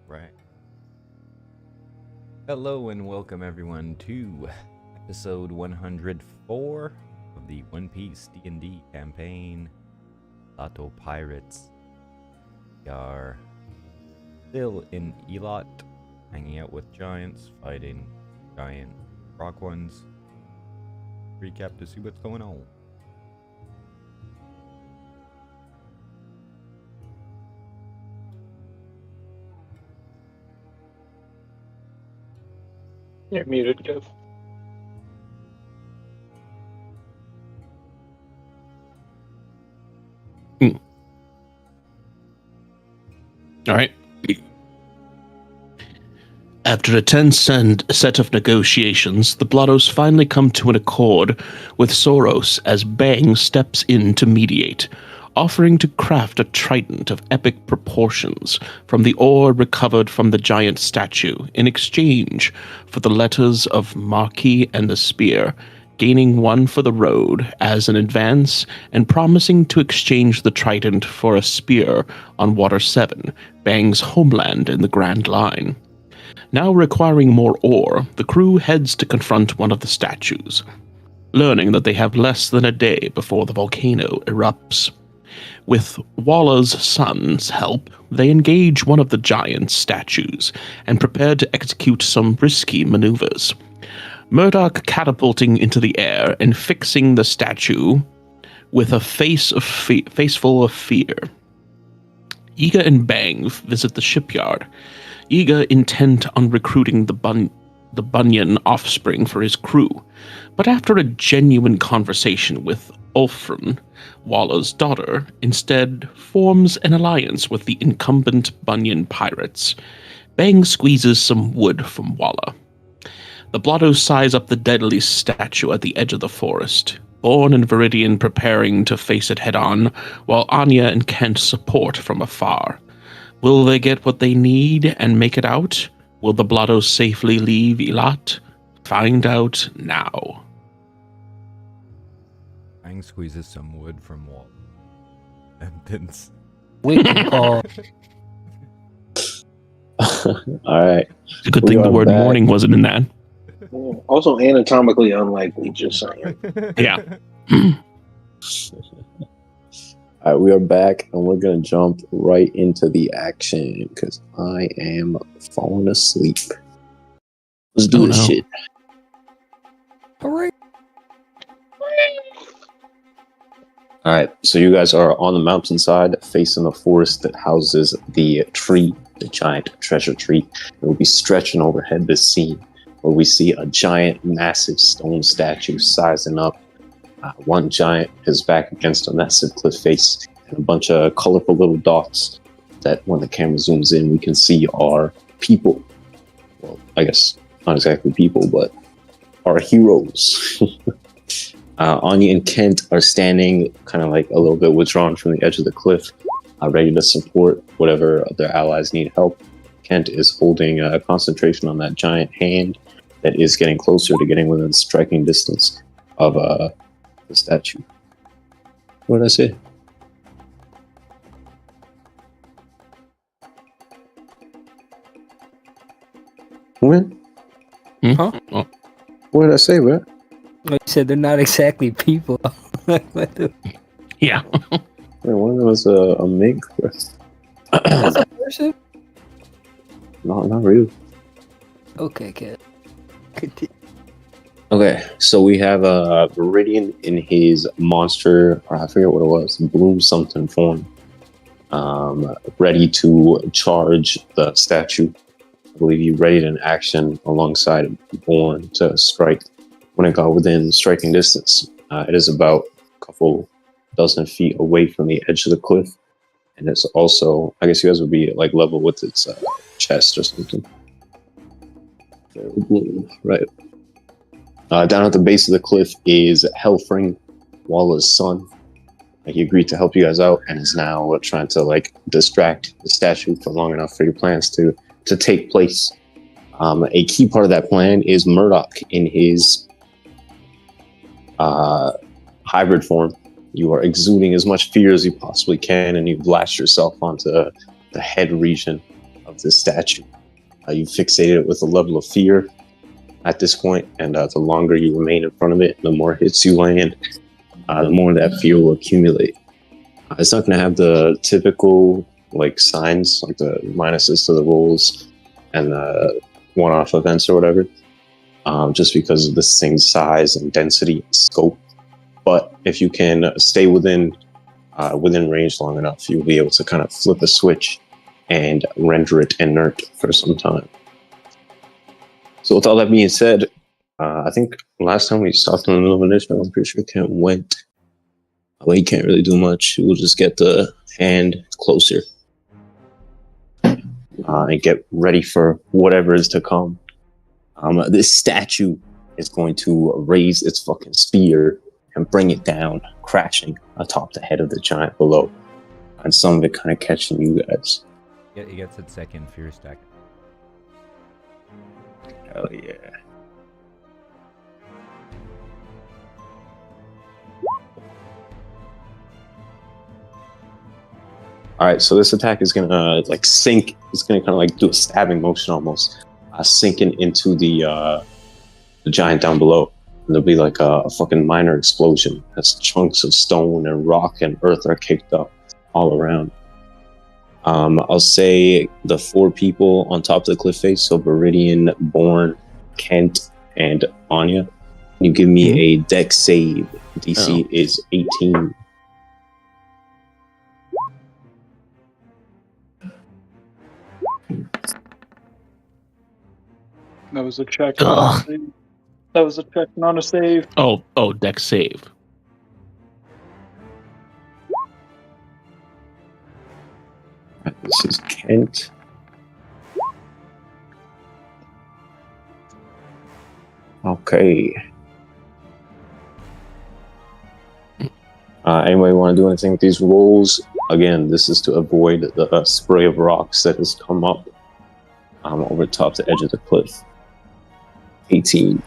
right. Hello and welcome everyone to episode 104 of the One Piece D&D campaign, Blotto Pirates. We are still in Elat, hanging out with giants, fighting giant rock ones. Recap to see what's going on. You're muted, Kev. All right. After a tense set of negotiations, the Blottos finally come to an accord with Soros as Bang steps in to mediate, offering to craft a trident of epic proportions from the ore recovered from the giant statue in exchange for the letters of Munky and the spear, gaining one for the road as an advance and promising to exchange the trident for a spear on Water 7, Bang's homeland in the Grand Line. Now requiring more ore, the crew heads to confront one of the statues, learning that they have less than a day before the volcano erupts. With Waller's son's help, they engage one of the giant statues and prepare to execute some risky maneuvers. Murdoch catapulting into the air and fixing the statue with a face full of fear. Yiga and Bang visit the shipyard. Yiga intent on recruiting the Bunyan offspring for his crew, but after a genuine conversation with Ulfrin, Waller's daughter, instead forms an alliance with the incumbent Bunyan pirates. Bang squeezes some wood from Waller. The Blottos size up the deadly statue at the edge of the forest, Borne and Viridian preparing to face it head-on, while Onya and Kent support from afar. Will they get what they need and make it out? Will the Blottos safely leave Elat? Find out now. Bang squeezes some wood from wall. Sentence. We can call. Alright. It's a good thing the word back. morning wasn't in that. Also anatomically unlikely, just saying. Yeah. Alright, we are back and we're gonna jump right into the action because I am falling asleep. Let's do this shit. Hooray. Alright, so you guys are on the mountainside facing the forest that houses the tree, the giant treasure tree. It will be stretching overhead this scene where we see a giant, massive stone statue sizing up. One giant is back against a massive cliff face, and a bunch of colorful little dots that when the camera zooms in, we can see are people. Well, I guess not exactly people, but are heroes. Onya and Kent are standing kind of like a little bit withdrawn from the edge of the cliff, ready to support whatever their allies need help. Kent is holding a concentration on that giant hand that is getting closer to getting within striking distance of the statue. What did I say? When? Huh? Oh. What did I say, bro? You said they're not exactly people. Yeah. Yeah, one of them was a mink. That's a person? Not really. Okay, kid. Continue. Okay, so we have Viridian in his monster, or I forget what it was, bloom something form, ready to charge the statue. I believe he readied an action alongside Borne to strike when it got within striking distance. It is about a couple dozen feet away from the edge of the cliff, and it's also, I guess you guys would be like level with its chest or something. Right. Down at the base of the cliff is Helfring, Waller's son. He agreed to help you guys out and is now trying to like distract the statue for long enough for your plans to take place. A key part of that plan is Murdoch in his hybrid form. You are exuding as much fear as you possibly can, and you've lashed yourself onto the head region of the statue. You fixated it with a level of fear at this point, and the longer you remain in front of it, the more hits you land, the more that fear will accumulate. It's not going to have the typical like signs, like the minuses to the rolls and the one-off events or whatever, just because of this thing's size and density and scope. But if you can stay within range long enough, you'll be able to kind of flip a switch and render it inert for some time. So with all that being said, I think last time we stopped in the middle of initiative, I'm pretty sure Kent went. Well, he can't really do much. We'll just get the hand closer and get ready for whatever is to come. This statue is going to raise its fucking spear and bring it down, crashing atop the head of the giant below. And some of it kind of catching you guys. Yeah, he gets its second fear stack. Hell yeah. Alright, so this attack is gonna like sink. It's gonna kind of like do a stabbing motion almost, sinking into the giant down below. And there'll be like a fucking minor explosion as chunks of stone and rock and earth are kicked up all around. I'll say the 4 people on top of the cliff face, so Viridian, Borne, Kent, and Onya. You give me a dex save. DC is 18. That was a check. Ugh. That was a check, not a save. Oh, deck save. This is Kent. Okay. Anybody want to do anything with these rolls? Again, this is to avoid the spray of rocks that has come up over top the edge of the cliff. 18.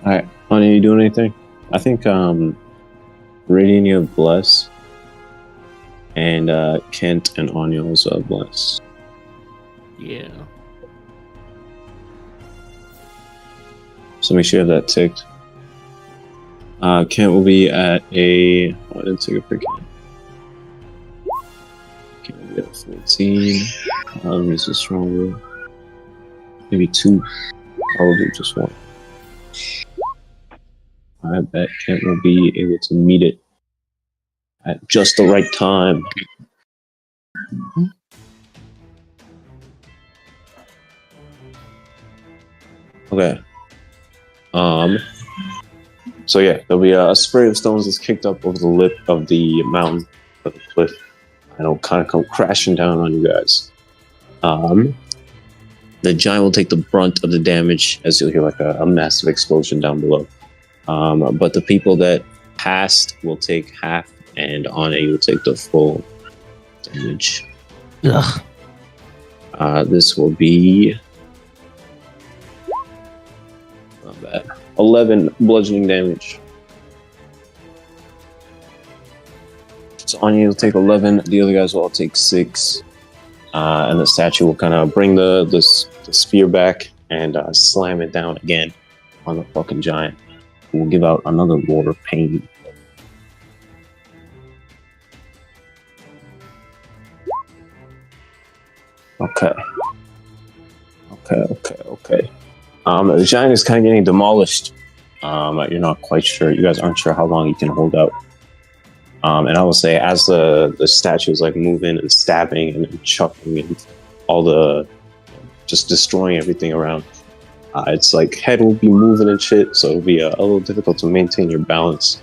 Alright, Onya, you doing anything? I think Viridian, you have Bless, and Kent and Onya also have Bless. Yeah. So make sure you have that ticked. Kent will be at a... Oh, I didn't take a freaking... Kent will be at 14. Is this stronger? Maybe 2. I will do just 1. I bet Kent will be able to meet it at just the right time. Okay. So yeah, there'll be a spray of stones that's kicked up over the lip of the mountain, of the cliff, and it'll kind of come crashing down on you guys. The giant will take the brunt of the damage, as you'll hear like a massive explosion down below. But the people that passed will take half, and Onya will take the full damage. Ugh. This will be not bad. 11 bludgeoning damage. So Onya will take 11. The other guys will all take 6. And the statue will kind of bring the spear back and slam it down again on the fucking giant. We'll give out another roar of pain. Okay. The giant is kind of getting demolished. You're not quite sure. You guys aren't sure how long he can hold out. And I will say, as the statue is like moving and stabbing and chucking and all the just destroying everything around, it's like head will be moving and shit, so it'll be a little difficult to maintain your balance.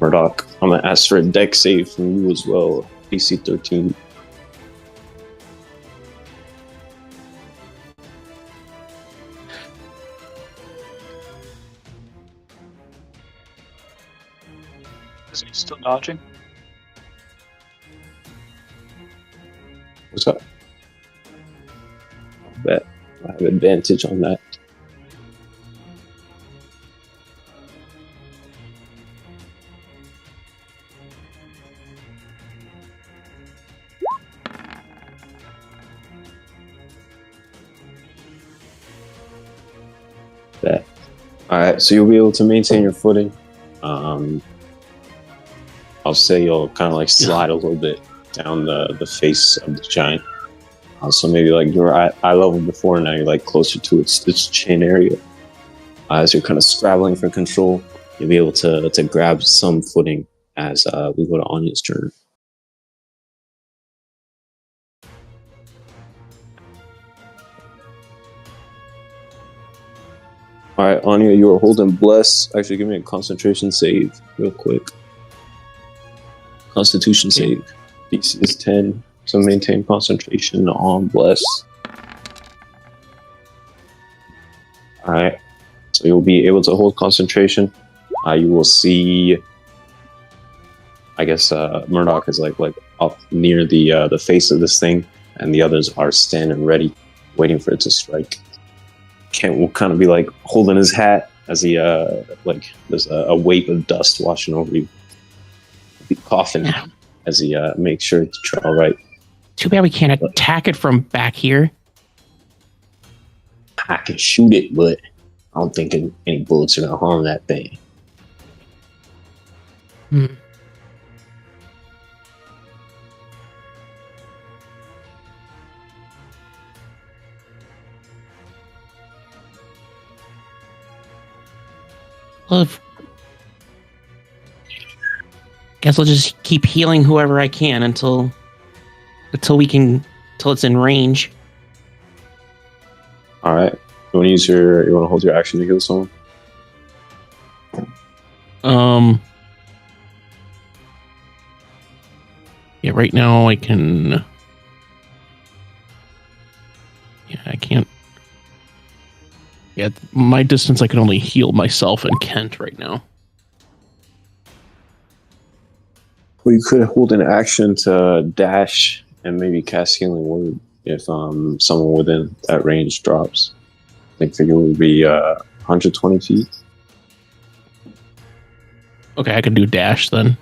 Murdoch, I'm gonna ask for a dex save from you as well. DC 13. Is he still dodging? What's up? Bet I have advantage on that. Bet. All right, so you'll be able to maintain your footing. I'll say you'll kind of like slide a little bit down the face of the giant. So maybe like you're at eye level before, now you're like closer to its chin area. As you're kind of scrabbling for control, you'll be able to grab some footing as we go to Onya's turn. All right, Onya, you are holding bless. Actually, give me a concentration save real quick. Constitution save. DC is 10, so maintain concentration on bless. All right, so you'll be able to hold concentration. You will see, I guess, Murdoch is like up near the face of this thing, and the others are standing ready, waiting for it to strike. Kent will kind of be like holding his hat as he like there's a wave of dust washing over you. He'll be coughing as he makes sure it's all right. Too bad we can't attack it from back here. I can shoot it, but I don't think any bullets are gonna harm that thing. Well, guess I'll just keep healing whoever I can until it's in range. All right. You want to hold your action to heal someone? Yeah, right now I can. Yeah, I can't. Yeah, my distance, I can only heal myself and Kent right now. Well, you could hold an action to dash and maybe cast Healing Word if someone within that range drops. I think it would be 120 feet. Okay, I can do dash then.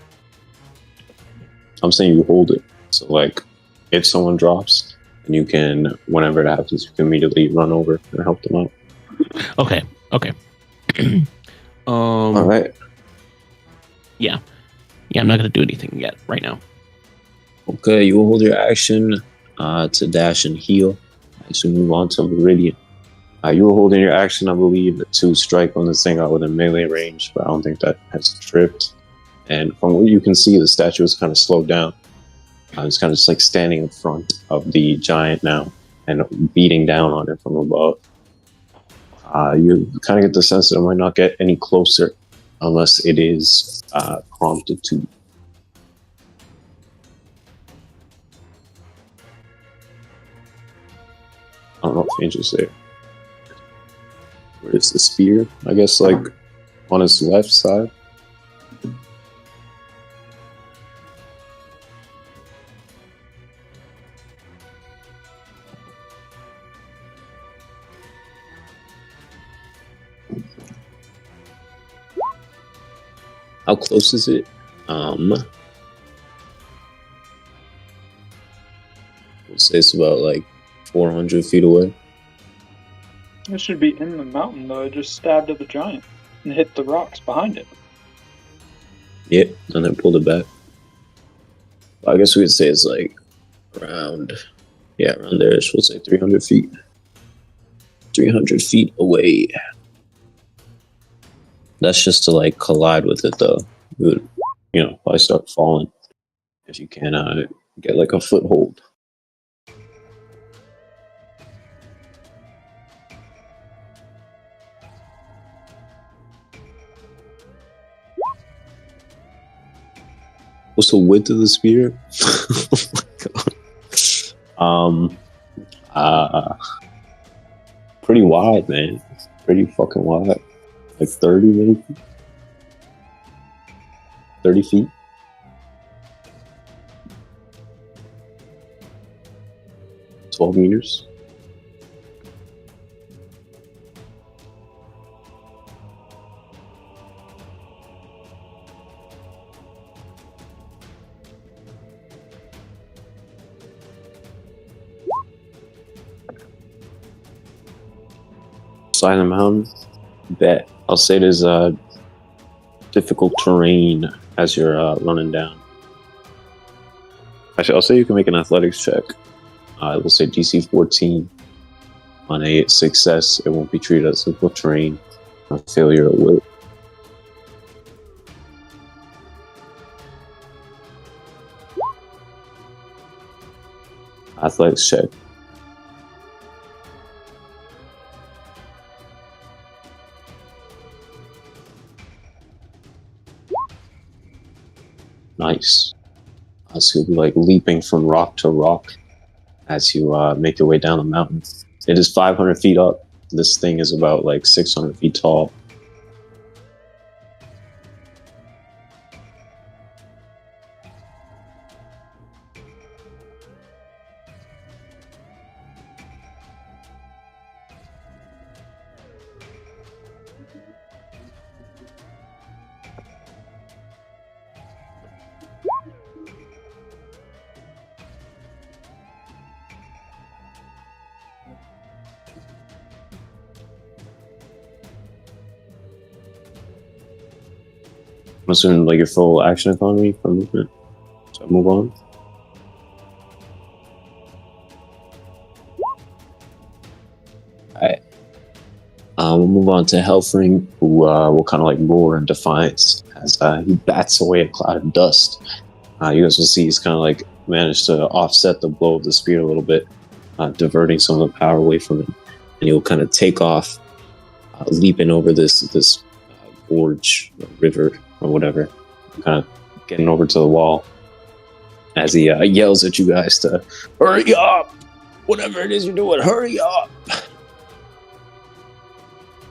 I'm saying you hold it. So, like, if someone drops, and you can, whenever it happens, you can immediately run over and help them out. Okay. All right. Yeah, I'm not gonna do anything yet right now. Okay, you will hold your action to dash and heal as we move on to Viridian. You were holding your action, I believe, to strike on this thing out within melee range, but I don't think that has tripped. And from what you can see, the statue is kind of slowed down. It's kind of just like standing in front of the giant now and beating down on it from above. You kind of get the sense that it might not get any closer unless it is prompted to. I don't know if Angel's there. Where is the spear? I guess like on his left side. How close is it? We'll say it's about like 400 feet away. It should be in the mountain, though. It just stabbed at the giant and hit the rocks behind it. Yep, and then pulled it back. I guess we could say it's like around there. So we'll say 300 feet. 300 feet away. That's just to like collide with it, though. You would, probably start falling if you can get like a foothold. What's the width of the spear? Oh my god. Pretty wide, man. Pretty fucking wide. Like 30 maybe? 30 feet? $12 meters? side of the mountain. Bet. I'll say there's difficult terrain as you're running down. Actually, I'll say you can make an athletics check. I will say DC 14. On a success, it won't be treated as difficult terrain. On failure, it will. Athletics check. Nice. So you'll be like leaping from rock to rock as you make your way down the mountain. It is 500 feet up. This thing is about like 600 feet tall. I'm assuming like your full action economy for movement. So move on. Alright. We'll move on to Hellfring, who will kind of like roar in defiance as he bats away a cloud of dust. You guys will see he's kind of like managed to offset the blow of the spear a little bit, diverting some of the power away from him. And he'll kind of take off, leaping over this gorge, river, or whatever, kind of getting over to the wall as he yells at you guys to hurry up! Whatever it is you're doing, hurry up!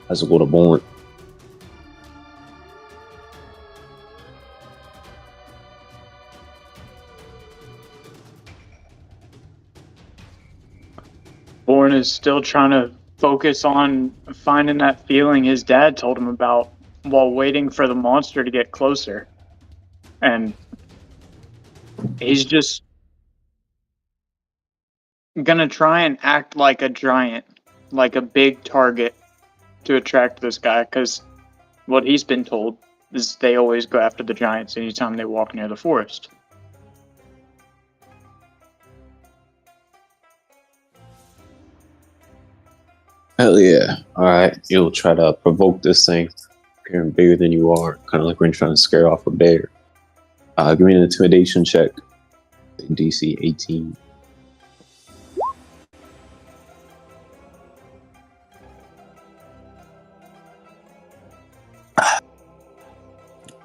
As a little Borne. Borne is still trying to focus on finding that feeling his dad told him about while waiting for the monster to get closer. And he's just gonna try and act like a giant, like a big target to attract this guy, because what he's been told is they always go after the giants anytime they walk near the forest. Hell yeah. Alright, you'll try to provoke this thing, appearing bigger than you are, kind of like when you're trying to scare off a bear. Give me an intimidation check. DC 18.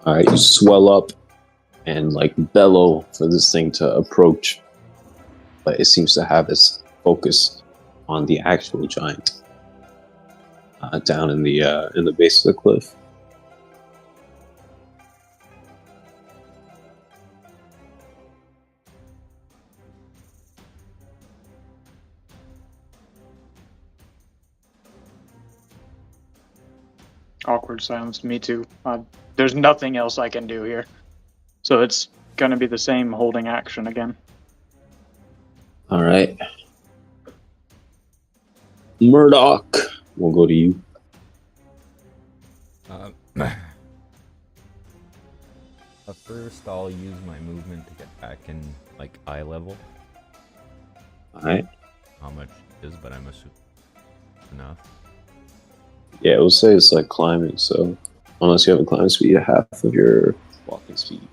Alright, you swell up and like bellow for this thing to approach, but it seems to have its focus on the actual giant down in the base of the cliff. Awkward silence, me too. There's nothing else I can do here. So it's gonna be the same holding action again. Alright. Murdoch, we'll go to you. First, I'll use my movement to get back in, like, eye level. Alright. How much it is, but I'm assuming enough. Yeah, we'll say it's like climbing, so unless you have a climbing speed of half of your walking speed.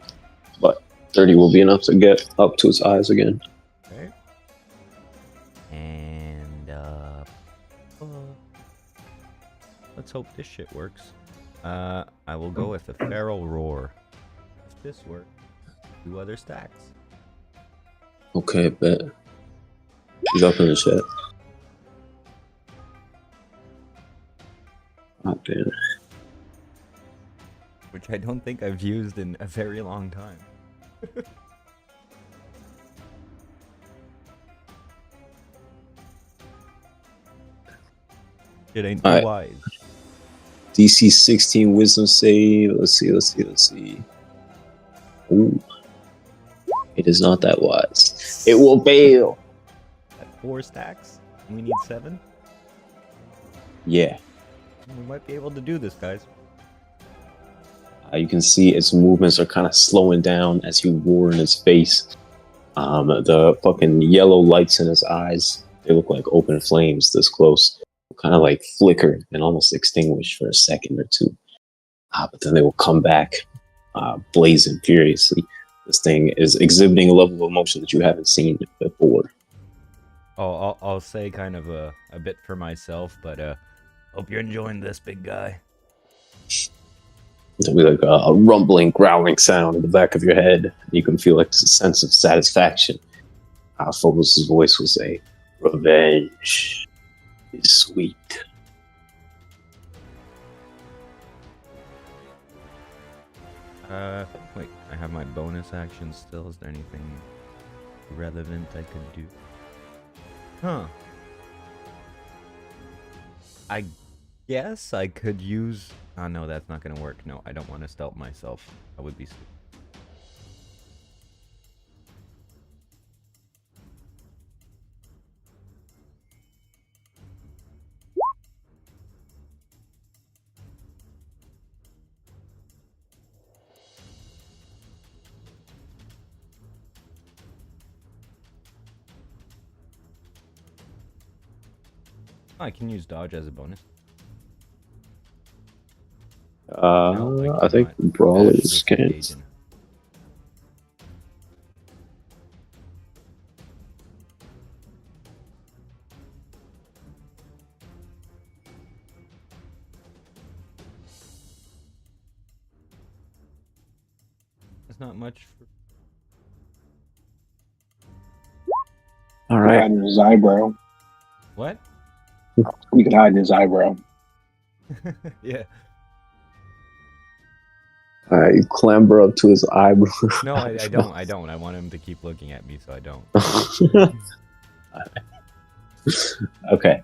But 30 will be enough to get up to its eyes again. Okay. And, let's hope this shit works. I will go with the Feral Roar. If this works, 2 other stacks. Okay, bet. She's up in the chat. Oh, damn. Which I don't think I've used in a very long time. It ain't too wise. DC 16 wisdom save. Let's see. Ooh. It is not that wise. It will fail. At 4 stacks? We need 7? Yeah. We might be able to do this, guys. You can see its movements are kind of slowing down as you roar in his face. The fucking yellow lights in his eyes, they look like open flames this close. Kind of like flicker and almost extinguish for a second or two. But then they will come back, blazing furiously. This thing is exhibiting a level of emotion that you haven't seen before. Oh, I'll say kind of a bit for myself, but hope you're enjoying this, big guy. There'll be like a rumbling, growling sound in the back of your head. You can feel like a sense of satisfaction. Phobos' voice will say, "Revenge is sweet." Wait, I have my bonus action still. Is there anything relevant I could do? Huh. I guess I could use... Oh, no, that's not gonna work. No, I don't want to stealth myself. That would be stupid. I can use dodge as a bonus. No, I think cannot. Brawlers That's can. disengaging. There's not much for... All Hide right. in his eyebrow. What? You can hide in his eyebrow. Yeah. All right. You clamber up to his eyebrow. No, I don't. I don't. I want him to keep looking at me, so I don't. Okay.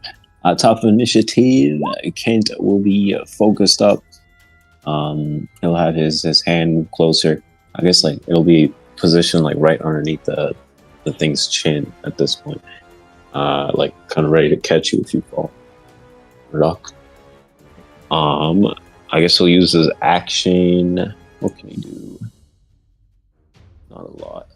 Top of initiative, Kent will be focused up. He'll have his hand move closer. I guess like it'll be positioned like right underneath the thing's chin at this point. Like kind of ready to catch you if you fall. Murdoch. I guess he'll use his action. What can he do? Not a lot.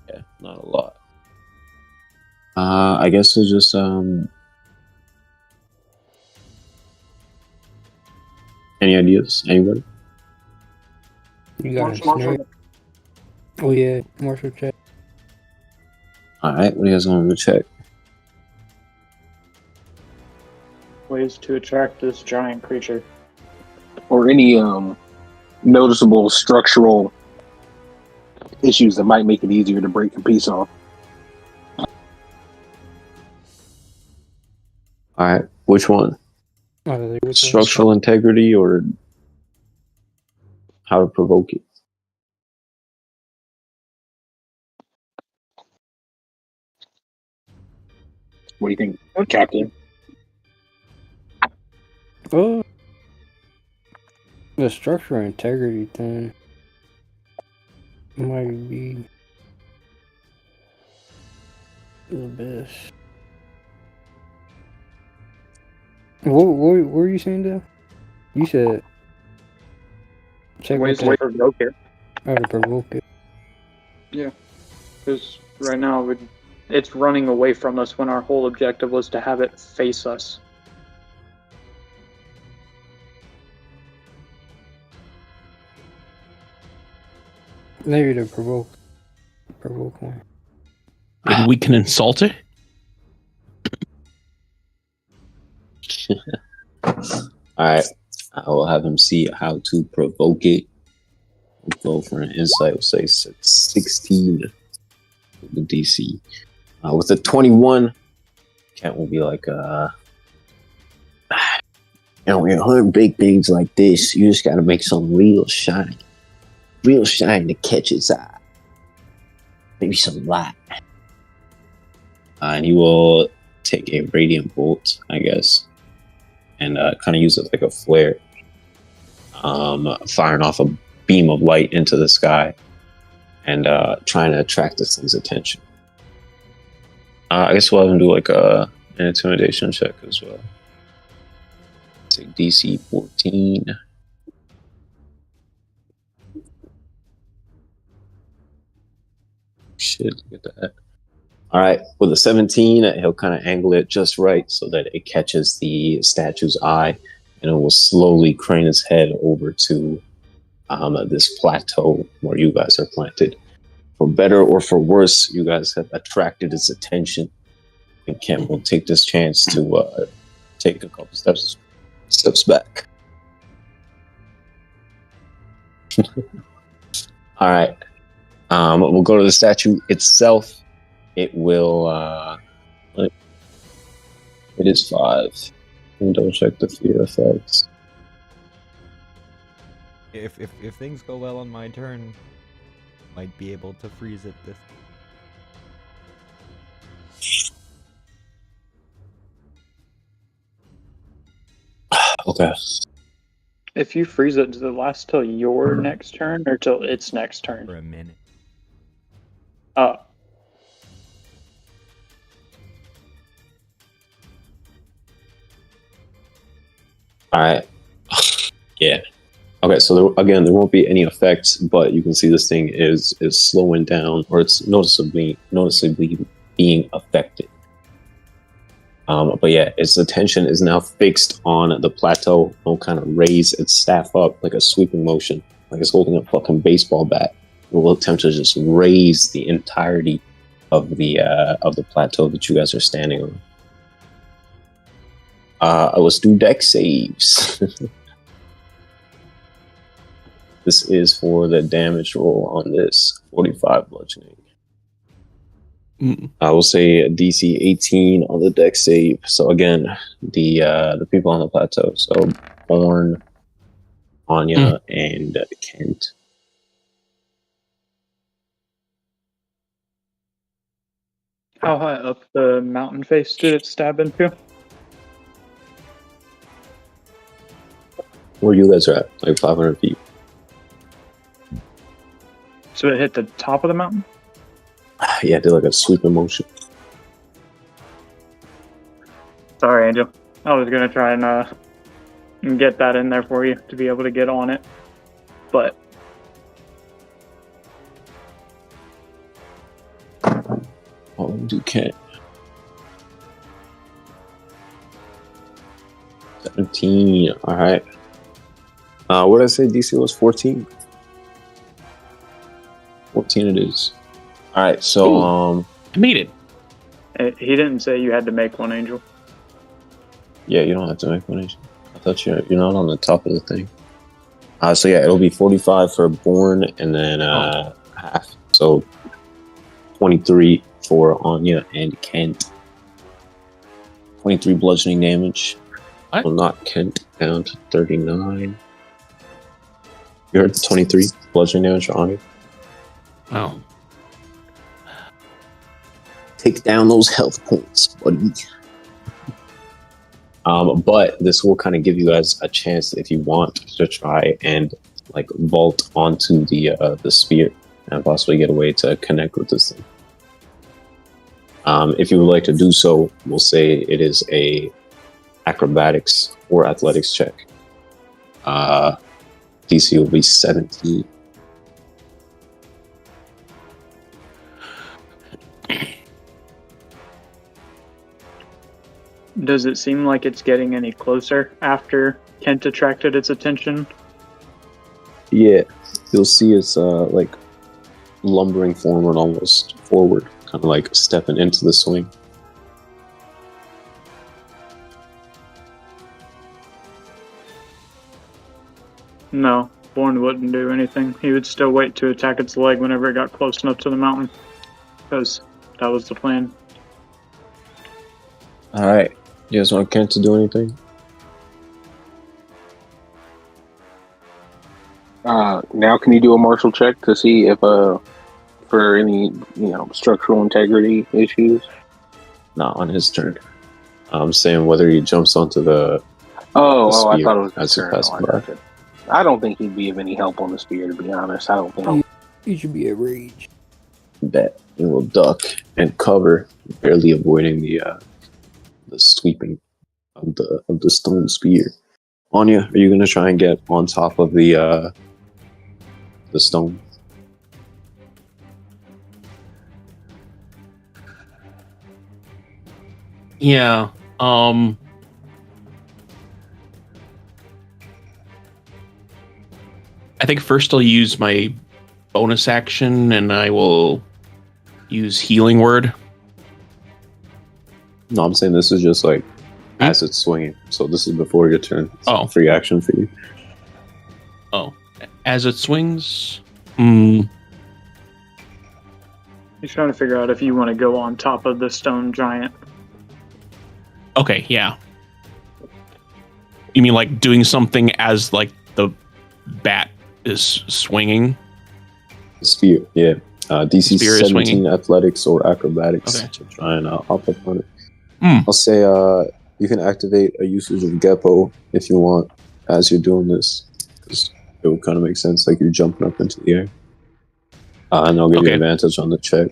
Yeah, not a lot. I guess he'll just any ideas? Anybody? You got a Marshall. snake? Oh yeah, martial check. Alright, what do you guys want to check? Ways to attract this giant creature. Or any noticeable structural issues that might make it easier to break a piece off. Alright, which one? Oh, which one? Structural integrity or how to provoke it? What do you think, Captain? Oh, the structure and integrity thing might be the best. What were you saying, Dale? You said check Ways what to provoke it. how to provoke it. Because right now it's running away from us when our whole objective was to have it face us. Maybe to provoke one. And we can insult it? Alright, I will have him see how to provoke it. We'll go for an insight, we'll say 16 with the DC. With a 21, Kent will be like, when you hunt big things like this, you just gotta make some real shine to catch its eye. Maybe some light. And he will take a radiant bolt, I guess, and kind of use it like a flare, firing off a beam of light into the sky and trying to attract this thing's attention. I guess we'll have him do like an intimidation check as well. Say DC 14. Shit, look at that. All right, with a 17, he'll kind of angle it just right so that it catches the statue's eye, and it will slowly crane its head over to this plateau where you guys are planted. For better or for worse, you guys have attracted its attention, and Kent will take this chance to take a couple steps back. All right. We'll go to the statue itself. It will. It is 5. Let me double check the fear effects. If things go well on my turn, might be able to freeze it this. Okay. If you freeze it, does it last till your next turn or till its next turn? For a minute. Oh. All right. Yeah. Okay. So there won't be any effects, but you can see this thing is slowing down, or it's noticeably being affected. But yeah, its attention is now fixed on the plateau. It'll kind of raise its staff up like a sweeping motion, like it's holding a fucking baseball bat. It will attempt to just raise the entirety of the plateau that you guys are standing on. Let's do dex saves. This is for the damage roll on this 45 bludgeoning. I will say DC 18 on the dex save. So again, the people on the plateau. So Borne, Onya, and Kent. How high up the mountain face did it stab into? Where you guys are at, like 500 feet. So it hit the top of the mountain? Yeah, did like a sweeping motion. Sorry, Angel. I was gonna try and get that in there for you to be able to get on it, but Do Kent. 17. All right. What did I say? DC was 14. 14 it is. All right. So I made it. He didn't say you had to make one, Angel. Yeah, you don't have to make one. I thought you're not on the top of the thing. So yeah, it'll be 45 for Borne, and then half. So 23 for Onya and Kent. 23 bludgeoning damage. What? Will knock Kent down to 39. You heard 23 bludgeoning damage for Onya? Oh. Take down those health points, buddy. But this will kind of give you guys a chance, if you want, to try and like vault onto the sphere and possibly get a way to connect with this thing. If you would like to do so, we'll say it is a acrobatics or athletics check. DC will be 17. Does it seem like it's getting any closer after Kent attracted its attention? Yeah, you'll see it's like lumbering forward, almost forward, kind of like stepping into the swing. No, Borne wouldn't do anything. He would still wait to attack its leg whenever it got close enough to the mountain, because that was the plan. All right, you guys want Kent to do anything? Now can you do a martial check to see if for any structural integrity issues? Not on his turn. I'm saying whether he jumps onto the I sphere thought it was as his it turn. passes by. I don't think he'd be of any help on the spear, to be honest. I don't think. He should be at rage. Bet you will duck and cover, barely avoiding the sweeping of the stone spear. Onya, are you gonna try and get on top of the stone? Yeah. I think first I'll use my bonus action, and I will use Healing Word. No, I'm saying this is just like as it's swinging. So this is before your turn. It's Oh. a free action for you. Oh, as it swings. He's trying to figure out if you want to go on top of the stone giant. Okay, yeah. You mean like doing something as like the bat is swinging? Spear, yeah. DC Spear is 17 swinging. Athletics or Acrobatics Okay. to try and hop up on it. Mm. I'll say you can activate a usage of Geppo if you want as you're doing this. 'Cause it would kind of make sense, like you're jumping up into the air. And I'll give you Okay. advantage on the check.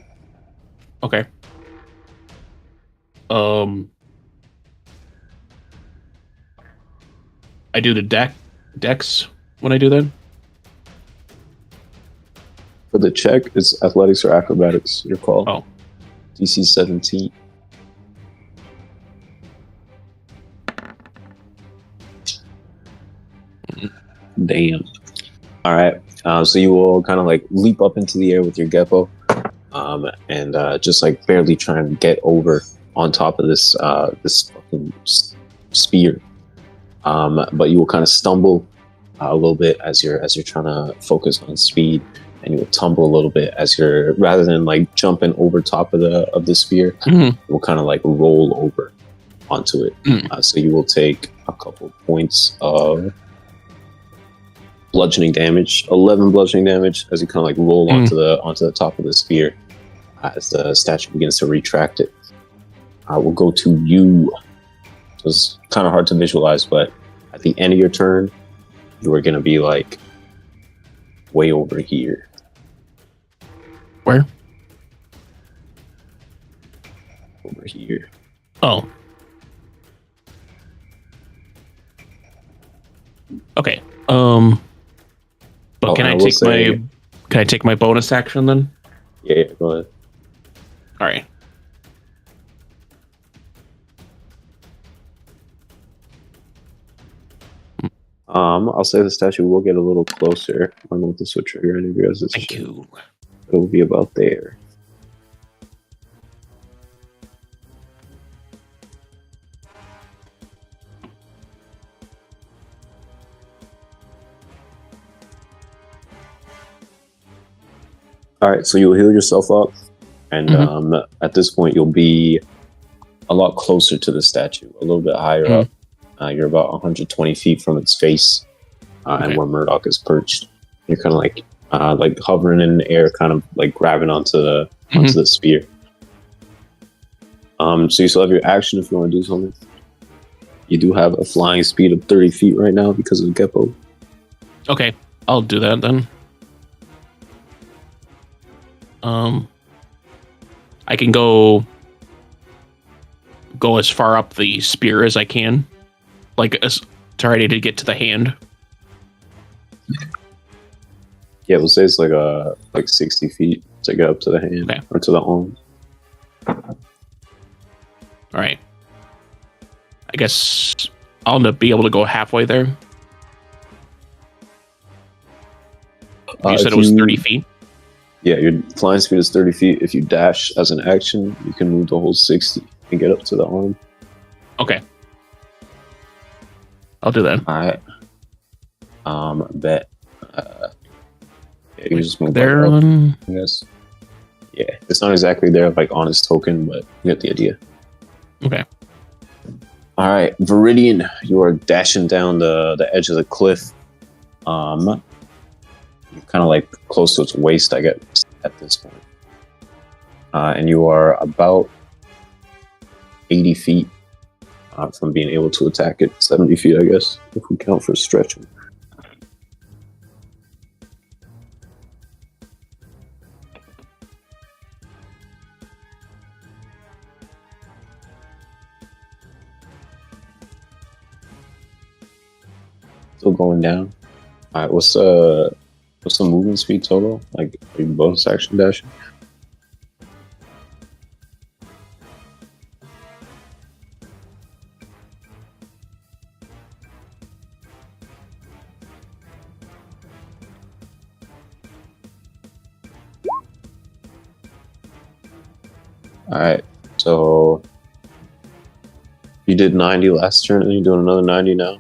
Okay. I do the dex when I do that. For the check, it's Athletics or Acrobatics, your call. Oh. DC 17. Damn. All right. So you will kind of like leap up into the air with your Geppo, and just like barely try and get over on top of this this fucking spear. But you will kind of stumble a little bit as you're trying to focus on speed, and you will tumble a little bit as you're, rather than like jumping over top of the spear, Mhm. you will kind of like roll over onto it. So you will take a couple points of bludgeoning damage, 11 bludgeoning damage, as you kind of like roll onto the top of the spear as the statue begins to retract it. We'll go to you. It's kind of hard to visualize, but at the end of your turn, you are going to be like way over here. Where? Over here. Oh. Okay. But Oh, can I I will take say- can I take my bonus action then? Yeah, go ahead. All right. I'll say the statue will get a little closer. I don't know what this will trigger any of your guys'. Thank you. It'll be about there. All right, so you'll heal yourself up, and at this point, you'll be a lot closer to the statue, a little bit higher up. You're about 120 feet from its face, and where Murdoch is perched. You're kind of like hovering in the air, kind of like grabbing onto the spear. So you still have your action if you want to do something. You do have a flying speed of 30 feet right now because of Geppo. Okay, I'll do that then. I can go as far up the spear as I can, like try to get to the hand. Yeah, we'll say it's like 60 feet to get up to the hand or to the arm. All right. I guess I'll end up be able to go halfway there. You said it was 30 feet? Yeah, your flying speed is 30 feet. If you dash as an action, you can move the whole 60 and get up to the arm. Okay. I'll do that. All right. Bet. Yeah, you just move there. Right up, I guess. Yeah, it's not exactly there like on his token, but you get the idea. Okay. All right, Viridian, you are dashing down the edge of the cliff. You're kind of like close to its waist, I guess, at this point. And you are about 80 feet from being able to attack it. 70 feet, I guess, if we count for stretching. Still going down. All right, what's the movement speed total? Like, are you bonus action dashing? Alright, so you did 90 last turn and you're doing another 90 now?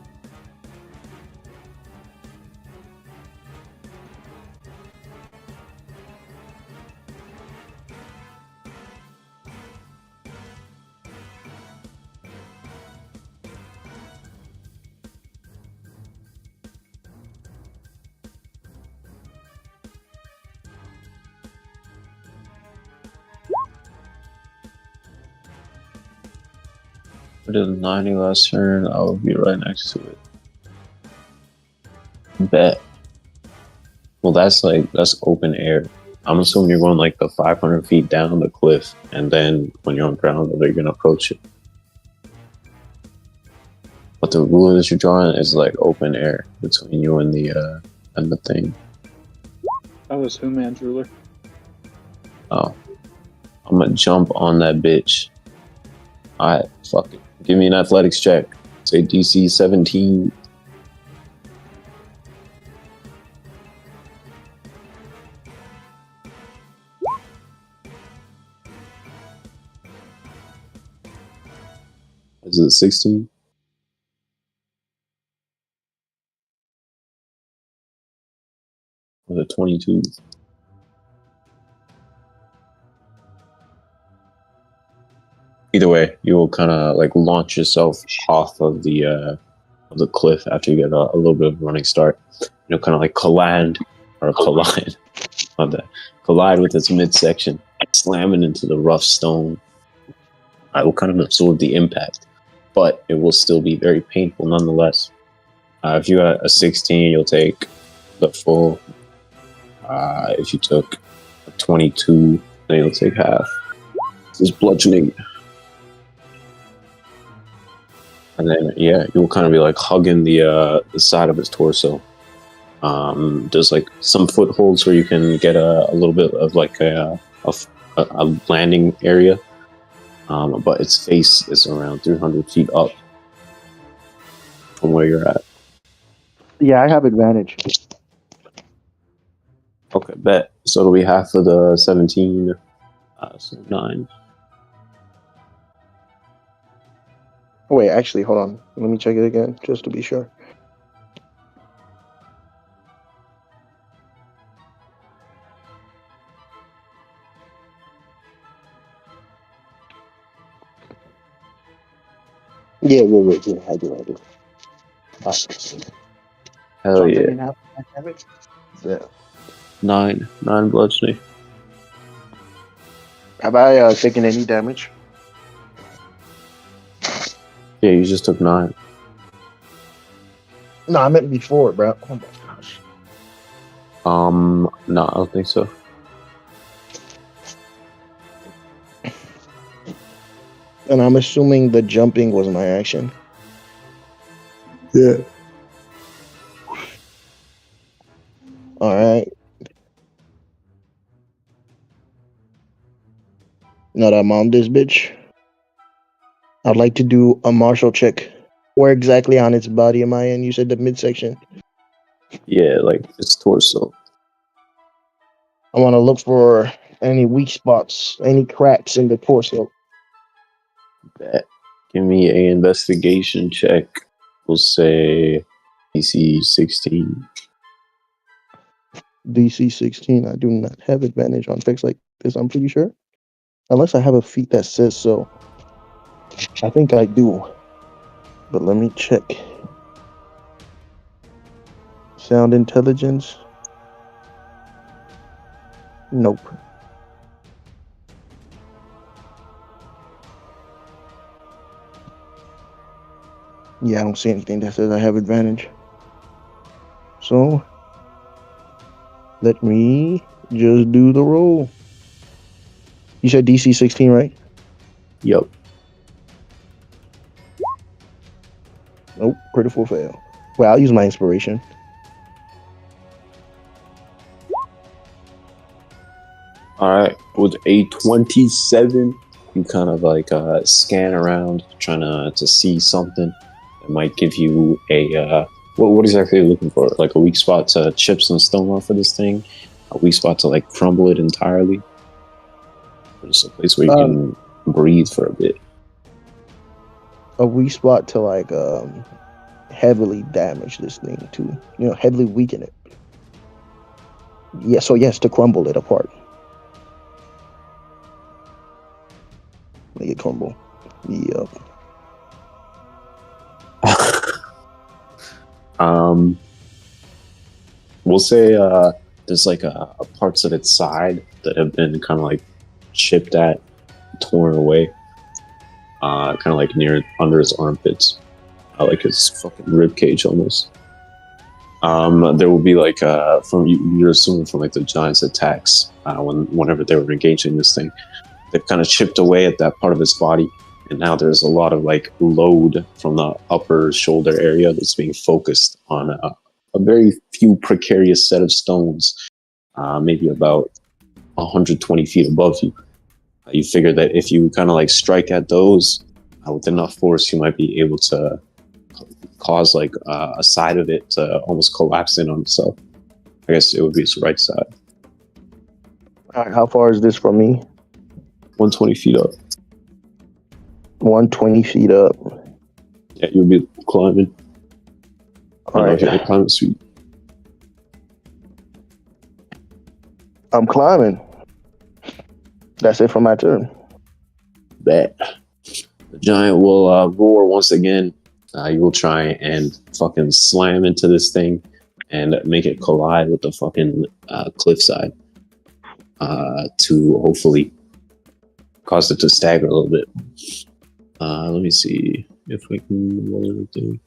I did 90 last turn, I will be right next to it. Bet. Well, that's open air. I'm assuming you're going like the 500 feet down the cliff, and then when you're on ground level, you're gonna approach it. But the rule that you're drawing is like open air between you and the thing. That was Who Man's ruler. Oh, I'm gonna jump on that bitch. Alright, fuck it. Give me an athletics check. Say DC 17. Is it 16? Was it 22? Either way, you will kind of like launch yourself off of the cliff after you get a little bit of a running start. You'll kind of like collide with its midsection, slamming into the rough stone. I will kind of absorb the impact, but it will still be very painful nonetheless. If you got a 16, you'll take the full. If you took a 22, then you'll take half. This is bludgeoning. And then, yeah, you'll kind of be like hugging the side of his torso. There's like some footholds where you can get a little bit of like a landing area. But its face is around 300 feet up from where you're at. Yeah, I have advantage. Okay, bet. So it'll be half of the 17, so 9. Oh, wait, actually, hold on. Let me check it again, just to be sure. Yeah, I do. Hell yeah. Yeah. 9 bludgeoning. Have I taken any damage? Yeah, you just took 9. No, I meant before, bro. Oh my gosh. No, I don't think so. And I'm assuming the jumping was my action. Yeah. Alright. Now that I'm on this bitch, I'd like to do a martial check. Where exactly on its body am I in? You said the midsection. Yeah, like its torso. I want to look for any weak spots, any cracks in the torso. Bet. Give me a investigation check. We'll say DC 16. DC 16. I do not have advantage on checks like this, I'm pretty sure. Unless I have a feat that says so. I think I do. But let me check. Sound intelligence? Nope. Yeah, I don't see anything that says I have advantage. So, let me just do the roll. You said DC 16, right? Yup. Nope, critical fail. Well, I'll use my inspiration. All right, with a 27, you kind of like scan around, trying to see something that might give you a what exactly are you looking for? Like a weak spot to chip some stone off of this thing, a weak spot to like crumble it entirely, or just a place where you can breathe for a bit. A weak spot to like heavily damage this thing to, heavily weaken it. Yeah, so yes, to crumble it apart. Make it crumble. Yep. We'll say there's like a parts of its side that have been kind of like chipped at, torn away, kind of like near under his armpits, like his fucking rib cage almost. There will be like from you're assuming from like the giant's attacks whenever they were engaging this thing, they've kind of chipped away at that part of his body, and now there's a lot of like load from the upper shoulder area that's being focused on a very few precarious set of stones, maybe about 120 feet above you. You figure that if you kind of like strike at those with enough force, you might be able to cause like a side of it to almost collapse in on itself. I guess it would be its right side. All right, how far is this from me? 120 feet up. 120 feet up. Yeah, you'll be climbing. All right. Climbing suite. I'm climbing. That's it for my turn. Bet. The giant will roar once again. You will try and fucking slam into this thing and make it collide with the fucking cliffside to hopefully cause it to stagger a little bit. Let me see if I can roll anything.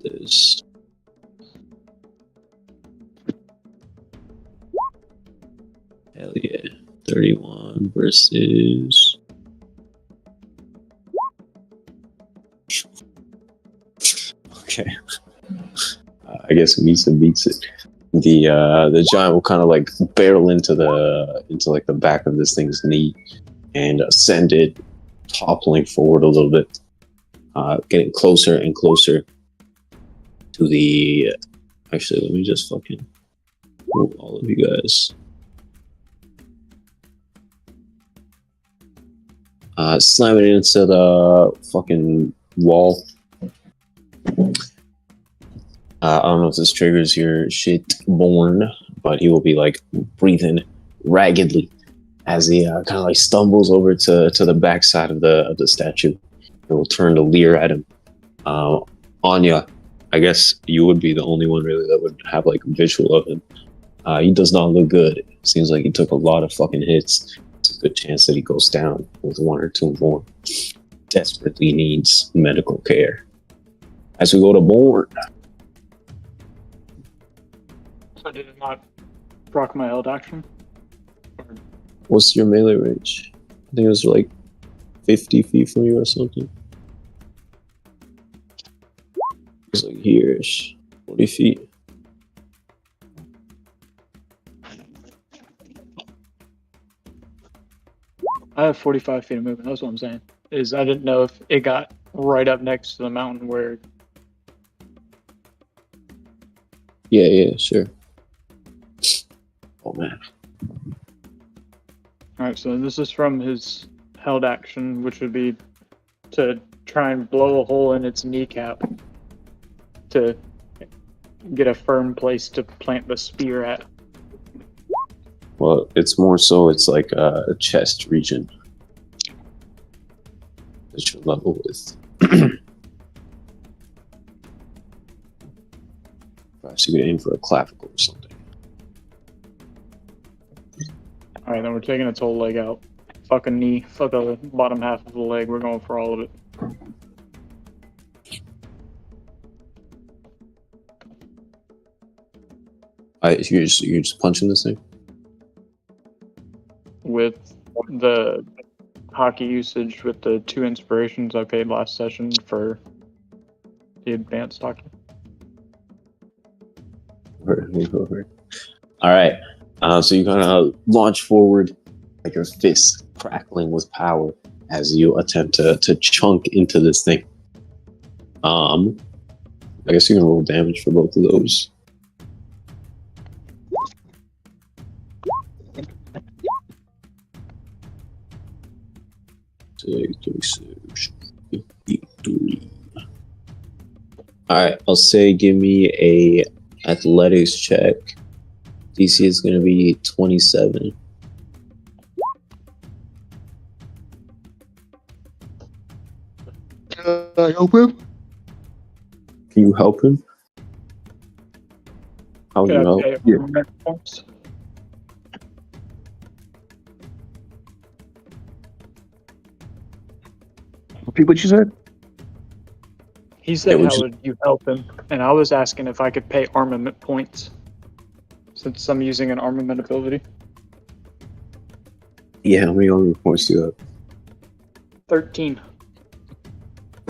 This. Hell yeah. 31 versus. Okay. I guess Misa beats it. The giant will kind of like barrel into like the back of this thing's knee and send it toppling forward a little bit, getting closer and closer to the. Actually, let me just fucking move all of you guys. Slamming it into the fucking wall. I don't know if this triggers your shit, Borne, but he will be like breathing raggedly as he kind of like stumbles over to the backside of the statue. It will turn to leer at him. Onya, I guess you would be the only one really that would have like a visual of him. He does not look good. Seems like he took a lot of fucking hits. It's a good chance that he goes down with one or two more. Desperately needs medical care. As we go to Borne. So did it not proc my held action? Or... What's your melee range? I think it was like 50 feet from you or something. It's like here-ish. 40 feet. I have 45 feet of movement. That's what I'm saying. Is I didn't know if it got right up next to the mountain where... Yeah, sure. Oh, man. Alright, so this is from his held action, which would be to try and blow a hole in its kneecap to get a firm place to plant the spear at. Well, it's more so it's like a chest region that you're level with. Perhaps you could aim for a clavicle or something. Alright, then we're taking its whole leg out. Fucking knee, fuck the bottom half of the leg, we're going for all of it. You're just punching this thing? With the hockey usage, with the 2 inspirations I paid last session for the advanced hockey. Alright. So you kind of launch forward, like your fists crackling with power as you attempt to chunk into this thing. I guess you can roll damage for both of those. Alright, I'll say give me a athletics check. DC is going to be 27. Can I help him? Can you help him? How do you help? Points? Repeat what you said? He said, Yeah, how would you help him? And I was asking if I could pay armament points, since I'm using an armament ability. Yeah, how many armor points do you have? 13.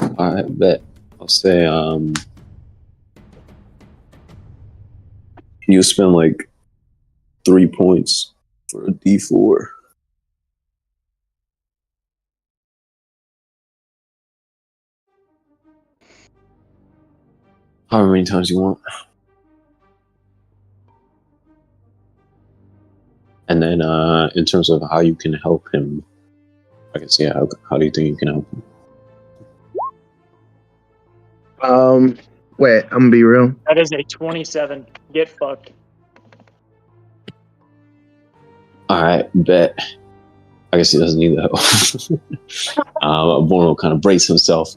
Alright, bet. I'll say, you spend like 3 points for a D4. However many times you want. And then, in terms of how you can help him, I guess, yeah, how do you think you can help him? Wait, I'm gonna be real. That is a 27. Get fucked. Alright, bet. I guess he doesn't need the help. Borne will kind of brace himself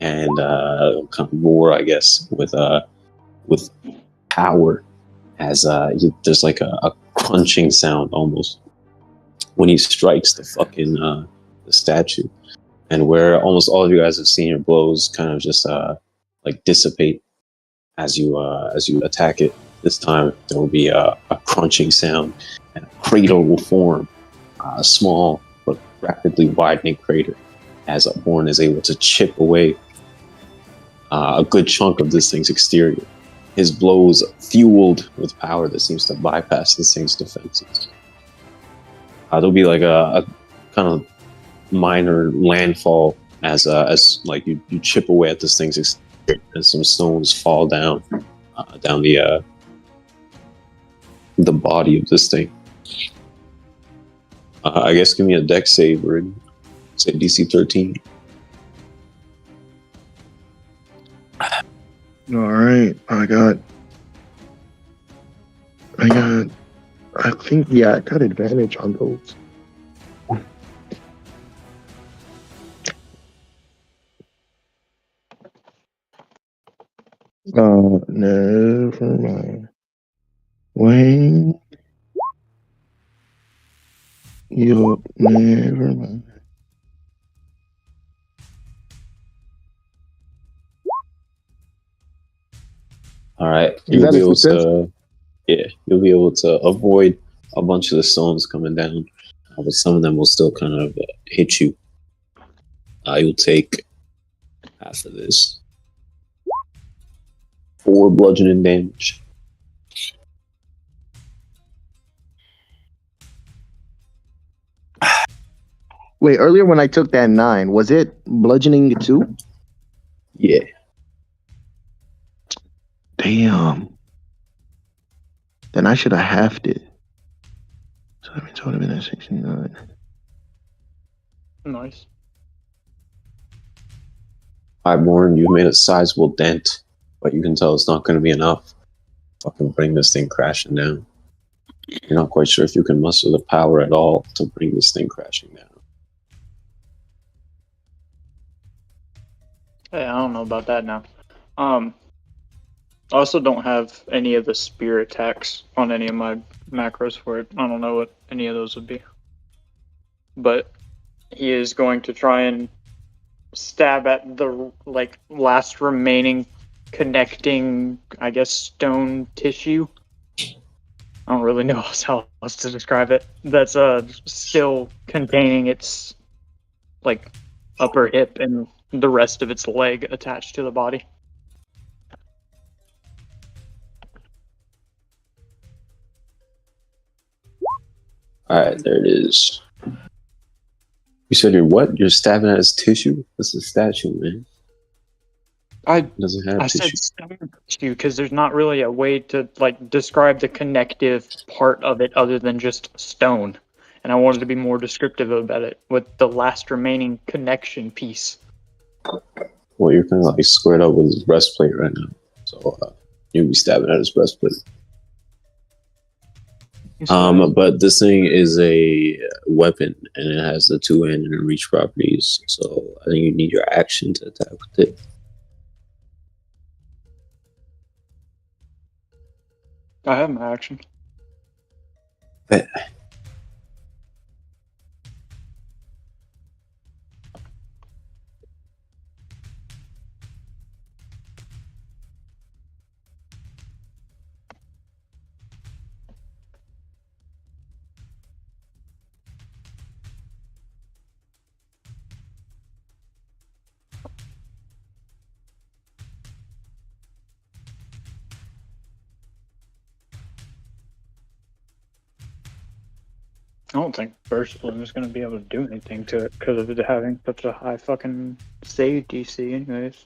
and kind of roar, I guess, with power as there's like a crunching sound almost when he strikes the fucking the statue, and where almost all of you guys have seen your blows kind of just like dissipate as you attack it. This time there will be a crunching sound, and a crater will form, a small but rapidly widening crater, as Borne is able to chip away a good chunk of this thing's exterior. His blows fueled with power that seems to bypass this thing's defenses. There'll be like a kind of minor landfall as like you chip away at this thing's exterior, and some stones fall down down the body of this thing. I guess give me a dex save, or say DC 13. All right, I think, yeah, I got advantage on those. Never mind. Wait. Yup, never mind. All right, Is that a success? You'll be able to avoid a bunch of the stones coming down, but some of them will still kind of hit you. You'll take half of this, 4 bludgeoning damage. Wait, earlier when I took that 9, was it bludgeoning too? Yeah. Damn. Then I should have halved it. So that means I would have been at 69. Nice. All right, Borne, you've made a sizable dent, but you can tell it's not going to be enough. Fucking bring this thing crashing down. You're not quite sure if you can muster the power at all to bring this thing crashing down. Hey, I don't know about that now. I also don't have any of the spear attacks on any of my macros for it. I don't know what any of those would be. But he is going to try and stab at the last remaining connecting, I guess, stone tissue I don't really know how else to describe it. That's still containing its like upper hip and the rest of its leg attached to the body. Alright, there it is. You said you're what? You're stabbing at his tissue? That's a statue, man. It doesn't have I tissue. said stone tissue because there's not really a way to like describe the connective part of it other than just stone. And I wanted to be more descriptive about it with the last remaining connection piece. Well, you're kind of like squared up with his breastplate right now. So you'll be stabbing at his breastplate. But this thing is a weapon, and it has the two-hand and reach properties. So I think you need your action to attack with it. I have my action. Bet. I don't think Burst Bloom is going to be able to do anything to it because of it having such a high fucking save DC anyways.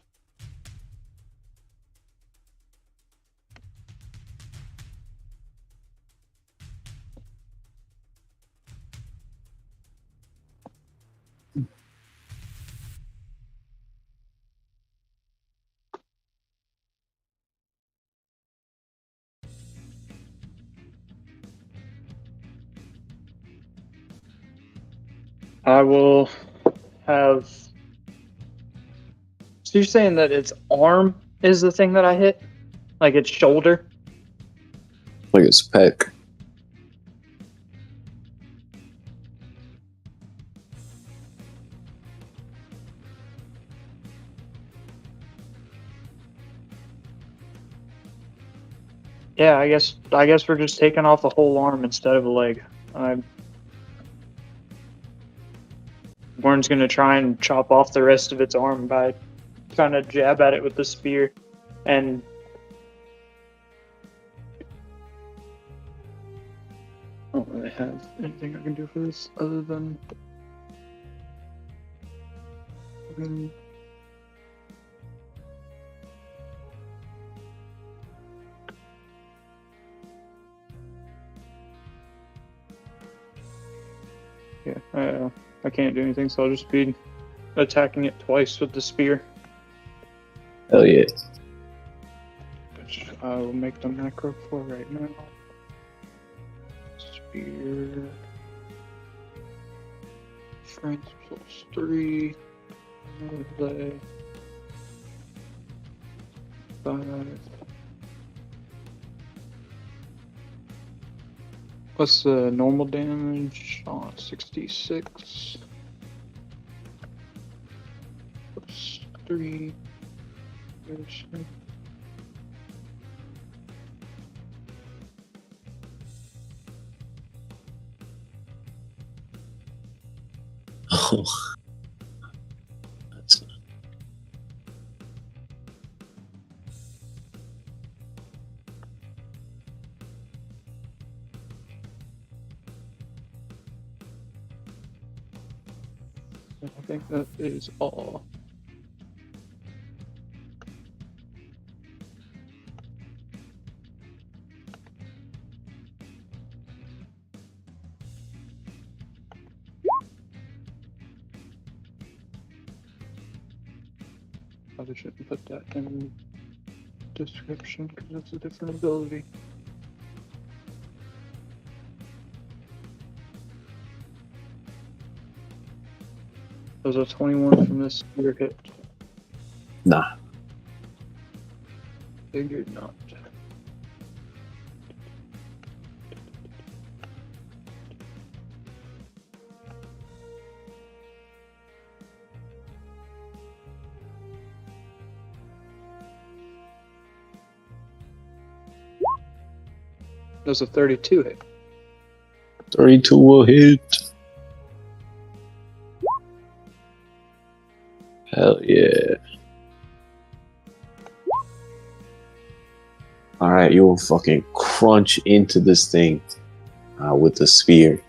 I will have... So you're saying that its arm is the thing that I hit? Like its shoulder? Like it's pec. Yeah, I guess we're just taking off a whole arm instead of a leg. Borne's gonna try and chop off the rest of its arm by trying to jab at it with the spear, and I don't really have anything I can do for this other than yeah, I can't do anything, so I'll just be attacking it twice with the spear. Hell yeah. Which I will make the macro for right now. Spear. Strength +3. Melee. 5. What's the normal damage? 66. +3. Oh. That's I think that is all. Probably shouldn't put that in description because that's a different ability. There's a 21 from this spear hit. nah. Figured not. Does a 32 hit? 32 will hit. Hell yeah. Alright, you will fucking crunch into this thing with the spear.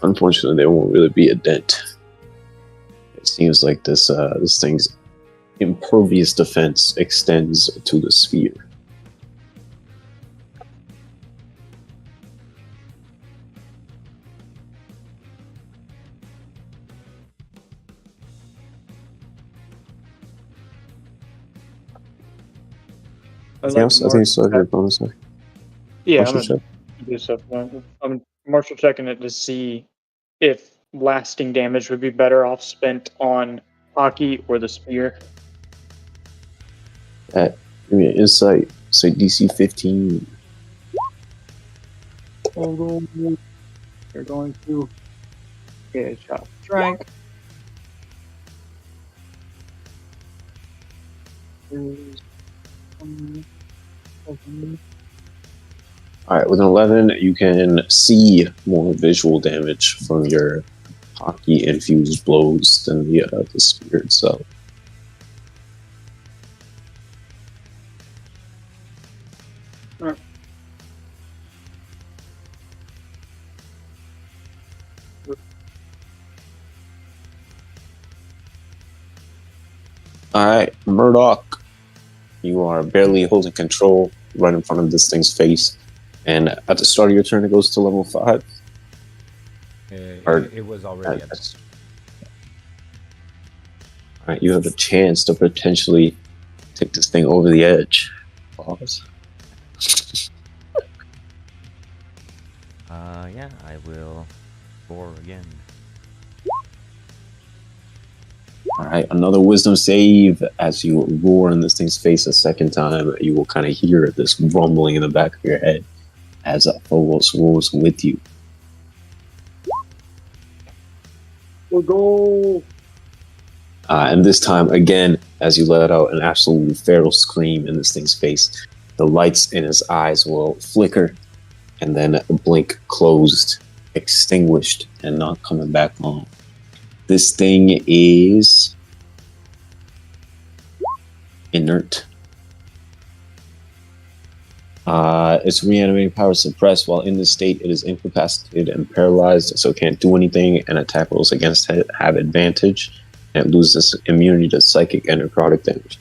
Unfortunately, there won't really be a dent. It seems like this thing's impervious defense extends to the sphere. Anything else? I think it's your bonus. Yeah, Martial I'm gonna do stuff. I'm martial checking it to see if lasting damage would be better off spent on hockey or the spear. Give me an insight. Say DC 15. You're going to get a shot strength. Alright, with an 11, you can see more visual damage from your hockey-infused blows than the spear itself. Alright, Murdoch. You are barely holding control right in front of this thing's face. And at the start of your turn, it goes to level 5. It was already at Alright, you have a chance to potentially take this thing over the edge. Pause. Yeah, I will roar again. Alright, another wisdom save. As you roar in this thing's face a second time, you will kind of hear this rumbling in the back of your head as Phobos roars with you. We'll go. And this time, again, as you let out an absolutely feral scream in this thing's face, the lights in his eyes will flicker and then blink closed, extinguished, and not coming back on. This thing is inert. Its reanimating power is suppressed. While in this state, it is incapacitated and paralyzed, so it can't do anything, and attack rolls against it have advantage, and it loses immunity to psychic and necrotic damage.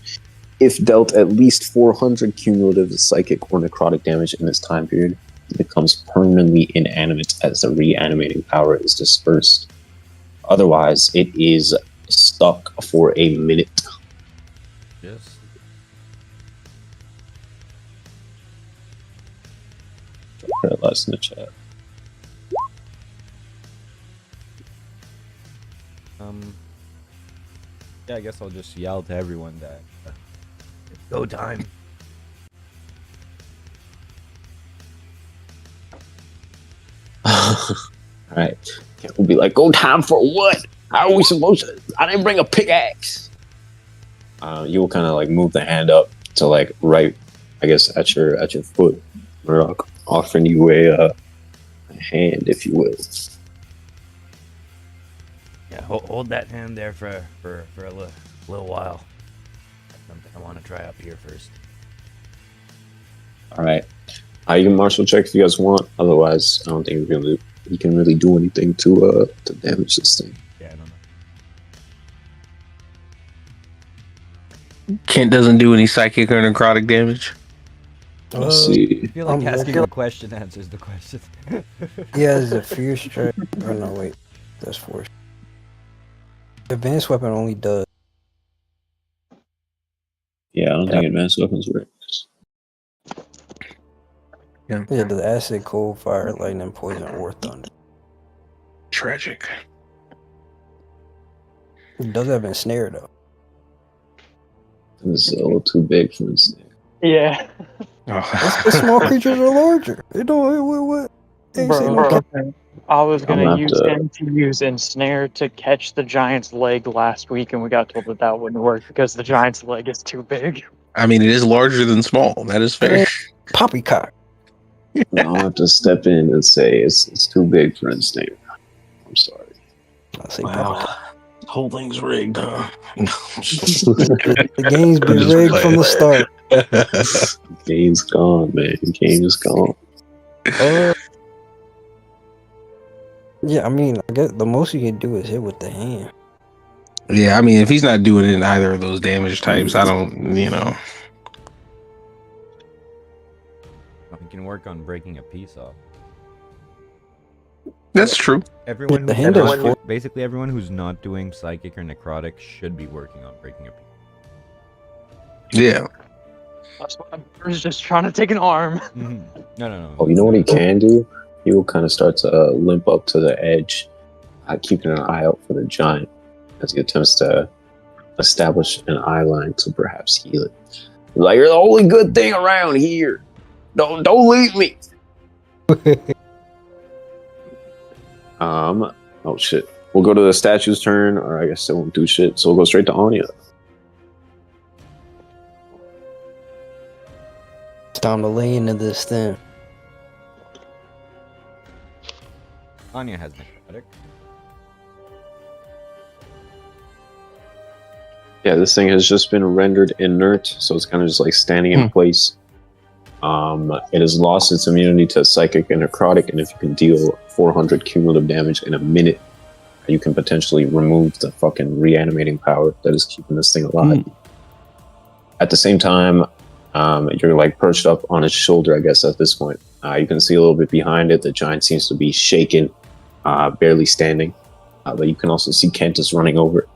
If dealt at least 400 cumulative psychic or necrotic damage in this time period, it becomes permanently inanimate as the reanimating power is dispersed. Otherwise, it is stuck for a minute. Yes. Paralyzed in the chat. Yeah, I guess I'll just yell to everyone that it's go time. Alright. We'll be like, go time for what? How are we supposed to? I didn't bring a pickaxe. You will kind of like move the hand up to like right, I guess, at your foot, Murdoch, offering you a hand, if you will. Yeah, hold that hand there for a little while. Something I want to try up here first. All right. You can martial check if you guys want. Otherwise, I don't think you can really do anything to damage this thing. Yeah, I don't know. Kent doesn't do any psychic or necrotic damage. Let's see. I feel like asking a question answers the question. He has a fierce strike. Oh no, wait, that's force. Advanced weapon only does. Yeah, I don't think advanced weapons work. Yeah, the acid, cold, fire, lightning, poison, or thunder. Tragic. It does have ensnare though. This is a little too big for this thing. Yeah. The small creatures are larger. It don't. What? Ain't say no Bro, I was I'm gonna gonna have use to- NTU's ensnare to catch the giant's leg last week, and we got told that wouldn't work because the giant's leg is too big. I mean, it is larger than small. That is fair. poppycock. I'll have to step in and say it's too big for instinct. I'm sorry. I say Wow. poppycock. Whole thing's rigged, huh? The game's been I'm just rigged from the start. Game's gone, man. Game is gone. Yeah, I mean, I guess the most you can do is hit with the hand. Yeah, I mean, if he's not doing it in either of those damage types, I don't, We can work on breaking a piece off. That's true. Everyone, The hand does four. basically everyone who's not doing psychic or necrotic should be working on breaking a piece. Yeah. That's why I was just trying to take an arm. No. Oh, you know what he can do? He will kind of start to limp up to the edge, keeping an eye out for the giant as he attempts to establish an eye line to perhaps heal it. Like, you're the only good thing around here. Don't leave me. Oh shit. We'll go to the statue's turn, or I guess they won't do shit. So we'll go straight to Onya. It's time to lay into this thing. Onya has necrotic. Yeah, this thing has just been rendered inert, so it's kind of just like standing in place. It has lost its immunity to psychic and necrotic, and if you can deal 400 cumulative damage in a minute, you can potentially remove the fucking reanimating power that is keeping this thing alive. At the same time, you're like perched up on its shoulder, I guess, at this point. You can see a little bit behind it. The giant seems to be shaken, barely standing. But you can also see Cantus running over.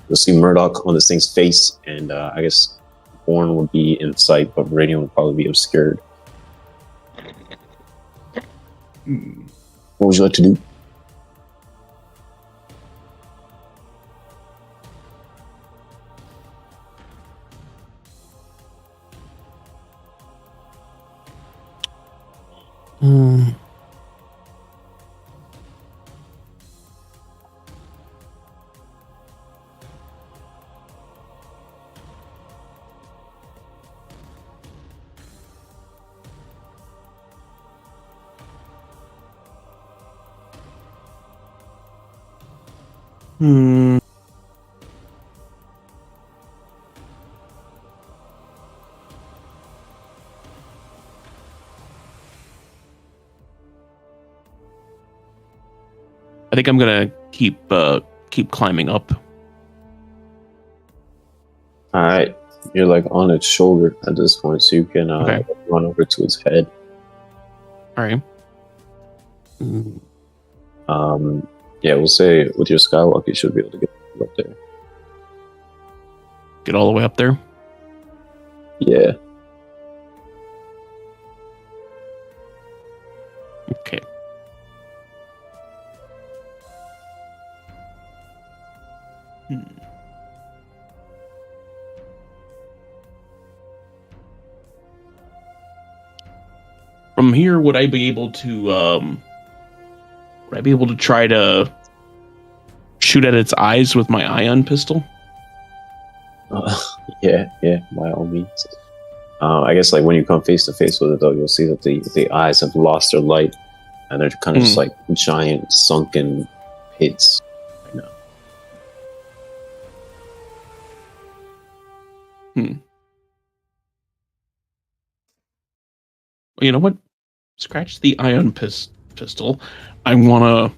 You'll see Murdoch on this thing's face, and I guess Borne would be in sight, but Viridian would probably be obscured. What would you like to do? I think I'm gonna keep climbing up. All right, you're like on its shoulder at this point, so you can Okay. run over to its head. All right. Yeah, we'll say with your skywalk, you should be able to get up there. Get all the way up there. Yeah. Okay. From here, would I be able to try to shoot at its eyes with my ion pistol? Yeah, by all means. I guess like when you come face to face with it, though, you'll see that the eyes have lost their light, and they're kind of just like giant sunken pits right now. You know what? Scratch the ion pistol. I wanna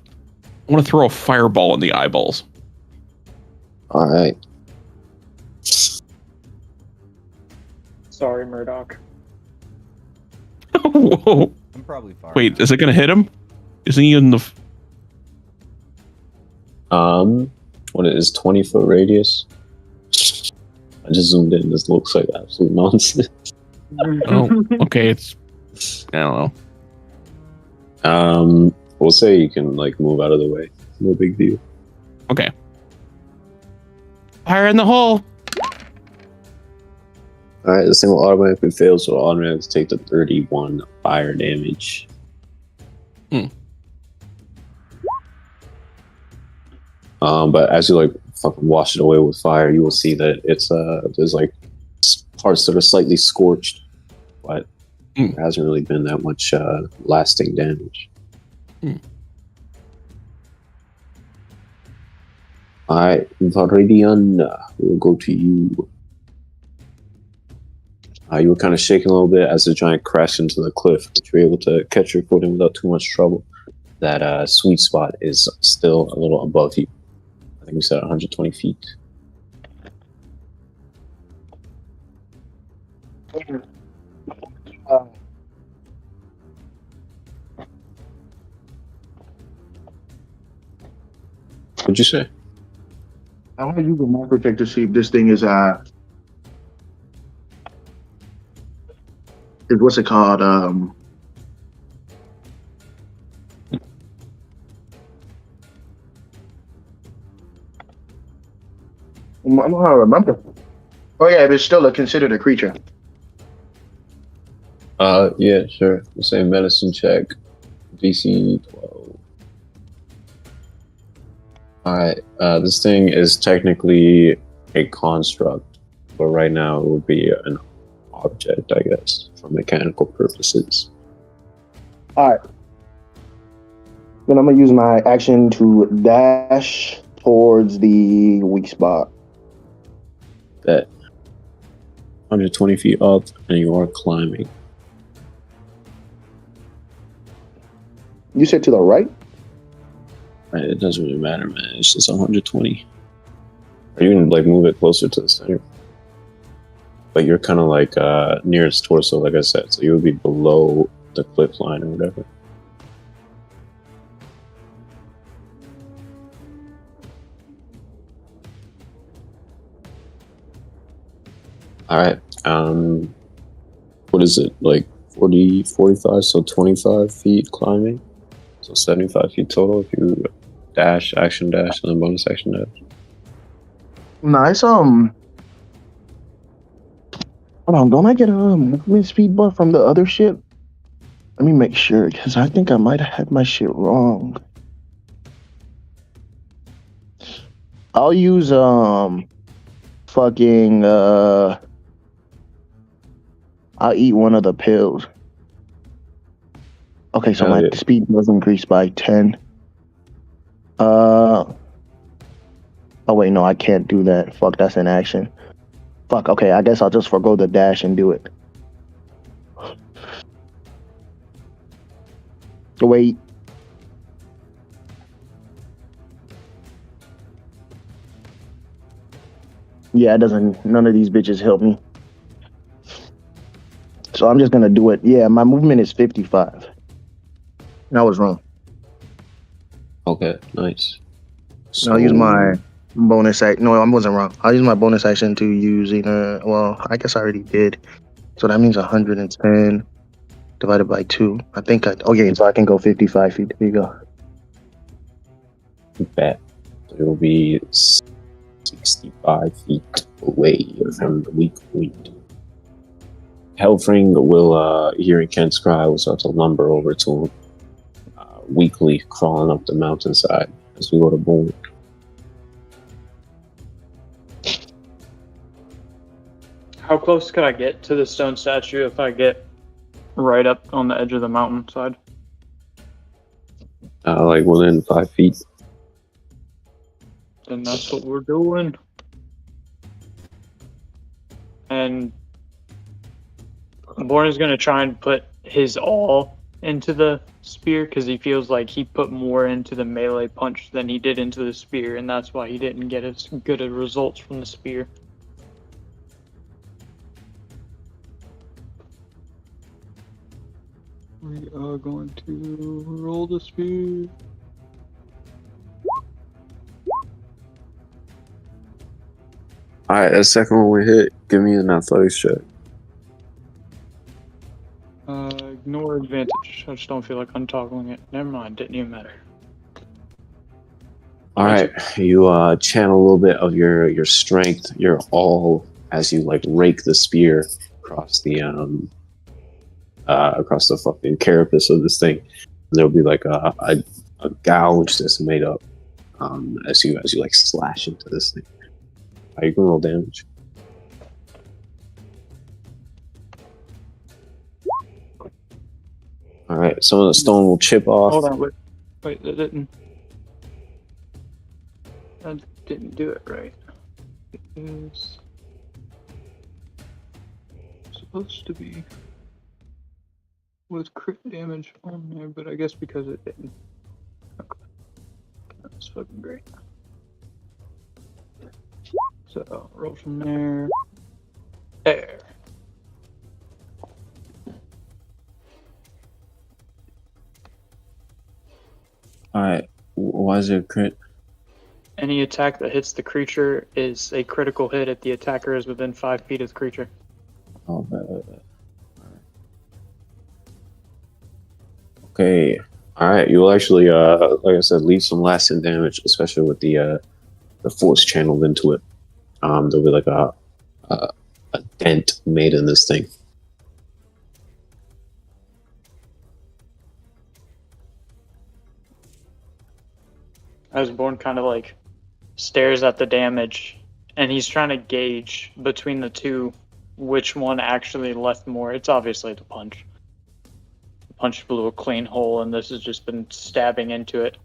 throw a fireball in the eyeballs. All right. Sorry, Murdoch. Whoa! I'm probably far. Wait, is it gonna hit him? Isn't he in the? What it is, 20-foot radius? I just zoomed in. This looks like absolute nonsense. Oh, okay. It's I don't know. We'll say you can like move out of the way. No big deal. Okay. Fire in the hole. All right, this thing will automatically fail, so it'll automatically take the 31 fire damage. But as you like fucking wash it away with fire, you will see that it's there's like parts that are slightly scorched, but there hasn't really been that much lasting damage. Alright, Viridian, we'll go to you. You were kind of shaking a little bit as the giant crashed into the cliff, but you were able to catch your footing without too much trouble. That sweet spot is still a little above you. I think we said 120 feet. What'd you say? I want to use a marker check to see if this thing is what's it called? I don't know how to remember. Oh yeah, it's still considered a creature. Yeah, sure. We'll say medicine check. DC 12. Alright, this thing is technically a construct, but right now it would be an object, I guess, for mechanical purposes. Alright. Then I'm gonna use my action to dash towards the weak spot. That 120 feet up, and you are climbing. You said to the right? It doesn't really matter, man. It's just 120. Or you can like move it closer to the center. But you're kind of like near its torso, like I said, so you would be below the cliff line or whatever. Alright, what is it, like 40, 45, so 25 feet climbing? So 75 feet total if you dash, action dash, and then bonus action dash. Nice, hold on, don't I get a movement speed buff from the other shit? Let me make sure, because I think I might have had my shit wrong. I'll use, fucking, I'll eat one of the pills. Okay, so my speed was increased by 10. Oh wait, no, I can't do that. Fuck, that's an action. Fuck, okay, I guess I'll just forgo the dash and do it. Wait. Yeah, it doesn't, none of these bitches help me. So I'm just gonna do it. Yeah, my movement is 55. I was wrong. Okay, nice. So I'll use my bonus action. No, I wasn't wrong. I'll use my bonus action to use either. Well, I guess I already did. So that means 110 divided by 2. I think I. Okay, so I can go 55 feet. There you go. Bet. It will be 65 feet away from the weak point. Helfring will, hearing Kent's cry, will start to lumber over to him. Weakly crawling up the mountainside as we go to Borne. How close could I get to the stone statue if I get right up on the edge of the mountainside? Like within 5 feet. Then that's what we're doing. And Borne is going to try and put his all into the spear because he feels like he put more into the melee punch than he did into the spear, and that's why he didn't get as good of results from the spear. We are going to roll the spear. Alright, that second one we hit, give me an athletics check. Ignore advantage. I just don't feel like untoggling it. Never mind, didn't even matter. Alright, you channel a little bit of your strength, your all, as you like rake the spear across the fucking carapace of this thing. there'll be like a gouge that's made up as you like slash into this thing. Are you gonna roll damage? All right, some of the stone will chip off. Hold on, wait, that didn't do it right. It is supposed to be with crit damage on there, but I guess because it didn't. Okay. That's fucking great. So, roll from there. There. Alright, why is it a crit? Any attack that hits the creature is a critical hit if the attacker is within 5 feet of the creature. Oh, bad. Okay. Alright, you will actually, like I said, leave some lasting damage, especially with the force channeled into it. There'll be like a dent made in this thing. As Borne kind of like stares at the damage, and he's trying to gauge between the two which one actually left more. It's obviously the punch. The punch blew a clean hole, and this has just been stabbing into it.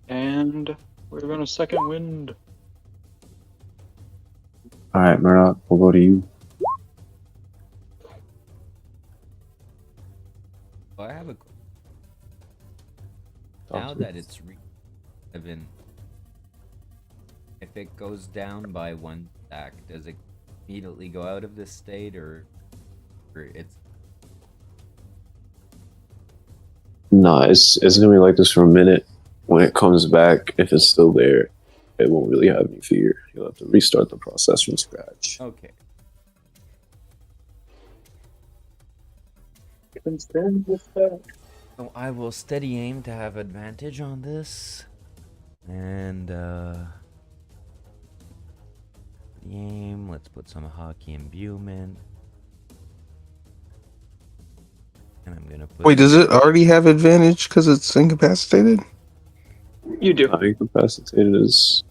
And we're going to second wind. Alright, Murdoch, we'll go to you. I have a. Now that it's re-11, if it goes down by 1 stack, does it immediately go out of this state, or it's? Nah, it's gonna be like this for a minute. When it comes back, if it's still there, it won't really have any fear. You'll have to restart the process from scratch. Okay. So I will steady aim to have advantage on this, and aim. Let's put some hockey imbuement, and I'm gonna put. Wait, does it already have advantage because it's incapacitated? You do. Incapacitated is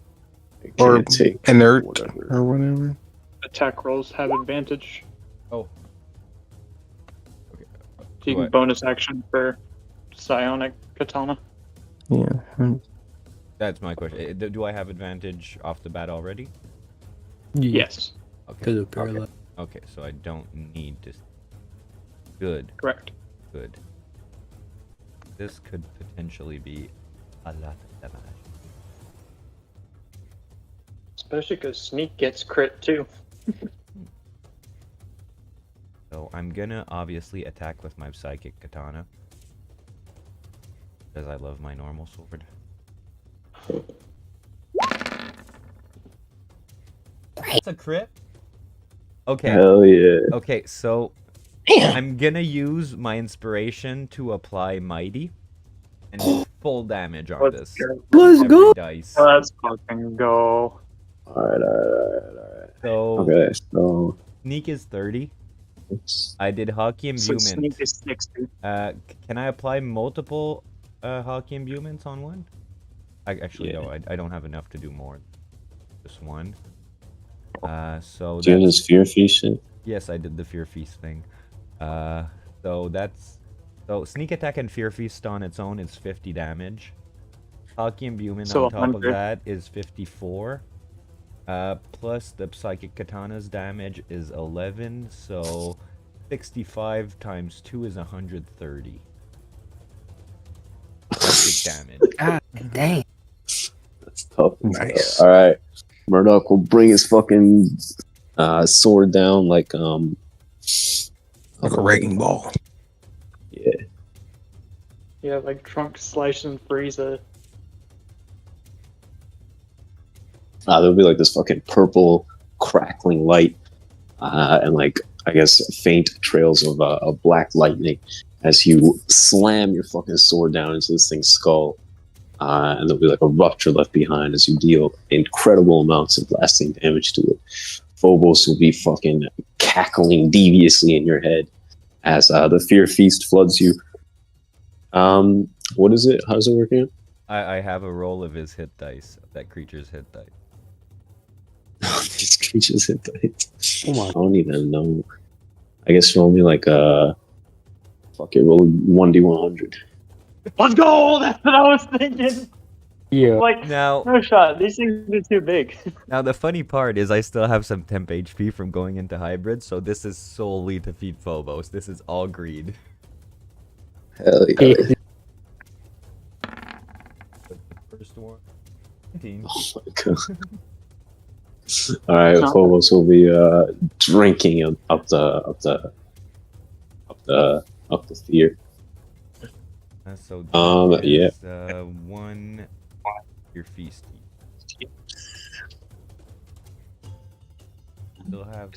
Or can't take inert whatever. or whatever. Attack rolls have advantage. Oh. Okay. So you Do I- can bonus action for psionic katana. Yeah. That's my question. Do I have advantage off the bat already? Yes. Okay. Because of parallel. Okay, so I don't need to. Good. Correct. Good. This could potentially be a lot of damage. Especially because sneak gets crit too. So I'm gonna obviously attack with my psychic katana, because I love my normal sword. That's a crit? Okay. Hell yeah. Okay, so I'm gonna use my inspiration to apply mighty and full damage on this. Let's Every go. dice. Let's fucking go. Alright. So Okay, so sneak is 30. it's I did hockey So imbuement. sneak is 60. Can I apply multiple hockey imbuments on one? Actually, Yeah. no, I don't have enough to do more. Just one. So do you have that's, this fear feast shit? yes, I did the fear feast thing. So sneak attack and fear feast on its own is 50 damage. Hockey imbuement So on top of 100. that is 54. Plus the psychic katana's damage is 11, so 65 times 2 is 130. Psychic damage. God dang. That's tough. Nice. Alright. Murdoch will bring his fucking sword down like Like a wrecking ball. Yeah. Yeah, like Trunk Slice and Frieza. There'll be like this fucking purple crackling light, and like I guess faint trails of black lightning as you slam your fucking sword down into this thing's skull, and there'll be like a rupture left behind as you deal incredible amounts of lasting damage to it. Phobos will be fucking cackling deviously in your head as the fear feast floods you. What is it? How does it work again? I have a roll of his hit dice, of that creature's hit dice. These creatures hit dice. Oh my. I don't even know. I guess roll me like a fuck it, roll 1d100. Let's go! That's what I was thinking. Yeah. Like, Now, no shot. These things are too big. now the funny part is I still have some temp HP from going into hybrid, so this is solely to feed Phobos. This is all greed. Hell yeah. First one. 19. Oh my god. Alright, Phobos will be drinking up the fear. So yeah. one your feast. Still have.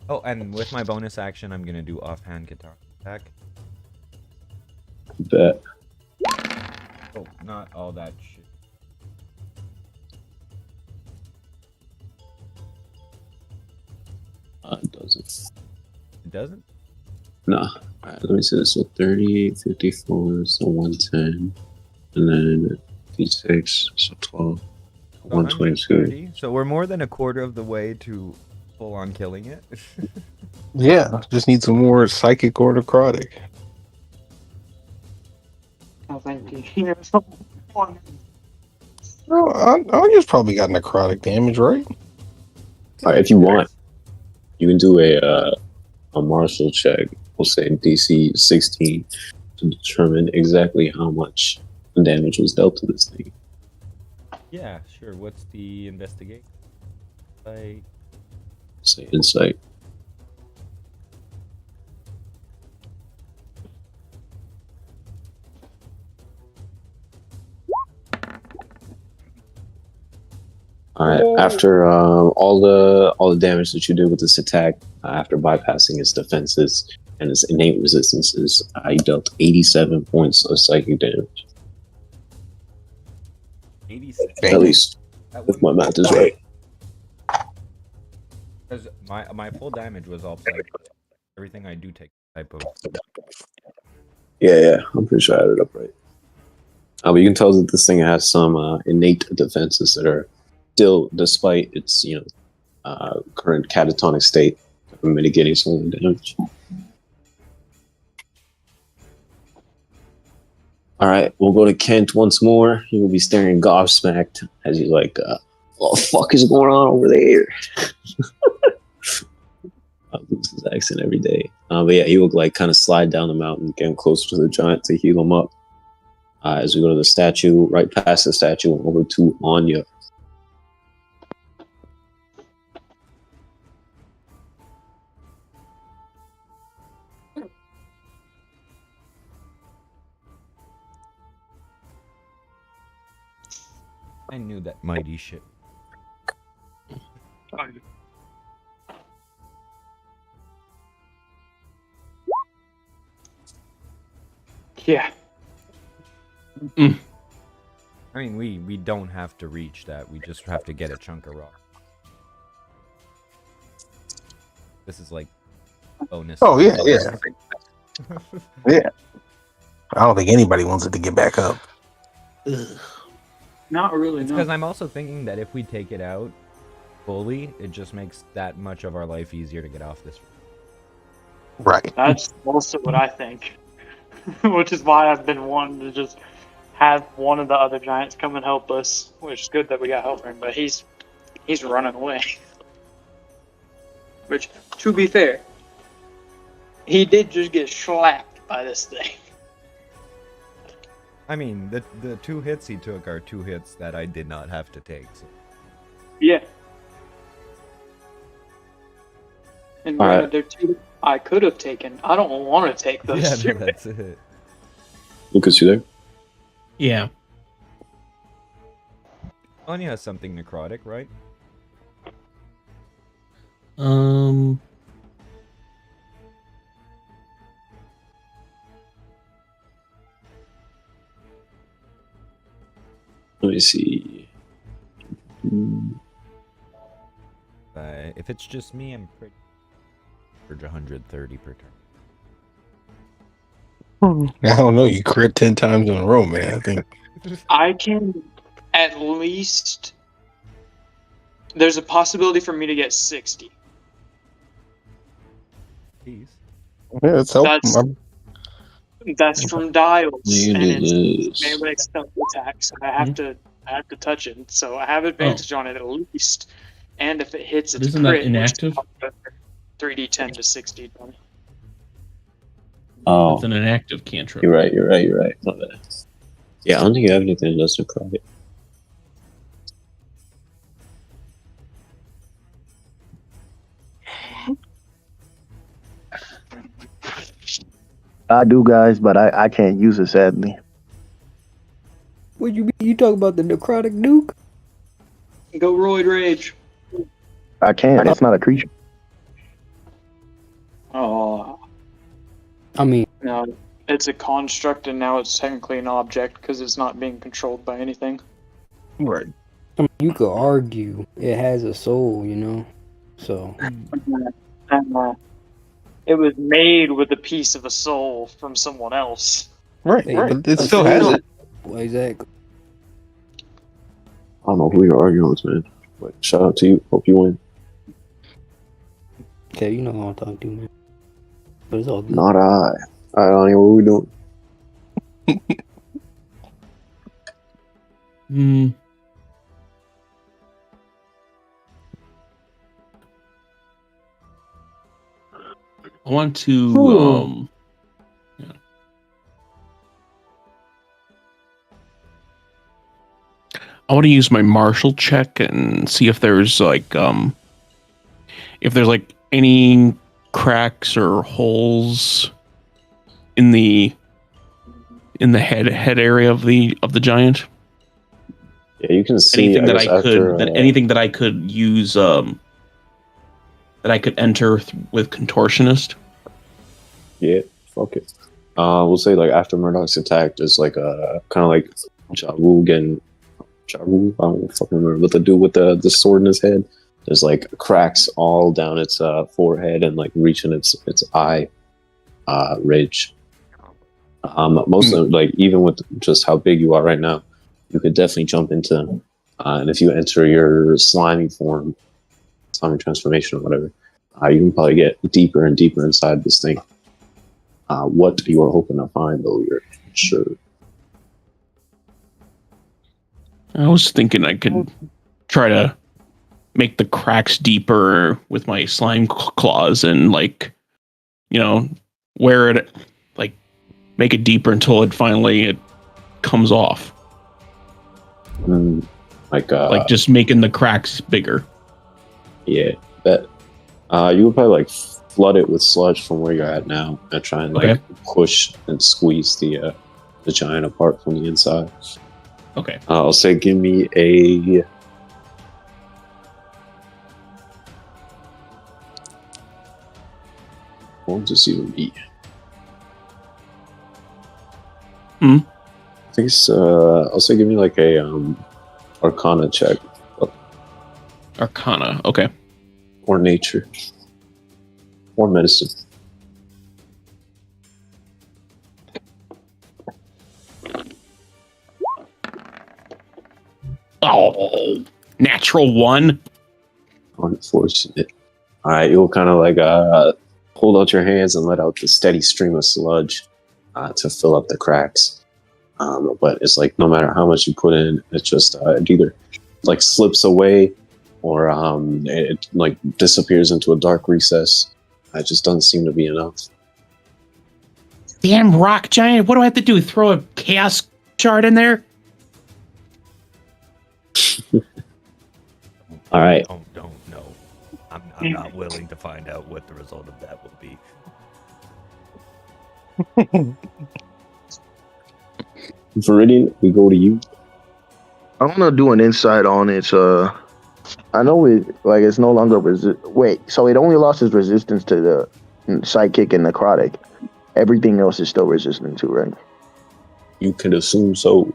Oh, and with my bonus action, I'm gonna do offhand guitar attack. Bet. Oh, not all that shit. It doesn't. It doesn't? Nah. Alright, let me see this. So 30, 54, so 110. And then D6, so 12. So 122. 130. So we're more than a quarter of the way to full on killing it. Yeah, just need some more psychic or necrotic. Oh, thank you. No, Onya's probably got necrotic damage, right? Alright, if you want, you can do a martial check. We'll say DC 16 to determine exactly how much damage was dealt to this thing. Yeah, sure. What's the investigation? Like, Say insight. All right. After all the damage that you did with this attack, after bypassing its defenses and its innate resistances, I dealt 87 points of psychic damage. 86. At least, if my math is right. Because my full damage was all psychic. Everything I do take type of. Yeah, I'm pretty sure I added it up right. But you can tell that this thing has some innate defenses that are still, despite its current catatonic state, mitigating some of the damage. All right, we'll go to Kent once more. He will be staring gobsmacked as he's like, "What the fuck is going on over there?" I lose his accent every day. But yeah, he will like kind of slide down the mountain, getting closer to the giant to heal him up. As we go to the statue, right past the statue, and over to Onya. I knew that mighty shit. Yeah. I mean, we don't have to reach that. We just have to get a chunk of rock. This is like bonus. Oh yeah. Yeah. I don't think anybody wants it to get back up. Not really, Because no. I'm also thinking that if we take it out fully, it just makes that much of our life easier to get off this. Right. That's also what I think. Which is why I've been wanting to just have one of the other giants come and help us. Which is good that we got help from him, but he's running away. Which, to be fair, he did just get slapped by this thing. I mean, the 2 hits he took are 2 hits that I did not have to take. So. Yeah. And Alright. they're 2 I could have taken. I don't want to take those Yeah, 2. no, that's it. Lucas, you there? Yeah. Onya has something necrotic, right? Let me see. If it's just me, I'm pretty Charge 130 per turn. I don't know. You crit 10 times in a row, man. I think. I can at least. There's a possibility for me to get 60. Jeez. Yeah, it's helpful. That's from dials, You and do it's this. melee stealth attacks. I have to touch it, so I have advantage on it at least. And if it hits, it's Isn't that crit, which inactive? 3d10 to 60. Oh, It's an inactive cantrip. you're right. My bad. Yeah, I don't think you have anything that does necrotic. I do, guys, but I can't use it, sadly. What you mean? You talk about the necrotic nuke? Go Roid Rage. I can't. It's not a creature. Oh, I mean, no. It's a construct, and now it's technically an object because it's not being controlled by anything. Right. you could argue it has a soul, you know? So, It was made with a piece of a soul from someone else. Right. Hey, But it still has it. well, exactly. I don't know who you're arguing with, man. But shout out to you. Hope you win. Okay, you know who I'm talking to, man. But it's all good. Not I. I don't know what we doing. Hmm. I want to yeah. I want to use my martial check and see if there's like any cracks or holes in the head area of the giant. Yeah, you can see Anything anything that I could use that I could enter with contortionist. Yeah, fuck it. We'll say like after Murdoch's attack, there's like a kind of like Jaru. I don't fucking remember what to do with the sword in his head. There's like cracks all down its forehead and like reaching its eye ridge. Most of like even with just how big you are right now, you could definitely jump into. And if you enter your slimy form, slimy transformation or whatever, you can probably get deeper and deeper inside this thing. What you are hoping to find, though, you're sure. I was thinking I could try to make the cracks deeper with my slime claws and like, you know, wear it, like make it deeper until it finally comes off. Like just making the cracks bigger. Yeah, that you would probably like flood it with sludge from where you're at now and try and like push and squeeze the giant apart from the inside. Okay. I'll say give me a what would this even be? I think it's I'll say give me like a Arcana check. Arcana, okay. Or nature. Or medicine. Oh, natural one. Unfortunate. Alright, you'll kind of like hold out your hands and let out the steady stream of sludge to fill up the cracks. But it's like no matter how much you put in, it's just it either like slips away or it like disappears into a dark recess. It just doesn't seem to be enough. Damn rock giant! What do I have to do? Throw a chaos shard in there? All right. Don't know. I'm not willing to find out what the result of that will be. Viridian, we go to you. I'm gonna do an insight on its. I know it's no longer Wait, so it only lost its resistance to the psychic and necrotic. Everything else is still resistant to, right? You can assume so.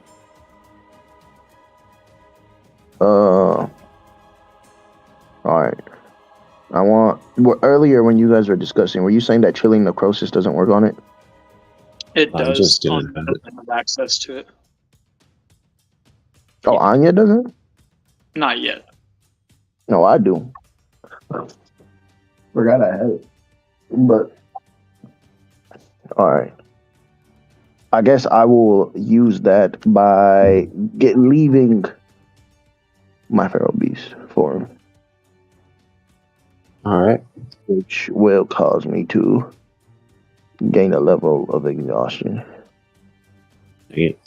All right. Earlier when you guys were discussing, were you saying that chilling necrosis doesn't work on it? It I does. just didn't On have it. have access to it. Oh, Anya doesn't? Not yet. No, I do. Forgot I had it. But all right. I guess I will use that by leaving my feral beast form, All right. which will cause me to gain a level of exhaustion. Dang it.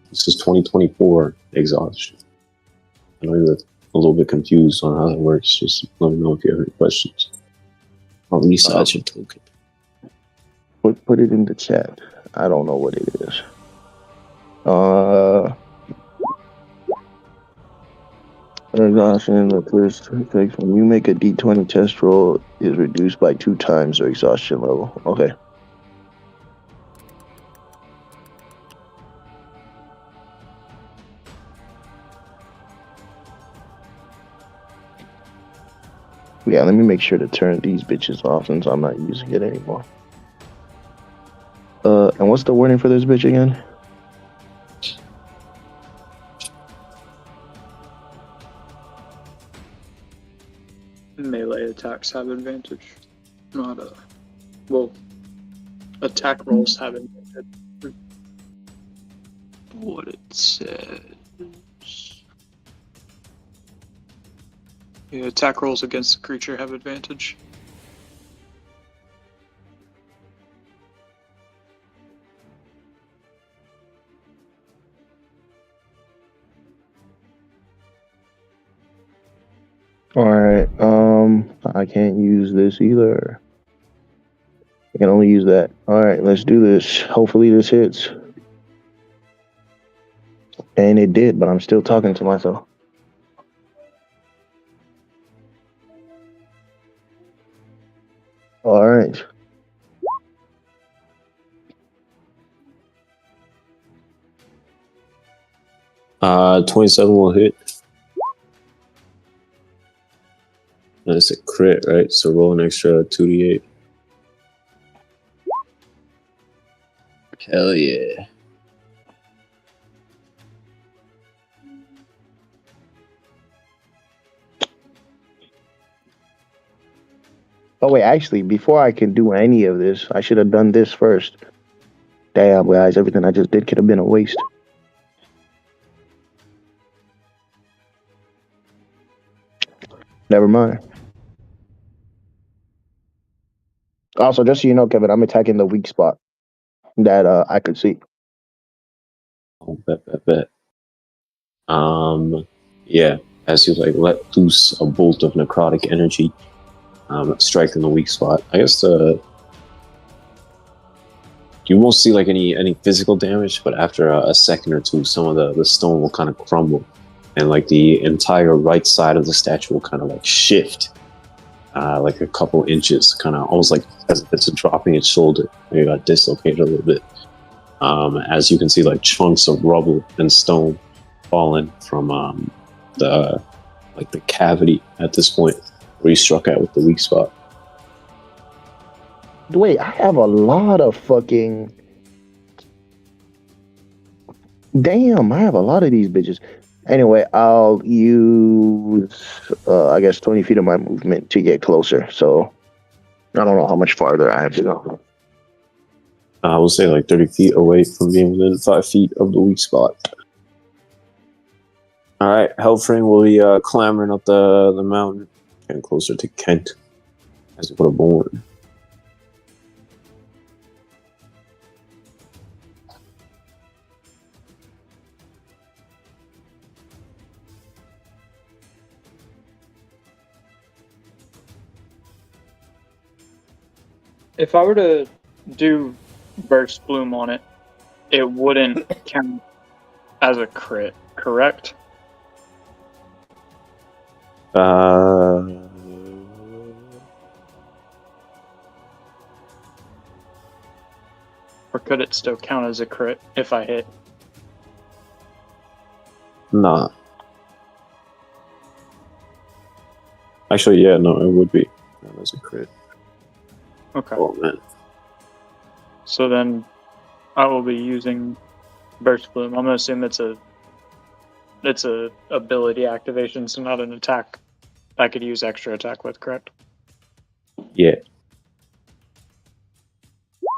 This is 2024 exhaustion. I know you're a little bit confused on how that works. Just let me know if you have any questions. I'll resize your token. Put it in the chat. I don't know what it is. Exhaustion, the first effect when you make a D20 test roll is reduced by 2 times your exhaustion level. Okay. Yeah, let me make sure to turn these bitches off since I'm not using it anymore. And what's the wording for this bitch again? Melee attacks have advantage. Not attack rolls have advantage. What it says. Yeah, attack rolls against the creature have advantage. Alright, I can't use this either. I can only use that. Alright, let's do this. Hopefully this hits. And it did, but I'm still talking to myself. Alright. Uh, 27 will hit. And it's a crit, right? So roll an extra 2d8. Hell yeah. Oh wait, actually, before I can do any of this, I should have done this first. Damn, guys, everything I just did could have been a waste. Never mind. Also, just so you know, Kevin, I'm attacking the weak spot that I could see. Oh, bet. Yeah, as you like let loose a bolt of necrotic energy, striking the weak spot. I guess you won't see like any physical damage, but after a second or two, some of the stone will kind of crumble, and like the entire right side of the statue will kind of like shift, like a couple inches, kind of almost like as if it's dropping its shoulder. Maybe got dislocated a little bit. As you can see, like chunks of rubble and stone fallen from the cavity at this point where you struck at with the weak spot. Wait, I have a lot of fucking... Damn, I have a lot of these bitches. Anyway, I'll use, I guess, 20 feet of my movement to get closer. So, I don't know how much farther I have to go. I will say like 30 feet away from being within 5 feet of the weak spot. Alright, Hellfring will be clambering up the mountain, getting closer to Kent as he put a Borne. If I were to do Burst Bloom on it, it wouldn't count as a crit, correct? Or could it still count as a crit if I hit? Nah. Actually, yeah, no, it would be. That was a crit. Okay. Oh man. So then, I will be using Burst Bloom. I'm gonna assume it's a ability activation, so not an attack. I could use extra attack with, correct? Yeah.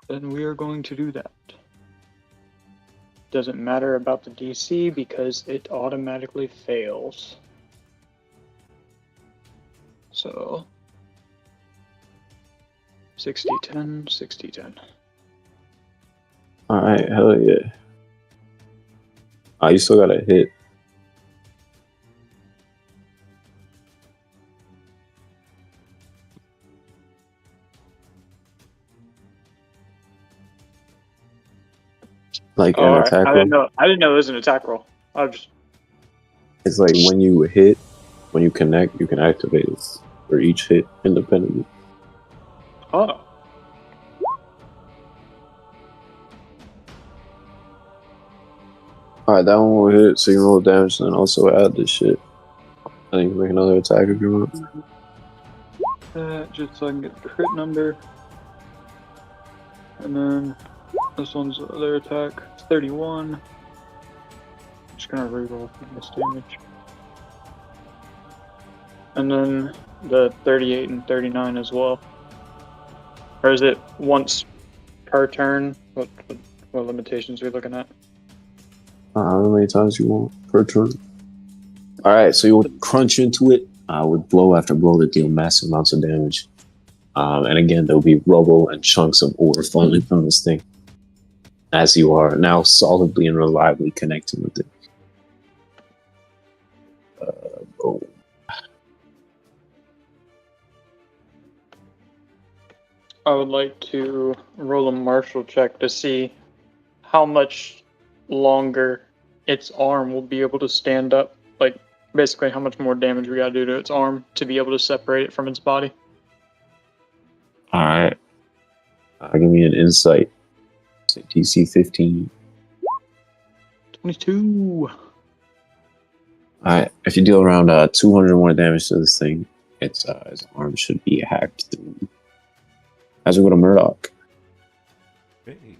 Then we are going to do that. Doesn't matter about the DC because it automatically fails. So 60-10, 60-10. Alright, hell yeah. You still got a hit. Like an attack roll? I didn't know it was an attack roll. It's like when you hit, when you connect, you can activate it for each hit independently. Oh. Alright, that one will hit, so you roll damage and then also add this shit. I think you can make another attack if you want. Just so I can get the crit number. And then this one's their attack. It's 31. Just gonna reroll this damage. And then the 38 and 39 as well. Or is it once per turn? What limitations are we looking at? How many times you want per turn. Alright, so you'll crunch into it with blow after blow to deal massive amounts of damage. And again, there'll be rubble and chunks of ore falling from this thing as you are now solidly and reliably connecting with it. Boom. I would like to roll a martial check to see how much longer its arm will be able to stand up. Like, basically how much more damage we gotta do to its arm to be able to separate it from its body. Alright. Give me an insight. Say DC 15. 22. Alright, if you deal around 200 more damage to this thing, its arm should be hacked through. As we go to Murdoch. Hey.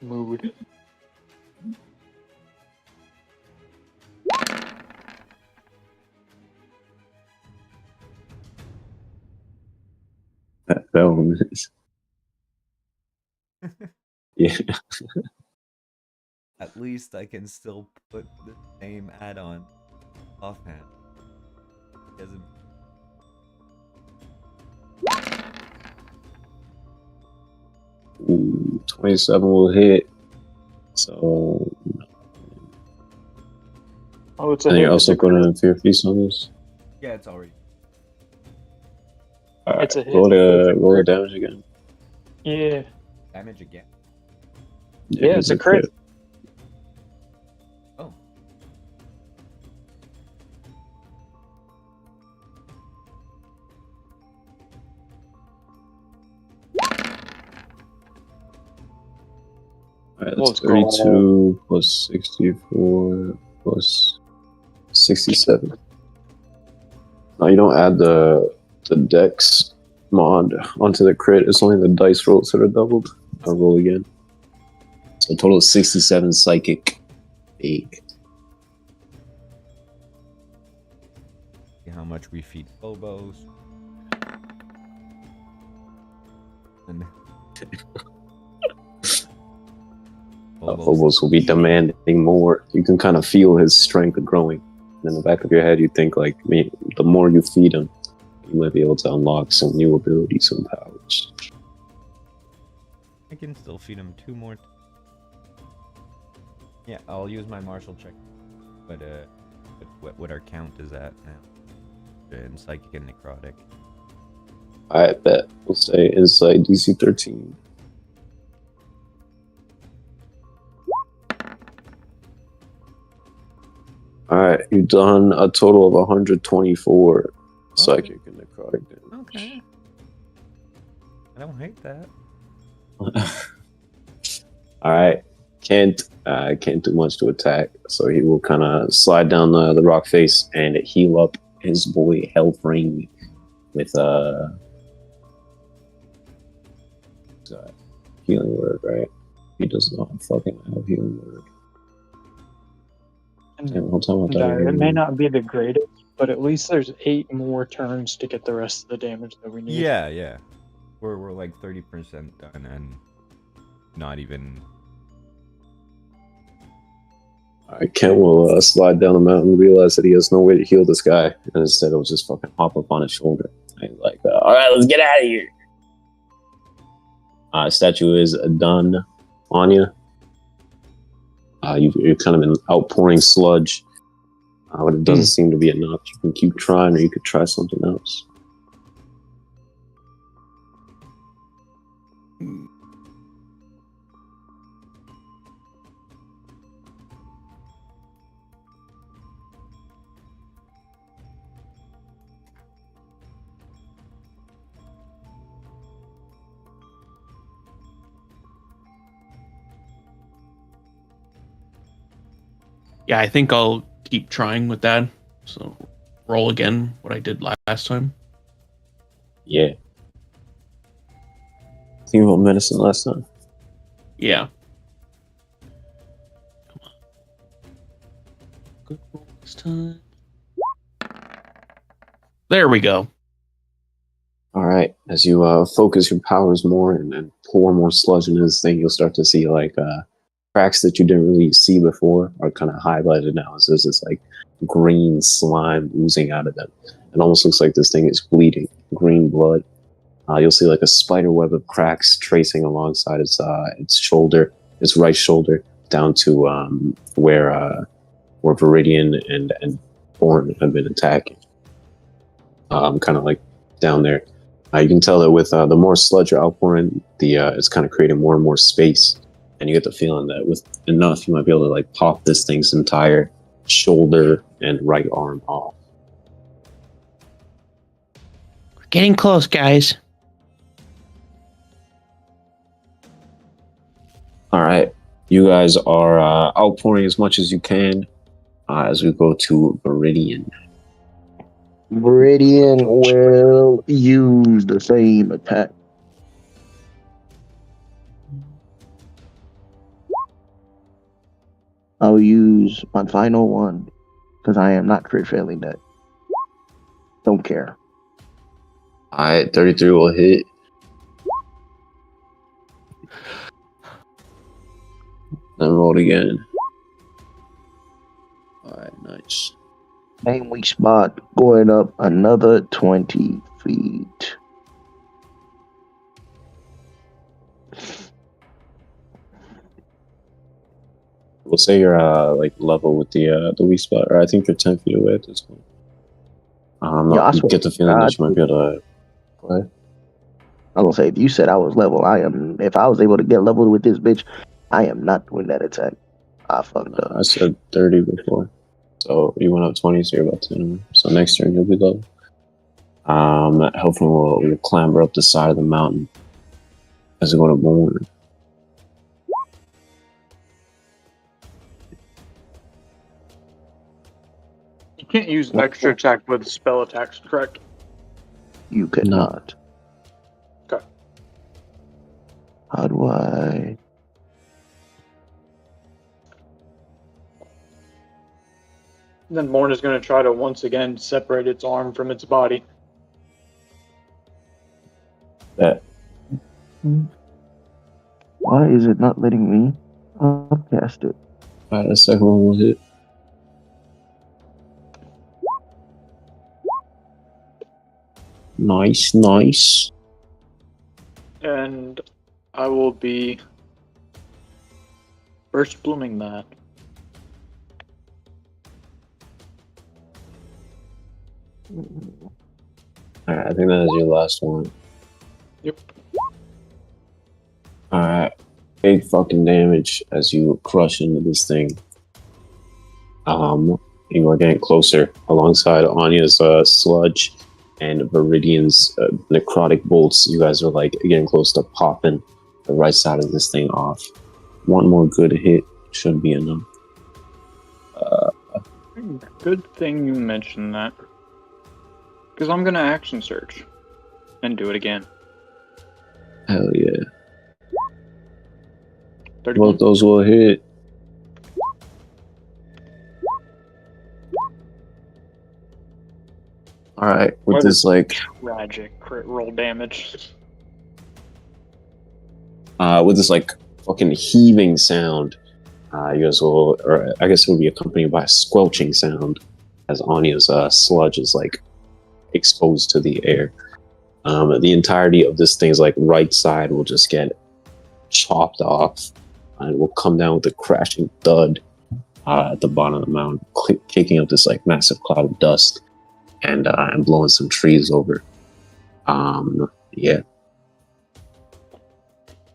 Mood. That one is. Yeah. At least I can still put the same add-on offhand. Doesn't. Ooh, 27 will hit. So. Oh, it's a And hit. you're also It's a putting a Fear Feast on this? Yeah, it's already. Alright, It's a hit. roll the damage again. Yeah. Damage again. Yeah, it's a crit. Oh. Alright, Let's that's 32 plus 64 plus 67. Now you don't add the dex mod onto the crit, it's only the dice rolls that are doubled. I'll roll again. So a total of 67 psychic ache. See how much we feed Phobos. And Phobos will be demanding more. You can kind of feel his strength growing. In the back of your head, you think like, the more you feed him, you might be able to unlock some new abilities and powers. I can still feed him 2 more. Yeah, I'll use my martial check. But what our count is at now? In psychic and necrotic. I bet. We'll say insight DC 13. You've done a total of 124 psychic and necrotic damage. Okay. I don't hate that. All right. Can't do much to attack, so he will kind of slide down the rock face and heal up his boy Hellfring with healing word, right? He does not fucking have healing word. It may not be the greatest, but at least there's 8 more turns to get the rest of the damage that we need. Yeah. We're like 30% done and not even. Alright, Ken will slide down the mountain, realize that he has no way to heal this guy, and instead he'll just fucking hop up on his shoulder. And like, alright, let's get out of here. Statue is done. Onya. You're kind of been outpouring sludge, but it doesn't seem to be enough. You can keep trying, or you could try something else. Yeah, I think I'll keep trying with that. So roll again what I did last time. Yeah. Think about medicine last time. Yeah. Come on. Good roll this time. There we go. Alright, as you focus your powers more and pour more sludge into this thing, you'll start to see like cracks that you didn't really see before are kind of highlighted now. So there's this like green slime oozing out of them. It almost looks like this thing is bleeding, green blood. You'll see like a spider web of cracks tracing alongside its shoulder, its right shoulder, down to where Viridian and Borne have been attacking. Kind of like down there. You can tell that with the more sludge you're outpouring, it's kind of creating more and more space. And you get the feeling that with enough, you might be able to like pop this thing's entire shoulder and right arm off. We're getting close, guys. All right. You guys are outpouring as much as you can as we go to Viridian. Viridian will use the same attack. I'll use my final one because I am not crit failing that. Don't care. Alright, 33 will hit. Then roll it again. Alright, nice. Same weak spot going up another 20 feet. We'll say you're like level with the weak spot, or I think you're 10 feet away at this point. I get the feeling that you might be able to play. I was gonna say, if you said I was level, I am. If I was able to get leveled with this bitch, I am not doing that attack. I fucked up. I said 30 before, so you went up 20, so you're about 10. So next turn you'll be level. Hopefully we'll clamber up the side of the mountain as we go to Borne. You can't use extra attack with spell attacks, correct? You cannot. Okay. How do I? Then Borne is going to try to once again separate its arm from its body. That. Why is it not letting me cast it? Alright, the second one will hit. Nice, nice. And I will be burst blooming that. Alright, I think that is your last one. Yep. Alright. Big fucking damage as you crush into this thing. you are getting closer alongside Onya's sludge and Viridian's necrotic bolts. You guys are like getting close to popping the right side of this thing off. One more good hit should be enough. Good thing you mentioned that. Because I'm going to action search and do it again. Hell yeah. 31. Both those will hit. Alright, with What this is like tragic crit roll damage. with this like fucking heaving sound, you guys will, or I guess it will be accompanied by a squelching sound as Anya's sludge is like exposed to the air. The entirety of this thing's like right side will just get chopped off and will come down with a crashing thud at the bottom of the mountain, kicking up this like massive cloud of dust and blowing some trees over. Yeah.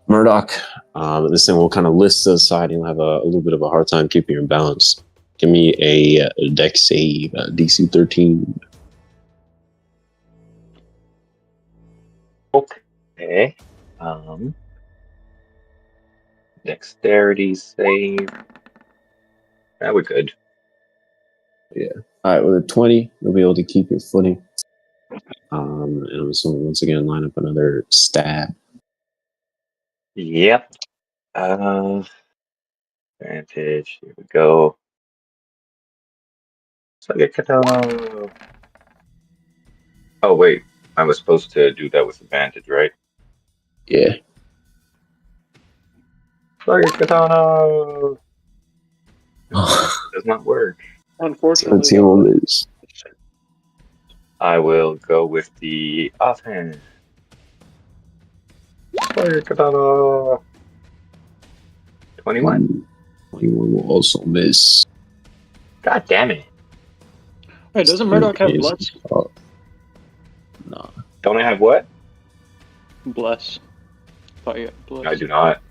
Murdoch, this thing will kind of list to the side. You'll have a little bit of a hard time keeping your balance. Give me a dex save, DC 13. Okay. Dexterity save. That we're good. Yeah. All right. With a 20, you'll be able to keep your footing. And I'm assuming once again line up another stab. Yep. Advantage. Here we go. Katana. Oh wait, I was supposed to do that with advantage, right? Yeah. Katana. Does not work. Unfortunately. 17 will lose. I will go with the offhand. Katana. 21. 21 will also miss. God damn it. Wait, doesn't Murdoch have bless? No. Don't I have what? Bless. Thought you had bless. I do not.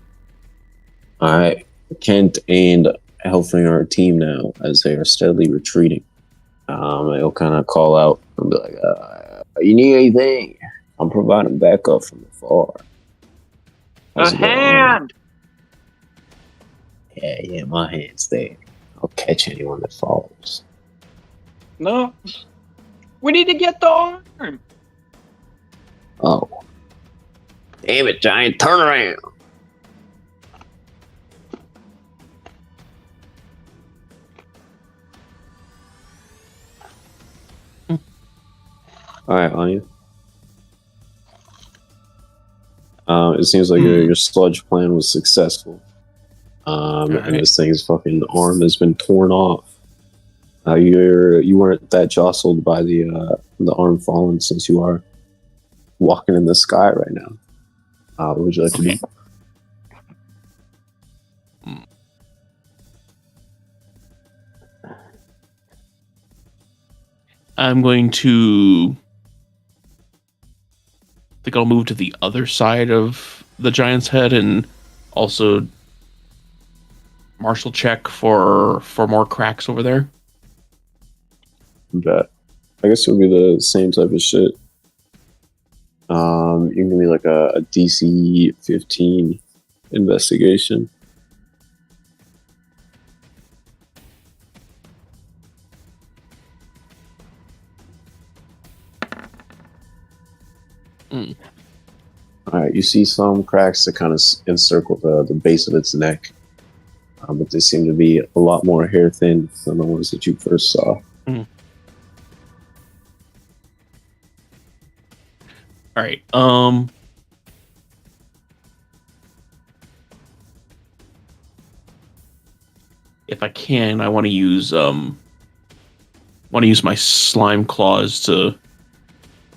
Alright. Kent and Hellfinger are a team now as they are steadily retreating. He'll kind of call out and be like, you need anything? I'm providing backup from afar. How's A it going? hand! Yeah, my hand's there. I'll catch anyone that falls. No. We need to get the arm! Oh. Damn it, Giant, turn around! Alright, Anya. It seems like your sludge plan was successful. And this thing's fucking arm has been torn off. You weren't that jostled by the arm falling since you are walking in the sky right now. What would you like to do? I'm going to... I think I'll move to the other side of the giant's head and also martial check for more cracks over there. Bet. I guess it'll be the same type of shit. You can give me like a DC 15 investigation. Alright, you see some cracks that kind of encircle the base of its neck. But they seem to be a lot more hair thin than the ones that you first saw. Alright, if I can, I want to use my slime claws to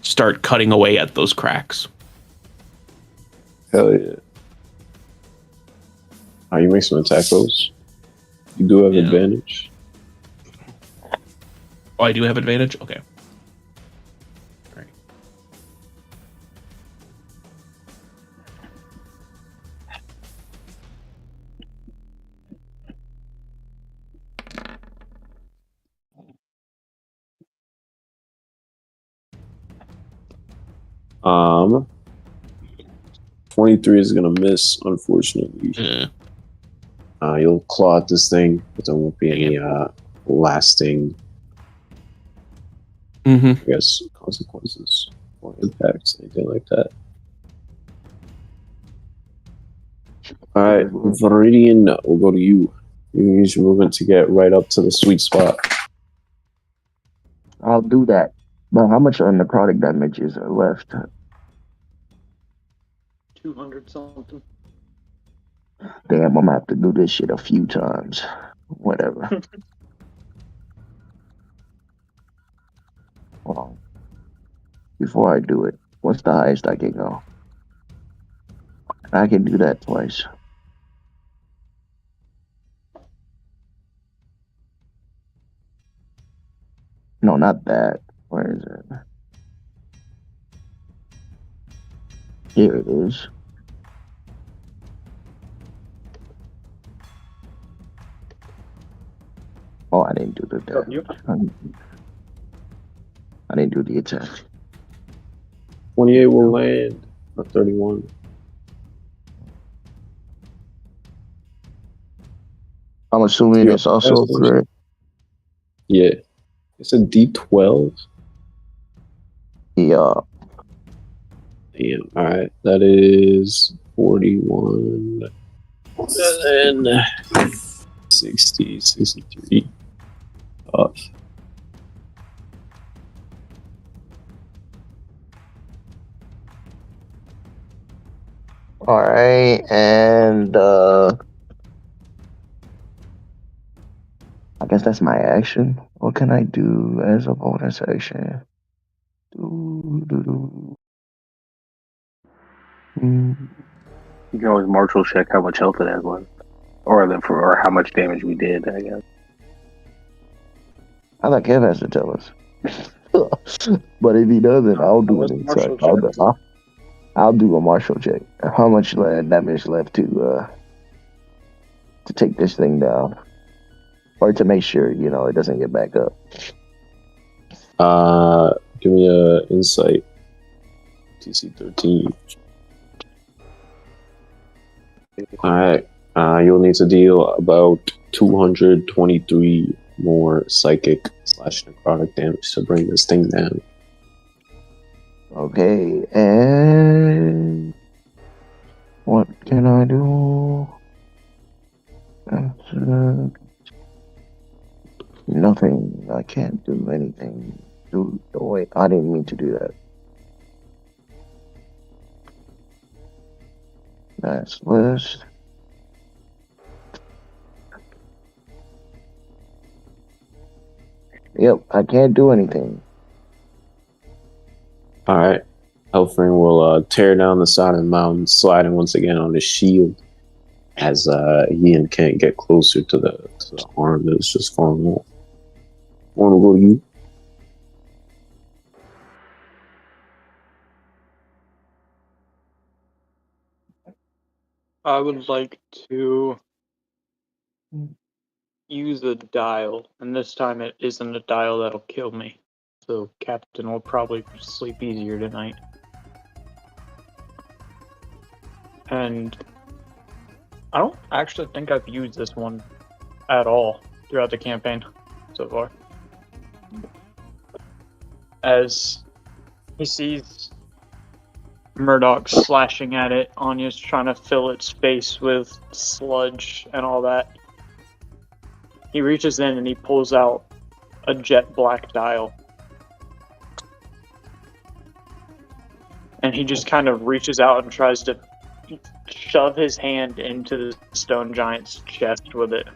start cutting away at those cracks. Hell yeah. You make some attack rolls. You do have advantage. Oh, I do have advantage? Okay. Alright. 23 is gonna miss, unfortunately. Yeah. You'll claw at this thing, but there won't be any lasting, I guess, consequences or impacts, anything like that. Alright, Viridian, we'll go to you. You can use your movement to get right up to the sweet spot. I'll do that. But how much necrotic damage is left? 200 something. Damn, I'm gonna have to do this shit a few times. Whatever. Hold on. Before I do it, what's the highest I can go? I can do that twice. No, not that. Where is it? Here it is. Oh, I didn't do the damage. I didn't do the attack. 28 will land, or 31. I'm assuming it's also correct. Yeah. It's a D12. Yeah. Damn. Alright. That is 41. And then 60, 63. Off. Alright, and I guess that's my action. What can I do as a bonus action? You can always martial check how much health it has left, or how much damage we did. I guess. I thought Kev has to tell us. But if he doesn't, I'll do an insight. I'll do a martial check. How much damage left to take this thing down, or to make sure it doesn't get back up. Give me a insight. TC 13. Alright. You'll need to deal about 223 more psychic / necrotic damage to bring this thing down. Okay, and what can I do? Nothing. I can't do anything. Wait, I didn't mean to do that. That's list. Yep, I can't do anything. Alright. Elfring will tear down the side of the mountain, sliding once again on his shield as Ian can't get closer to the arm that's just falling off. Want to go to you? I would like to use a dial, and this time it isn't a dial that'll kill me. So Captain will probably sleep easier tonight. And I don't actually think I've used this one at all throughout the campaign so far. As he sees Murdoch slashing at it, Onya's trying to fill its face with sludge and all that. He reaches in and he pulls out a jet black dial. And he just kind of reaches out and tries to shove his hand into the stone giant's chest with it.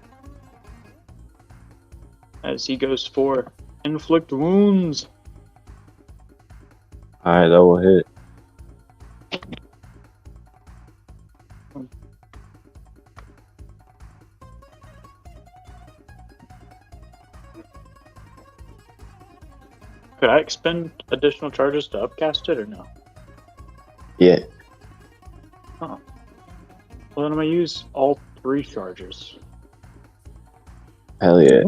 As he goes for inflict wounds. Alright, that will hit. Could I expend additional charges to upcast it or no? Yeah. Oh. Well, then I'm going to use all 3 charges. Hell yeah.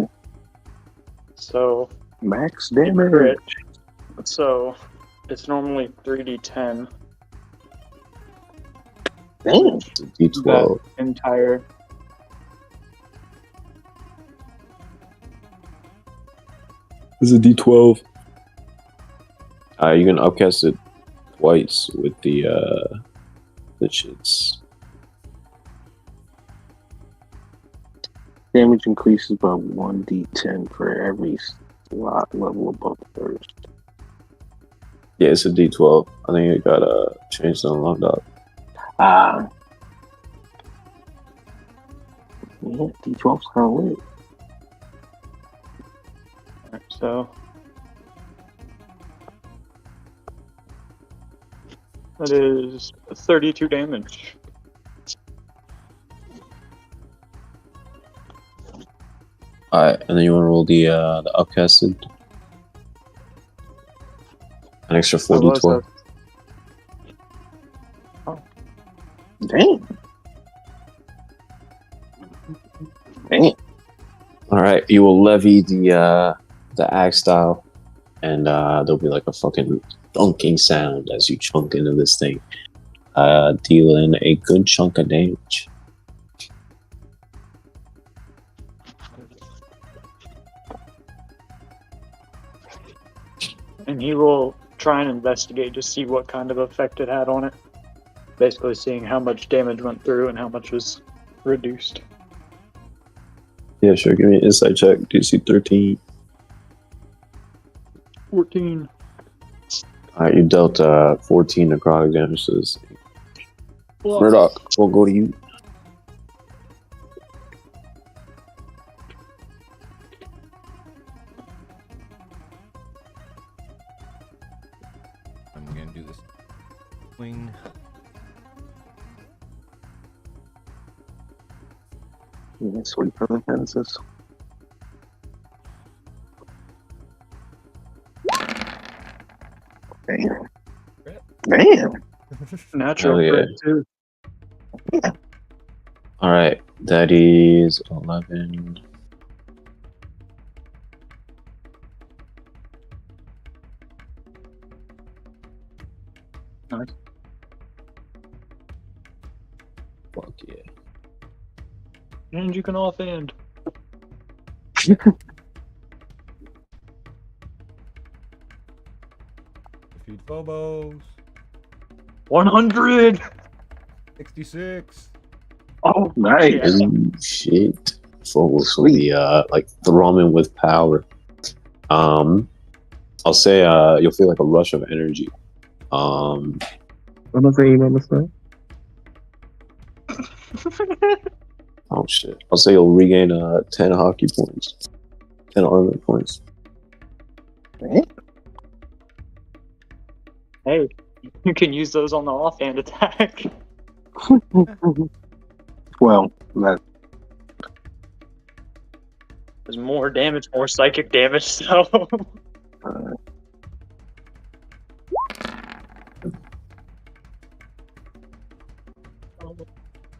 So, max damage. So, It's normally 3d10. Damn. It's a D12. That entire. It's a D12. You can upcast it twice with the shits. Damage increases by 1d10 for every slot level above first. Yeah, it's a D12. I think it got changed on lockdown. Ah. Yeah, D12's kind of lit. Alright, so. That is 32 damage. Alright, and then you want to roll the upcasted? An extra 4d12. Oh. Damn. Damn. Alright, you will levy the axe style, and there'll be like a fucking thunking sound as you chunk into this thing, dealing a good chunk of damage. And he will try and investigate to see what kind of effect it had on it. Basically seeing how much damage went through and how much was reduced. Yeah, sure. Give me an insight check. DC 13. 14. Alright, you dealt 14 necrotic damage to this thing. Murdoch, we'll go to you. I'm gonna do this swing. Yeah, sweet for the fences. Damn. Damn. Natural Hell yeah. crit too. Alright, that is 11. Nice. Fuck yeah. And you can offhand. Defeat Phobos. 100! 66. Oh, nice. Ooh, shit. Phobos will be like thrumming with power. I'll say you'll feel like a rush of energy. I'm not saying you understand. Oh shit. I'll say you'll regain 10 hockey points. 10 armor points. Hey, you can use those on the offhand attack. Well, that There's more damage, more psychic damage, so.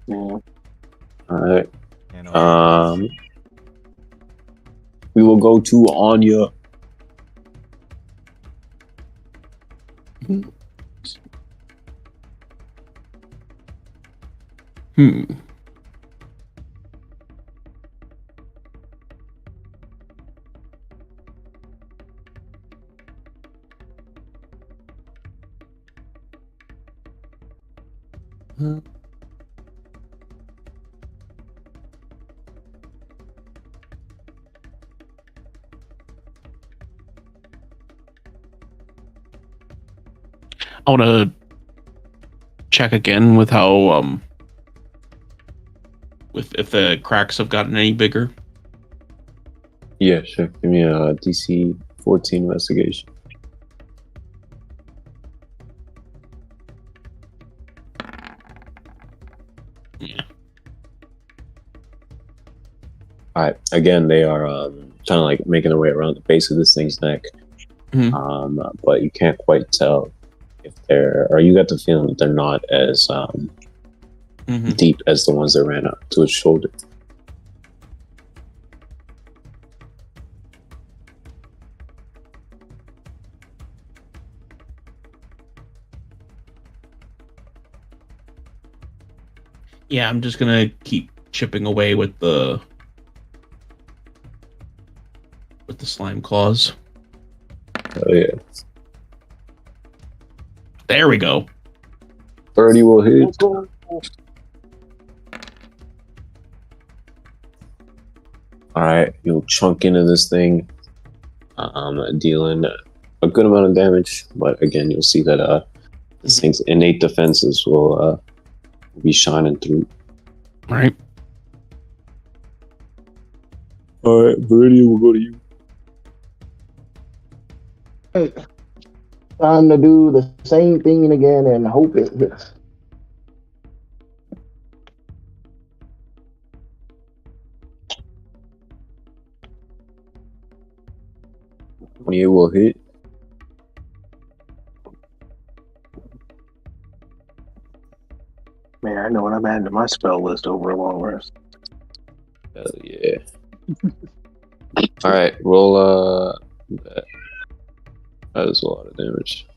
yeah. Alright. We will go to Onya. I want to check again with how with if the cracks have gotten any bigger. Yeah, sure. Give me a DC 14 investigation. Yeah. Alright, again, they are kind of like making their way around the base of this thing's neck. But you can't quite tell if they're, or you got the feeling that they're not as deep as the ones that ran up to its shoulder. Yeah, I'm just gonna keep chipping away with the slime claws. Oh yeah. There we go. 30 will hit. Alright, you'll chunk into this thing, dealing a good amount of damage, but again, you'll see that this thing's innate defenses will be shining through. Alright. Alright, Viridian will go to you. Time to do the same thing again and hope it hits. You will hit. Man, I know what I'm adding to my spell list over a long rest. Hell yeah. Alright, roll that is a lot of damage.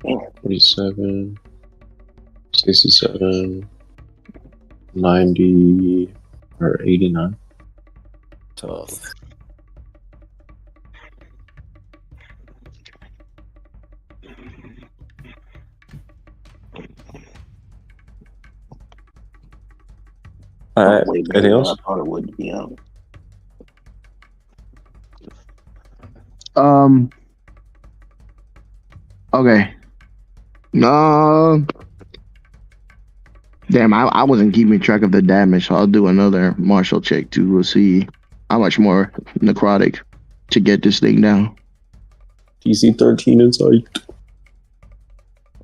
47, 67, 90, or 89. Tough. Alright, anything else? I thought it would be. Okay. No. Damn, I wasn't keeping track of the damage, so I'll do another martial check to see how much more necrotic to get this thing down. DC 13 insight.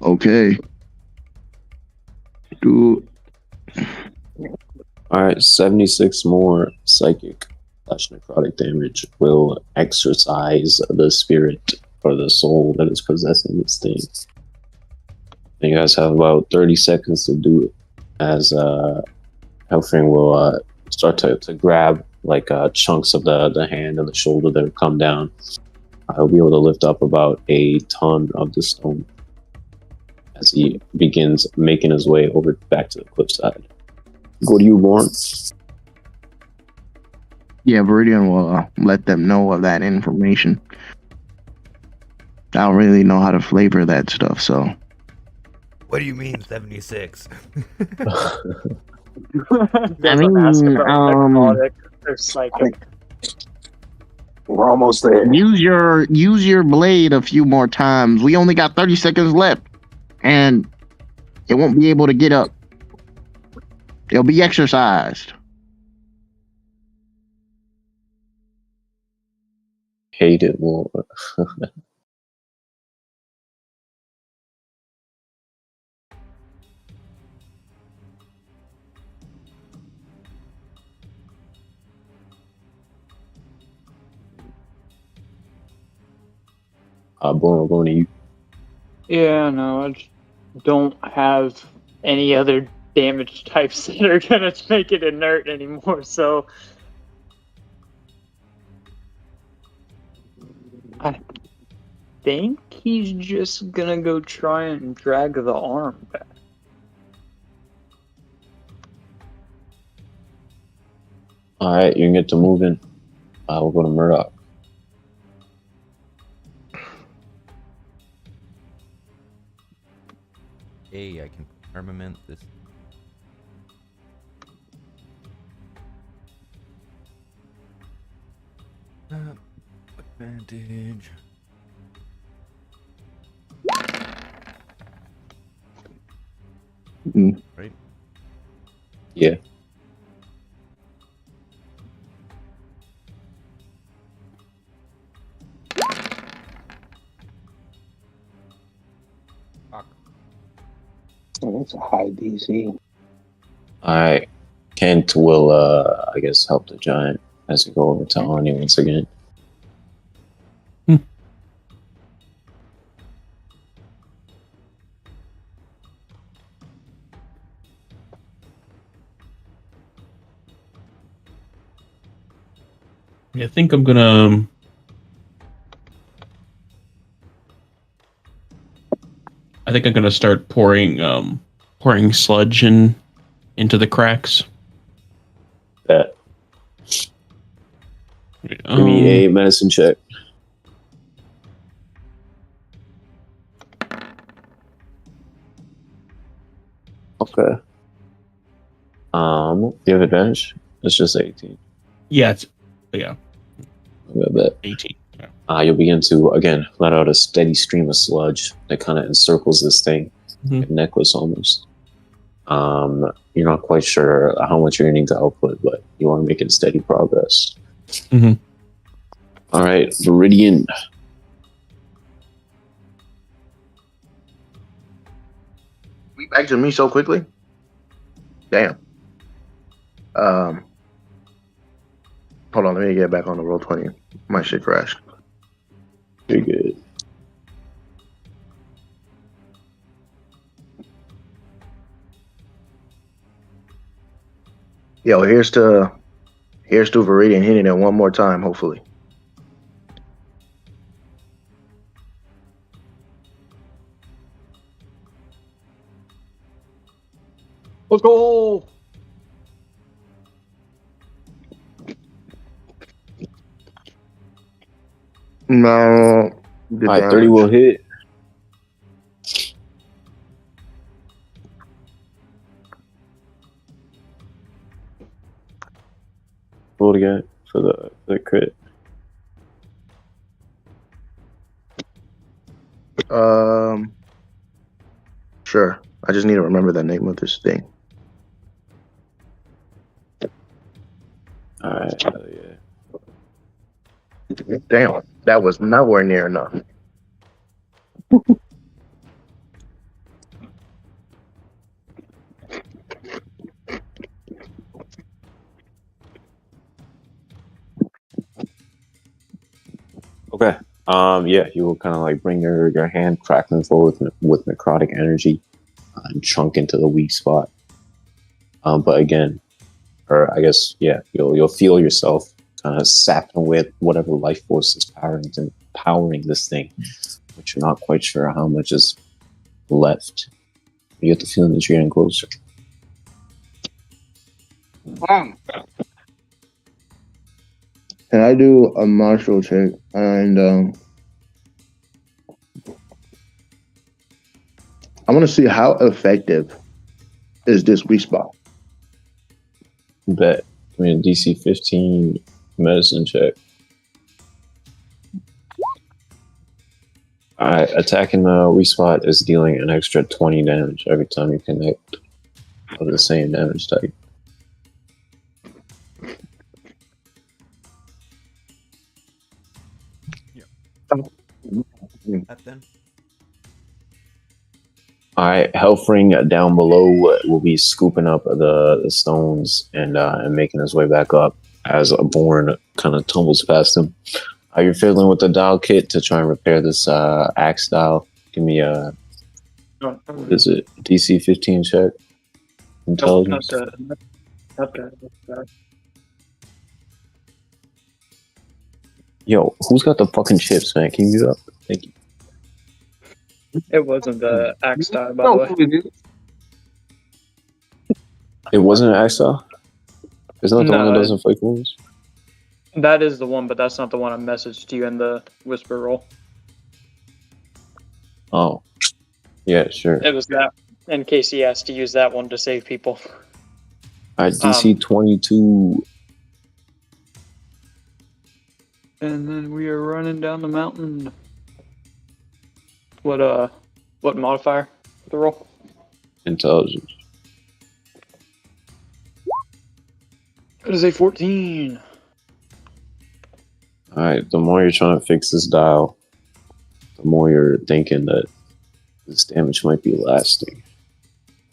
Okay. Alright, 76 more psychic / necrotic damage will exorcise the spirit or the soul that is possessing this thing. And you guys have about 30 seconds to do it as Hellfang will start to grab like chunks of the hand and the shoulder that have come down. He'll be able to lift up about a ton of the stone as he begins making his way over back to the cliffside. Go to you, Borne. Yeah, Viridian will let them know of that information. I don't really know how to flavor that stuff, so. What do you mean 76? We're almost there. Use your blade a few more times. We only got 30 seconds left, and it won't be able to get up. It'll be exercised. Hate it more. Borne, going to you. Yeah, no, I just don't have any other damage types that are gonna make it inert anymore, so I think he's just gonna go try and drag the arm back. Alright, you can get to moving. We'll go to Murdoch. Hey, I can armament this. Advantage. Right? Yeah. Oh, that's a high DC. Alright. Kent will, I guess, help the giant as we go over to Onya once again. I think I'm gonna. I think I'm gonna start pouring pouring sludge into the cracks. Bet. Give me a medicine check. Okay. Do you have advantage? It's just 18. Yeah. I bet. 18. Yeah. You'll begin to, again, let out a steady stream of sludge that kind of encircles this thing. Mhm. A necklace almost. You're not quite sure how much you're going to need to output, but you are making steady progress. Mhm. All right, Viridian. Back to me so quickly. Damn. Hold on, let me get back on the roll 20. My shit crashed. Pretty good. Yo, here's to Viridian hitting it one more time, hopefully. Let's go. No. All right, 30 will hit. Roll again for the crit. Sure. I just need to remember the name of this thing. All right, hell yeah. Damn, that was nowhere near enough. Okay. Yeah, you will kind of like bring your hand crackling forward with necrotic energy and chunk into the weak spot. But again, or I guess, yeah, you'll feel yourself kind of sapping with whatever life force is powering this thing, but you're not quite sure how much is left. You get the feeling that you're getting closer. Can I do a martial check? And I want to see how effective is this weak spot. Bet. I mean, DC 15 medicine check. Alright, attacking the weak spot is dealing an extra 20 damage every time you connect of the same damage type. That then. Alright, Hellfring down below will be scooping up the stones and making his way back up as a Borne kind of tumbles past him. How you feeling with the dial kit to try and repair this axe dial? Give me a what is it? DC 15 check. Intelligence. Yo, who's got the fucking chips, man? Can you mute up? Thank you. It wasn't the axe style, by the way. It wasn't an axe dial? Isn't that the one that does inflict wounds? That is the one, but that's not the one I messaged to you in the whisper roll. Oh. Yeah, sure. It was that, in case he has to use that one to save people. Alright, DC 22. And then we are running down the mountain. What modifier for the roll? Intelligence. It is a 14. Alright, the more you're trying to fix this dial, the more you're thinking that this damage might be lasting.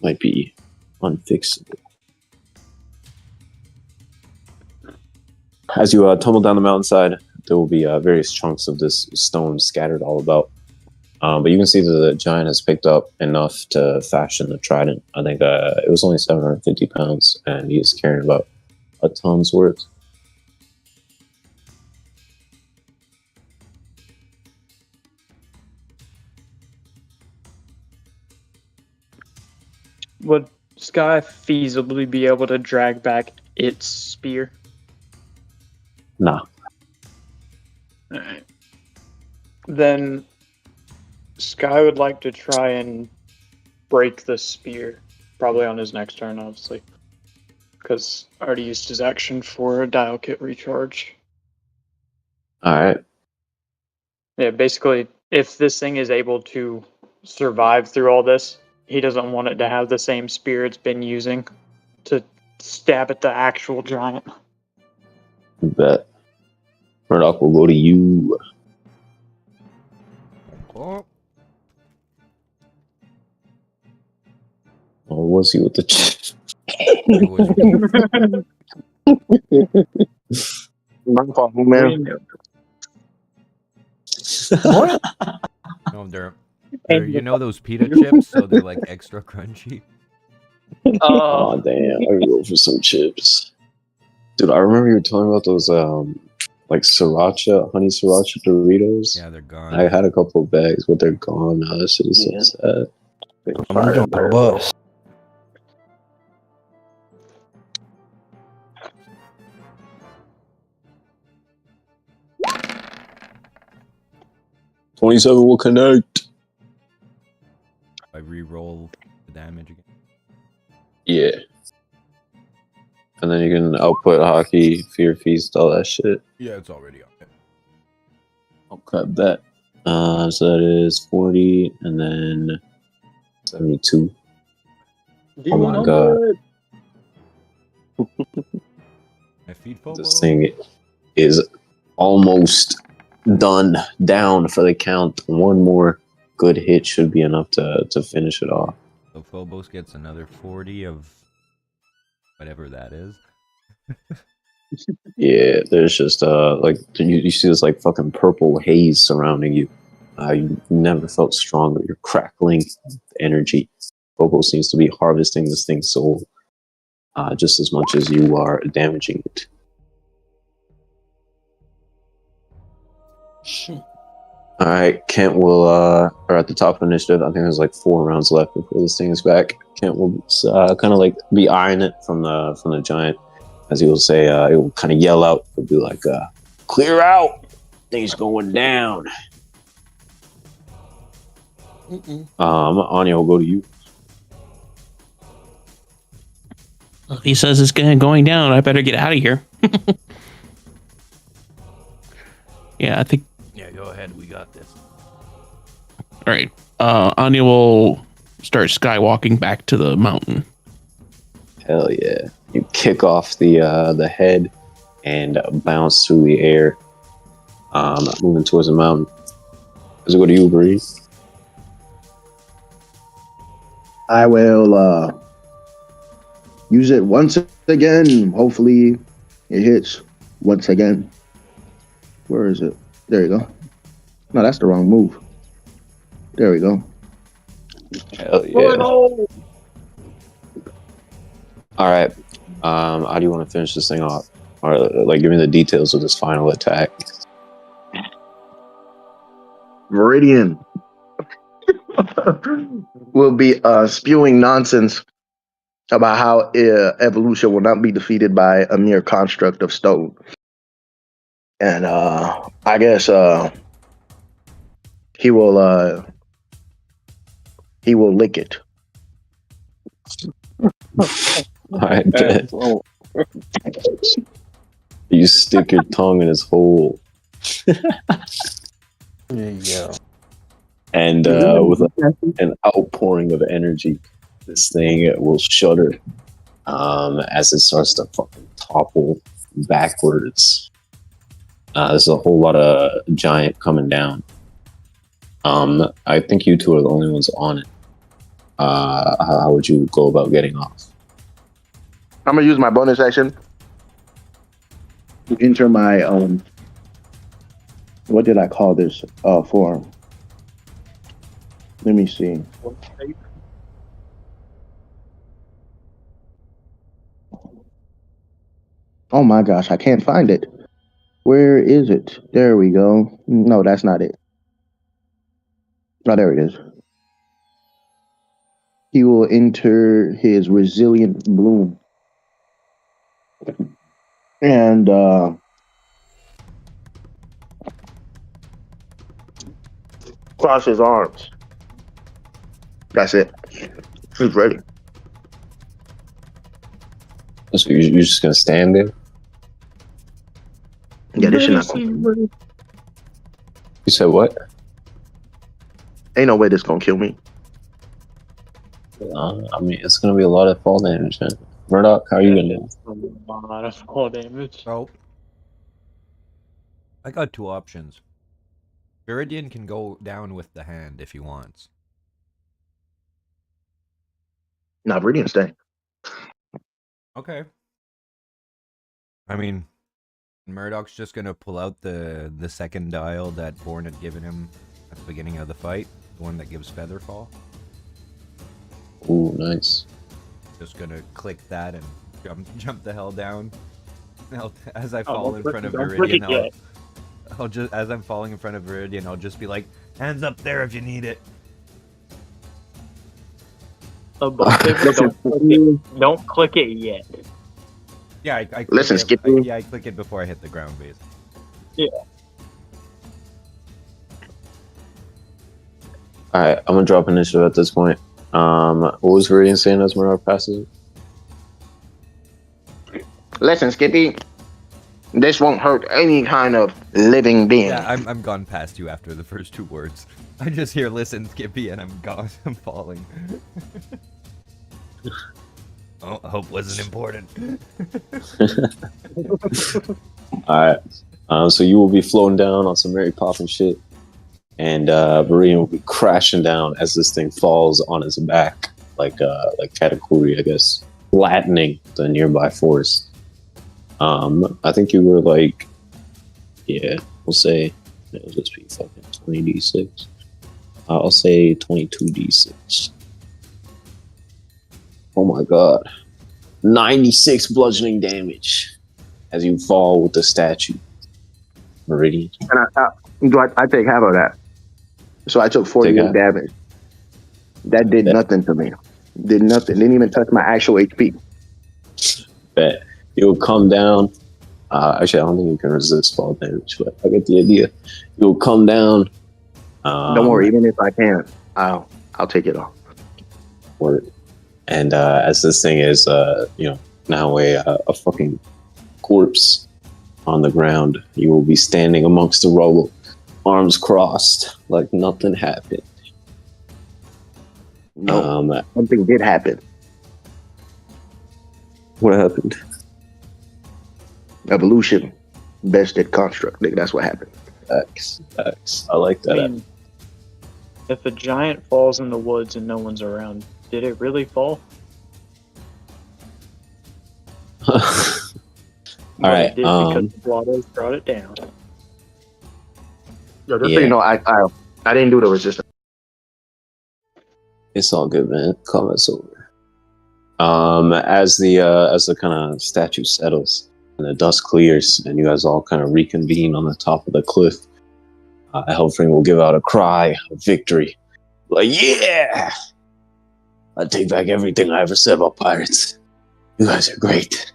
Might be unfixable. As you tumble down the mountainside, there will be various chunks of this stone scattered all about. But you can see that the giant has picked up enough to fashion the trident. I think it was only 750 pounds, and he is carrying about a ton's worth. Would Sky feasibly be able to drag back its spear? Nah. Alright. Then Sky would like to try and break the spear. Probably on his next turn, obviously. Because I already used his action for a dial kit recharge. Alright. Yeah, basically, if this thing is able to survive through all this, he doesn't want it to have the same spear it's been using to stab at the actual giant. Bet. Murdoch will go to you. Oh, Or was he with the it was My fault, man. What? no, they're you know those pita chips, so they're like extra crunchy. Oh damn, I gotta go for some chips. Dude, I remember you were talking about those like sriracha, honey sriracha Doritos. Yeah, they're gone. I had a couple of bags, but they're gone now. That shit is so sad. I'm doing the bus. $27 will connect. I re-roll the damage again. Yeah. And then you can output hockey, fear feast, all that shit. Yeah, it's already on it. I'll cut that. So that is 40 and then 72. Oh my god. I feed Phobo. This thing is almost done down for the count. One more good hit should be enough to finish it off. So Phobos gets another 40 of whatever that is. Yeah, there's just like you see this like fucking purple haze surrounding you. You never felt stronger. You're crackling with energy. Bobo seems to be harvesting this thing's soul just as much as you are damaging it. All right, Kent will are at the top of initiative. I think there's like 4 rounds left before this thing is back. Kent will kind of like be eyeing it from the giant, as he will say. He will kind of yell out. He'll be like, "Clear out! Things going down." Onya will go to you. He says it's going down. I better get out of here. Yeah, I think. Yeah, go ahead. We got this. All right. Anya will start skywalking back to the mountain. Hell yeah! You kick off the head and bounce through the air, moving towards the mountain. Does it go to you, Bree? I will use it once again. Hopefully it hits once again. Where is it? There you go. No, that's the wrong move. There we go. Hell yeah. All right. How do you want to finish this thing off? Or like give me the details of this final attack. Viridian will be spewing nonsense about how evolution will not be defeated by a mere construct of stone. And I guess he will lick it. I bet. You stick your tongue in his hole. There you go. And with an outpouring of energy, this thing will shudder as it starts to fucking topple backwards. There's a whole lot of giant coming down. I think you two are the only ones on it. How would you go about getting off? I'm gonna use my bonus action to enter my what did I call this form? Let me see. Oh my gosh, I can't find it. Where is it? There we go. No, that's not it. Oh, there it is. he will enter his resilient bloom. And cross his arms. That's it. He's ready. So you're just gonna stand there? Yeah, this shit not gonna. You said what? Ain't no way this gonna kill me. I mean, it's gonna be a lot of fall damage, man. Murdoch, how are you gonna do? A lot of fall damage. So, I got two options. Viridian can go down with the hand if he wants. Nah, Viridian stay. Okay. I mean, Murdoch's just gonna pull out the second dial that Borne had given him at the beginning of the fight, the one that gives Featherfall. Ooh, nice. Just gonna click that and jump the hell down. As I fall in front of Viridian, I'll just as I'm falling in front of Viridian, I'll just be like, "Hands up there if you need it." Don't click it yet. Yeah, I click Listen, it, Skippy. I click it before I hit the ground base. Yeah. Alright, I'm gonna drop initiative at this point. What was Viridian saying as Murdoch passes? Listen, Skippy. This won't hurt any kind of living being. Yeah, I'm gone past you after the first two words. I just hear "listen, Skippy," and I'm gone. I'm falling. Oh, I hope wasn't important. Alright. So you will be floating down on some Mary Poppins shit. And Viridian will be crashing down as this thing falls on his back, like Katakuri, I guess, flattening the nearby forest. I think you were like, yeah, we'll say, it'll just be fucking 20d6. I'll say 22d6. Oh my god. 96 bludgeoning damage as you fall with the statue. Viridian. And I take half of that. So I took 48 damage. That did nothing to me. Did nothing. Didn't even touch my actual HP. Bet. You'll come down. Actually, I don't think you can resist fall damage, but I get the idea. You'll come down. Don't worry, even if I can, I'll take it off. Word. And as this thing is, now a fucking corpse on the ground, you will be standing amongst the rubble, arms crossed, like nothing happened. No, something did happen. What happened? Evolution bested construct. Nigga, that's what happened. X. I like that. I mean, if a giant falls in the woods and no one's around, did it really fall? All right. It did because Blotto brought it down. Yo, just so you know, I didn't do the resistance. It's all good, man. Combat's over. As the kind of statue settles and the dust clears, and you guys all kind of reconvene on the top of the cliff, Hellfring will give out a cry of victory, like, "Yeah! I take back everything I ever said about pirates. You guys are great."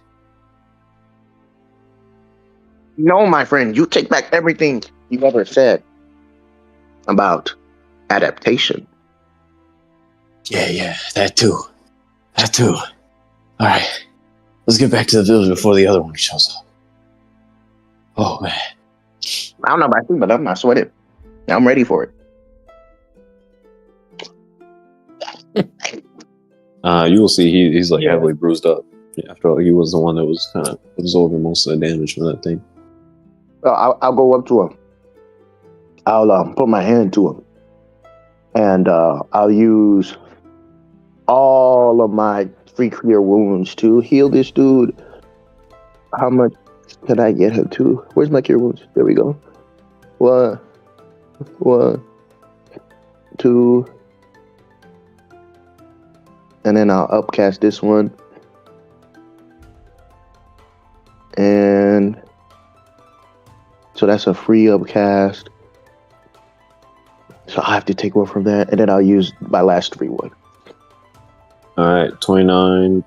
No, my friend, you take back everything you ever said about adaptation. Yeah, that too. All right, let's get back to the village before the other one shows up. Oh man, I don't know about you, but I'm not sweating. I'm ready for it. You will see he's like heavily bruised up. After all, he was the one that was kind of absorbing most of the damage from that thing. I'll go up to him. I'll put my hand to him, and I'll use all of my free clear wounds to heal this dude. How much can I get him to? Where's my cure wounds? There we go. 1, 2, and then I'll upcast this one, and so that's a free upcast. So I have to take one from that, and then I'll use my last free one. All right, 29,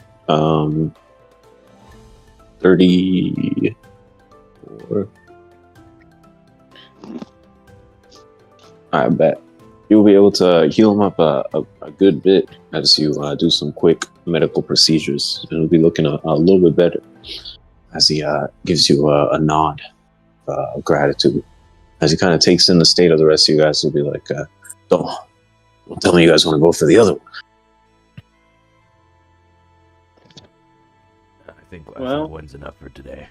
34. I bet you'll be able to heal him up a good bit as you do some quick medical procedures. And it'll be looking a little bit better as he gives you a nod of gratitude. As he kind of takes in the state of the rest of you guys, he'll be like, don't tell me you guys want to go for the other one. I think one's enough for today.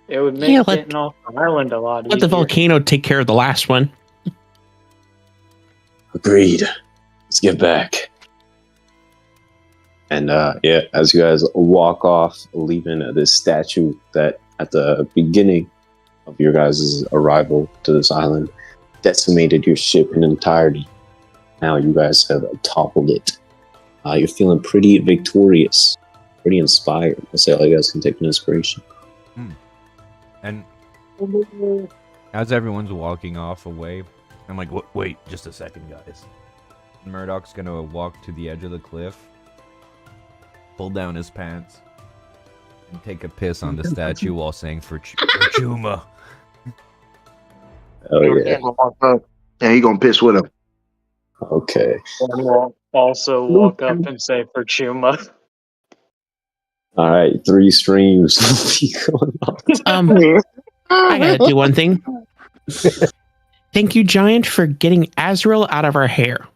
It would make getting off the island a lot easier. Let the volcano take care of the last one. Agreed. Let's get back. And as you guys walk off, leaving this statue that at the beginning of your guys' arrival to this island decimated your ship in entirety. Now you guys have toppled it. You're feeling pretty victorious, pretty inspired. I'll say all you guys can take an inspiration. And as everyone's walking off away, I'm like, wait, just a second, guys. Murdoch's gonna walk to the edge of the cliff, pull down his pants, and take a piss on the statue while saying for Chuma. Oh yeah. Yeah, he gonna piss with him. Okay. And we'll also walk up and say for Chuma. All right, 3 streams will be going on. I gotta do one thing. Thank you, Giant, for getting Azrael out of our hair.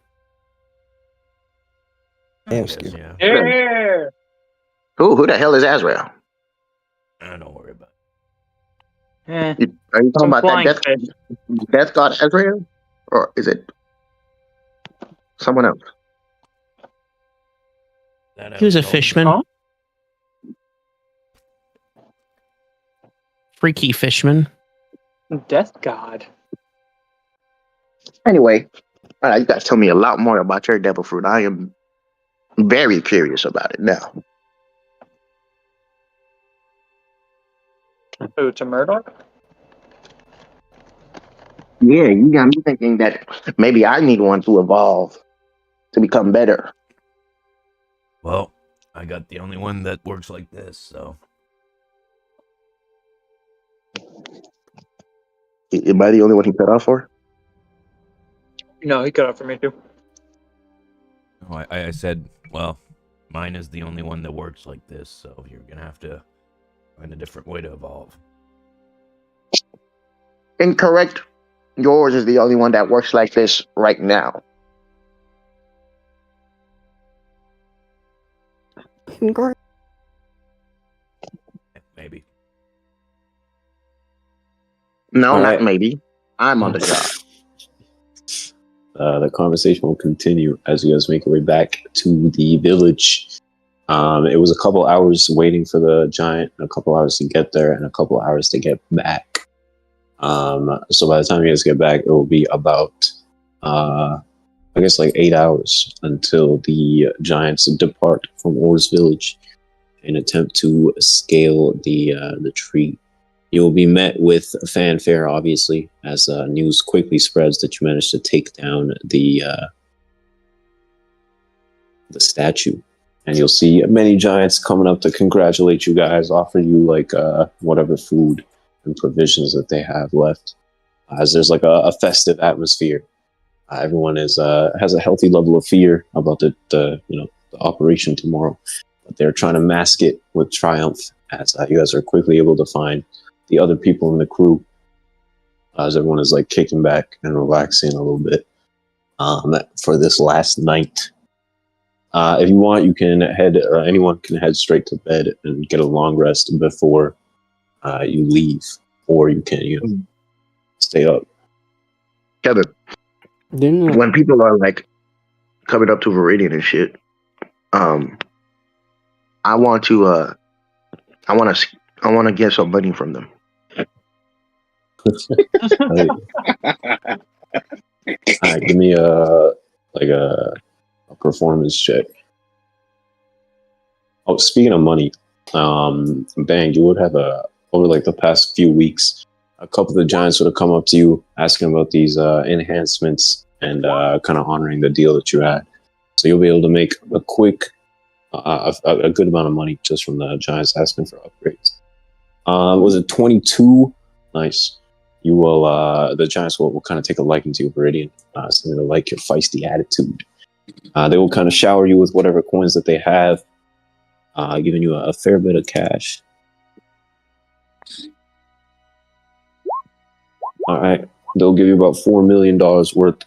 Yeah. Who the hell is Azrael? Don't worry about it. Are you talking about that death god Azrael? Or is it someone else? He was a fishman. Huh? Freaky fishman. Death god. Anyway, you guys tell me a lot more about your devil fruit. I am very curious about it now. Who, to Murdoch? Yeah, you got me thinking that maybe I need one to evolve to become better. Well, I got the only one that works like this, so. Am I the only one he cut off for? No, he cut off for me too. Oh, I said, well, mine is the only one that works like this, so you're gonna have to find a different way to evolve. Incorrect. Yours is the only one that works like this right now. Maybe. No, not maybe. I'm on the job. The conversation will continue as you guys make your way back to the village. It was a couple hours waiting for the giant, a couple hours to get there, and a couple hours to get back. So by the time you guys get back, it will be about, I guess, like 8 hours until the giants depart from Or's village and attempt to scale the tree. You will be met with fanfare, obviously, as news quickly spreads that you managed to take down the statue. And you'll see many giants coming up to congratulate you guys, offer you like whatever food and provisions that they have left. As there's like a festive atmosphere. Everyone has a healthy level of fear about the operation tomorrow, but they're trying to mask it with triumph as you guys are quickly able to find the other people in the crew, as everyone is like kicking back and relaxing a little bit for this last night. If you want, you can anyone can head straight to bed and get a long rest before you leave, or you can stay up. Kevin, when people are like coming up to Viridian and shit, I want to get some money from them. Give me a performance check. Oh, speaking of money, Bang, you would have over like the past few weeks, a couple of the giants would have come up to you asking about these enhancements and kind of honoring the deal that you had. So you'll be able to make a quick, a good amount of money just from the giants asking for upgrades. Was it 22? Nice. You will, the giants will kind of take a liking to you, Viridian. Something to like your feisty attitude. They will kind of shower you with whatever coins that they have, giving you a fair bit of cash. All right. They'll give you about $4 million worth,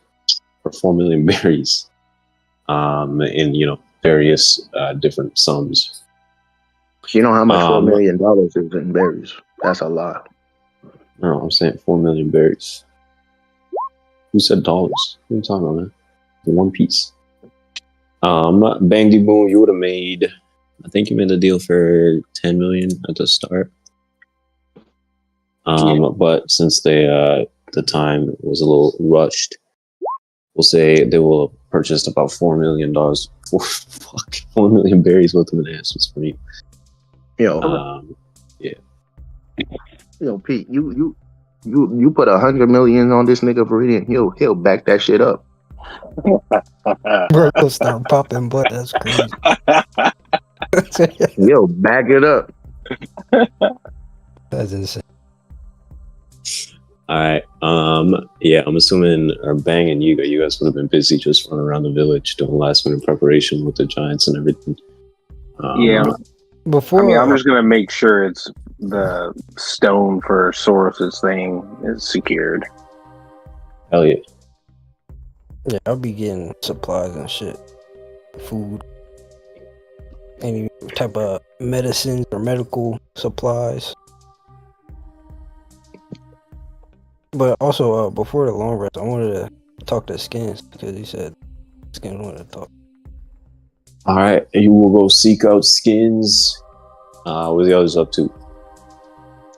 or 4 million berries, in, various different sums. You know how much $4 million is in berries? That's a lot. No, I'm saying 4 million berries. Who said dollars? What are you talking about, man? One piece. Bang boom, you would have made, I think you made the deal for 10 million at the start. But since the time was a little rushed, we'll say they will have purchased about $4 million for 4 million berries worth of bananas from you. Yo, yeah. Yo, Pete, you put 100 million on this nigga Viridian, he'll back that shit up. Bro, he'll start popping butt. That's crazy. Yo, back it up. That's insane. All right. Yeah, I'm assuming Bang and Yiga, you guys would have been busy just running around the village doing last minute preparation with the giants and everything. Yeah. Before, I'm just gonna make sure it's the stone for Soros's thing is secured. Hell yeah. Yeah, I'll be getting supplies and shit, food, any type of medicines or medical supplies. But also, before the long rest, I wanted to talk to Skins because he said Skins wanted to talk. All right, you will go seek out Skins. What are the others up to?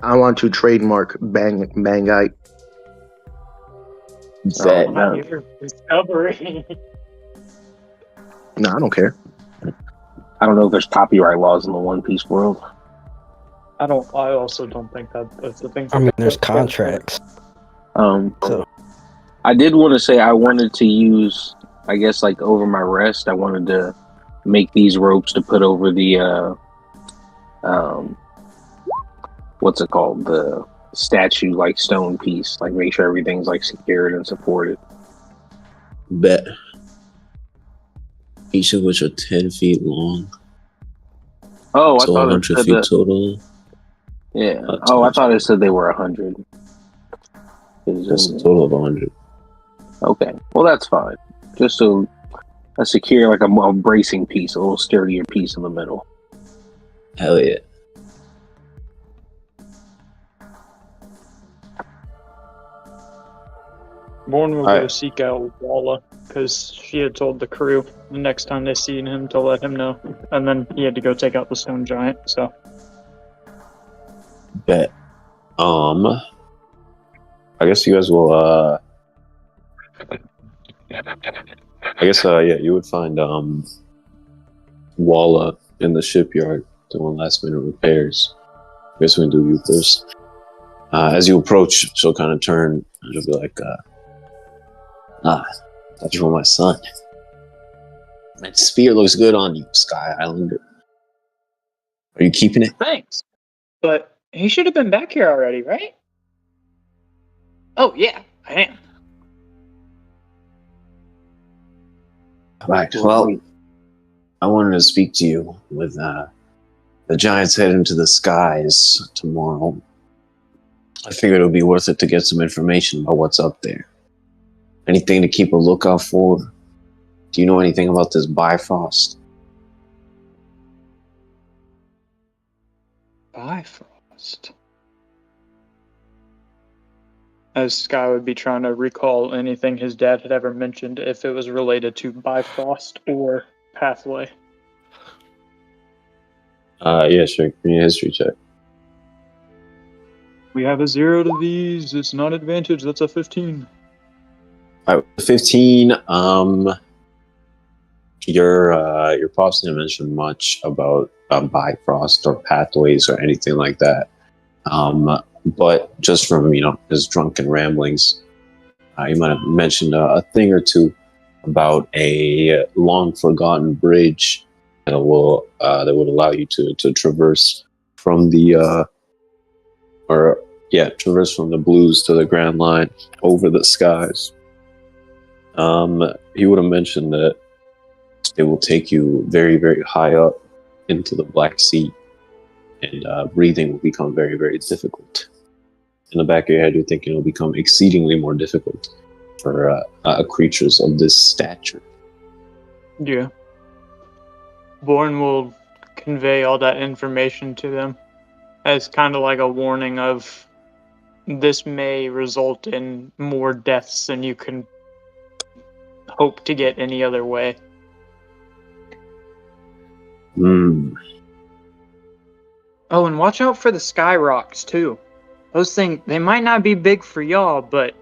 I want to trademark Bangite. Discovery. No, I don't care. I don't know if there's copyright laws in the One Piece world. I also don't think that's the thing. I mean, there's contracts. So I did want to say I wanted to use, I guess, like over my rest, I wanted to make these ropes to put over the what's it called, the statue like stone piece, like make sure everything's like secured and supported. Bet. Each of which are 10 feet long. Oh, so I thought 100 feet total. Yeah. I thought it said they were 100. That's a total of 100. Okay. Well, that's fine. Just a secure, like a bracing piece, a little sturdier piece in the middle. Hell yeah. Borne will go seek out Walla because she had told the crew the next time they seen him to let him know, and then he had to go take out the stone giant. So, bet. I guess you guys will. I guess yeah, you would find Walla in the shipyard doing last minute repairs. I guess we can do you first. As you approach, she'll kind of turn and she'll be like, thought you were my son. That spear looks good on you, Sky Islander. Are you keeping it? Thanks. But he should have been back here already, right? Oh, yeah, I am. Right, well, I wanted to speak to you with the giants head into the skies tomorrow. I figured it would be worth it to get some information about what's up there. Anything to keep a lookout for? Do you know anything about this Bifrost? Bifrost? As Sky would be trying to recall anything his dad had ever mentioned if it was related to Bifrost or Pathway. Yeah, sure. Give me a history check. We have a 0 to these. It's not advantage. That's a 15. All right, 15. Your pops didn't mention much about Bifrost or pathways or anything like that. But just from his drunken ramblings, he might have mentioned a thing or two about a long forgotten bridge that will would allow you to traverse from the traverse from the blues to the Grand Line over the skies. He would have mentioned that it will take you very, very high up into the Black Sea, and breathing will become very, very difficult. In the back of your head, you're thinking it will become exceedingly more difficult for creatures of this stature. Yeah. Borne will convey all that information to them as kind of like a warning of this may result in more deaths than you can hope to get any other way. Oh, and watch out for the sky rocks, too. Those things, they might not be big for y'all, but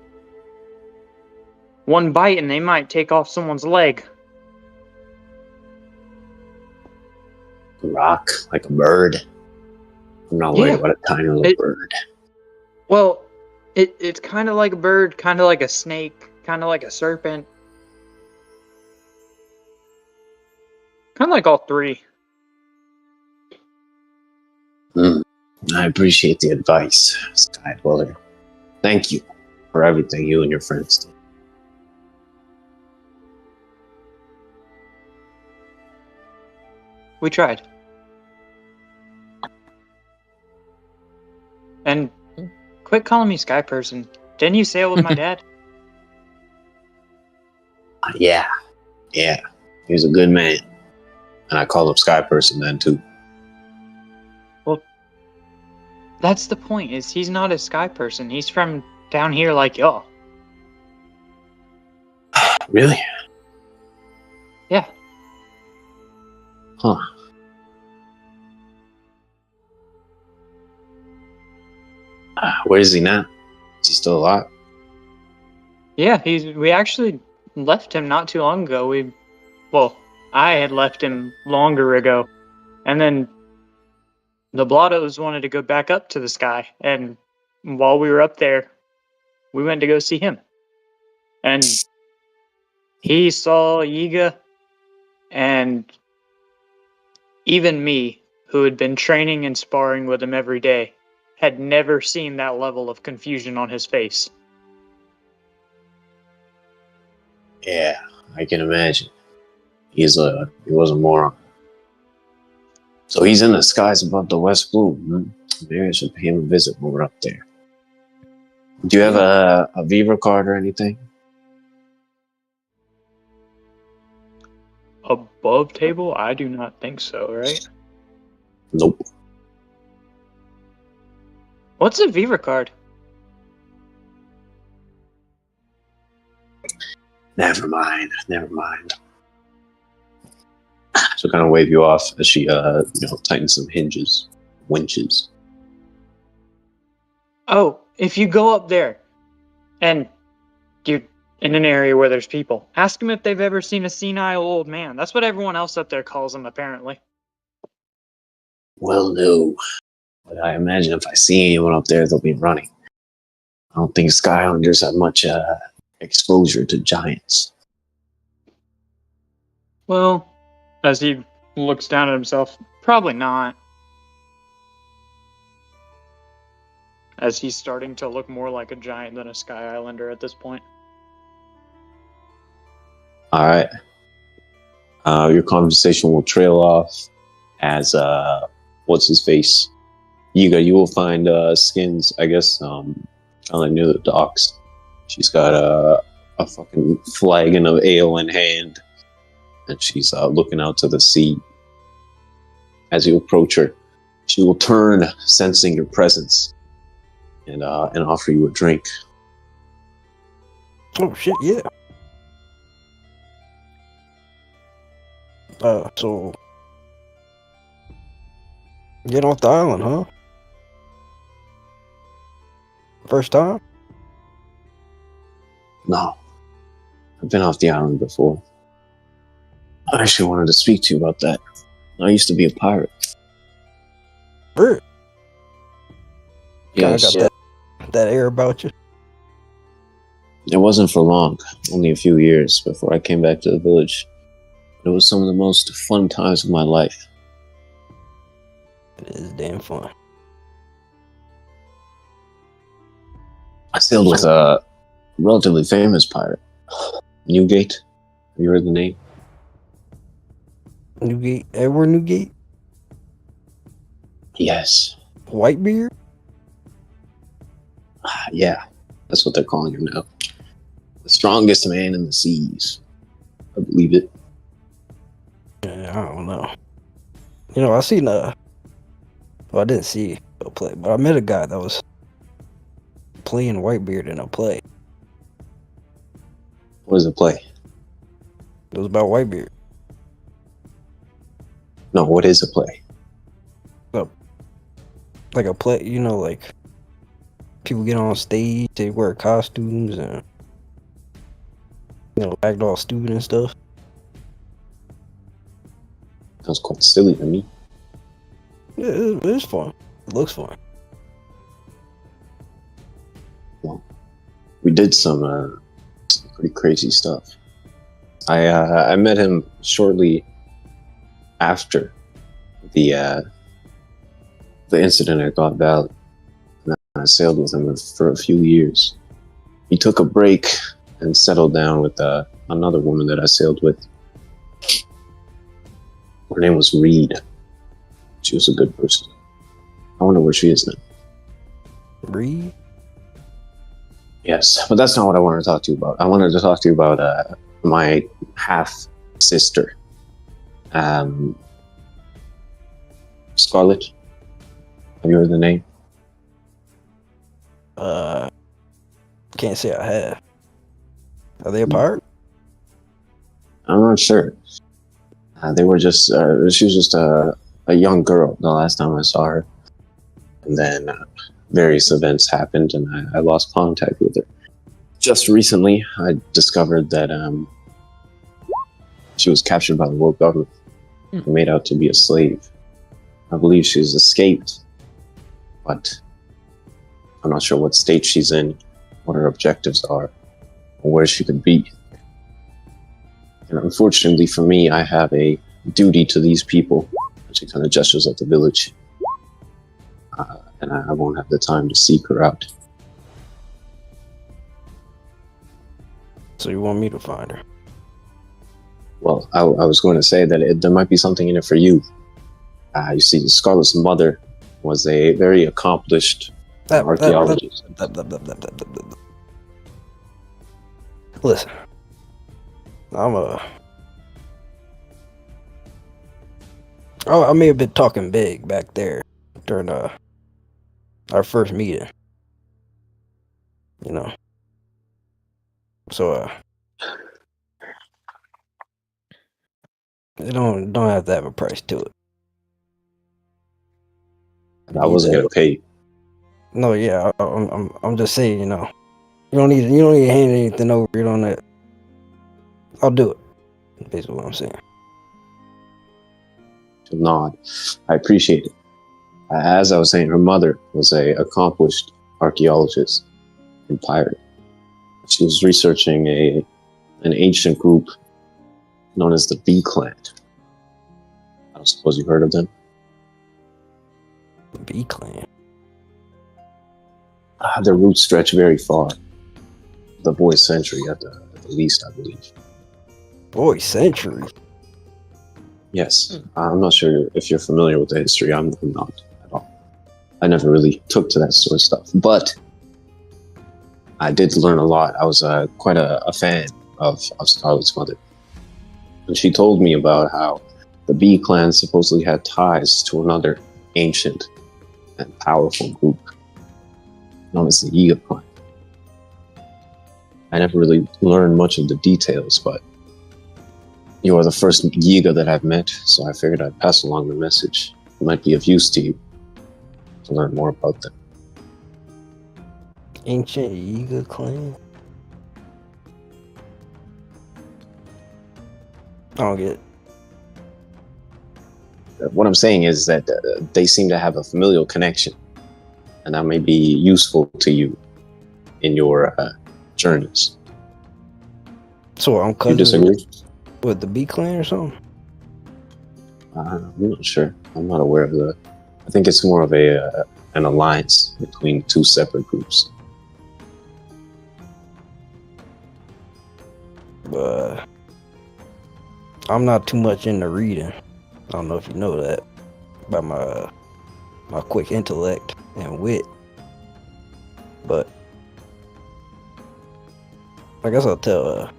one bite and they might take off someone's leg. A rock, like a bird. I'm not worried about a tiny little bird. Well, it's kind of like a bird, kind of like a snake, kind of like a serpent. Kind of like all three. I appreciate the advice, Sky Dweller. Thank you for everything you and your friends do. We tried. And quit calling me Sky Person. Didn't you sail with my dad? Yeah. He was a good man. And I called him Sky Person then, too. Well, that's the point, is he's not a Sky Person. He's from down here like y'all. Really? Yeah. Huh. Where is he now? Is he still alive? Yeah, we actually left him not too long ago. I had left him longer ago. And then the Blottos wanted to go back up to the sky. And while we were up there, we went to go see him. And he saw Yiga, and even me, who had been training and sparring with him every day, had never seen that level of confusion on his face. Yeah, I can imagine. He was a moron. So he's in the skies above the West Blue. Maybe I should pay him a visit when we're up there. Do you have a Viva card or anything? Above table? I do not think so, right? Nope. What's a Viva card? Never mind. She'll kind of wave you off as she, tightens some winches. Oh, if you go up there and you're in an area where there's people, ask them if they've ever seen a senile old man. That's what everyone else up there calls them, apparently. Well, no. But I imagine if I see anyone up there, they'll be running. I don't think Skylanders have much exposure to giants. Well, as he looks down at himself, probably not. As he's starting to look more like a giant than a Sky Islander at this point. All right. Your conversation will trail off as, what's his face? Yiga, you will find Skins, I guess, kind of near the docks. She's got a fucking flagon of ale in hand, and she's looking out to the sea. As you approach her, she will turn, sensing your presence, and offer you a drink. Oh shit, yeah. So get off the island, huh? First time? No. I've been off the island before. I actually wanted to speak to you about that. I used to be a pirate. Bird. Yes. Got that air about you. It wasn't for long, only a few years before I came back to the village. It was some of the most fun times of my life. It is damn fun. I sailed with a relatively famous pirate, Newgate. Have you heard the name? Newgate? Edward Newgate? Yes. Whitebeard? Yeah, that's what they're calling him now. The strongest man in the seas. I believe it. Yeah, I don't know. You know, I seen well, I didn't see a play, but I met a guy that was playing Whitebeard in a play. What does it play? It was about Whitebeard. No, what is a play? Like a play, you know, like people get on stage, they wear costumes and, you know, act all stupid and stuff. Sounds quite silly to me. Yeah, it's fun. It looks fun. Well, we did some pretty crazy stuff. I met him shortly after the incident at God Valley. And I sailed with him for a few years. He took a break and settled down with another woman that I sailed with. Her name was Reed. She was a good person. I wonder where she is now. Reed? Yes, but that's not what I wanted to talk to you about. I wanted to talk to you about my half-sister, Scarlet. Have you heard the name? Can't say I have. Are they a pirate? I'm not sure. They were just, she was just a young girl the last time I saw her. And then various events happened and I lost contact with her. Just recently, I discovered that she was captured by the world government and made out to be a slave. I believe she's escaped, but I'm not sure what state she's in, what her objectives are, or where she could be. And unfortunately for me, I have a duty to these people. She kind of gestures at the village. And I won't have the time to seek her out. So you want me to find her? Well, I was going to say that there might be something in it for you. You see, Scarlet's mother was a very accomplished archaeologist. Listen, I may have been talking big back there during our first meeting. You know. So it don't have to have a price to it. I wasn't gonna pay you. No, yeah, I'm just saying, you know, you don't need to hand anything over. You don't that. I'll do it. That's basically what I'm saying. Nod. I appreciate it. As I was saying, her mother was a accomplished archaeologist and pirate. She was researching an ancient group known as the Bee Clan. I don't suppose you've heard of them? The Bee Clan? Their roots stretch very far. The Boy Century at the least, I believe. Boy Century? Yes. I'm not sure if you're familiar with the history. I'm not at all. I never really took to that sort of stuff. But I did learn a lot. I was quite a fan of Scarlet's mother. And she told me about how the Bee Clan supposedly had ties to another ancient and powerful group known as the Yiga clan. I never really learned much of the details, but you are the first Yiga that I've met, so I figured I'd pass along the message. It might be of use to you to learn more about them. Ancient Yiga clan? I don't get it. What I'm saying is that they seem to have a familial connection, and that may be useful to you in your journeys. So I'm You cousins disagree? with the B clan or something. I'm not sure. I'm not aware of that. I think it's more of an alliance between two separate groups. But I'm not too much into reading. I don't know if you know that by my quick intellect and wit. But I guess I'll tell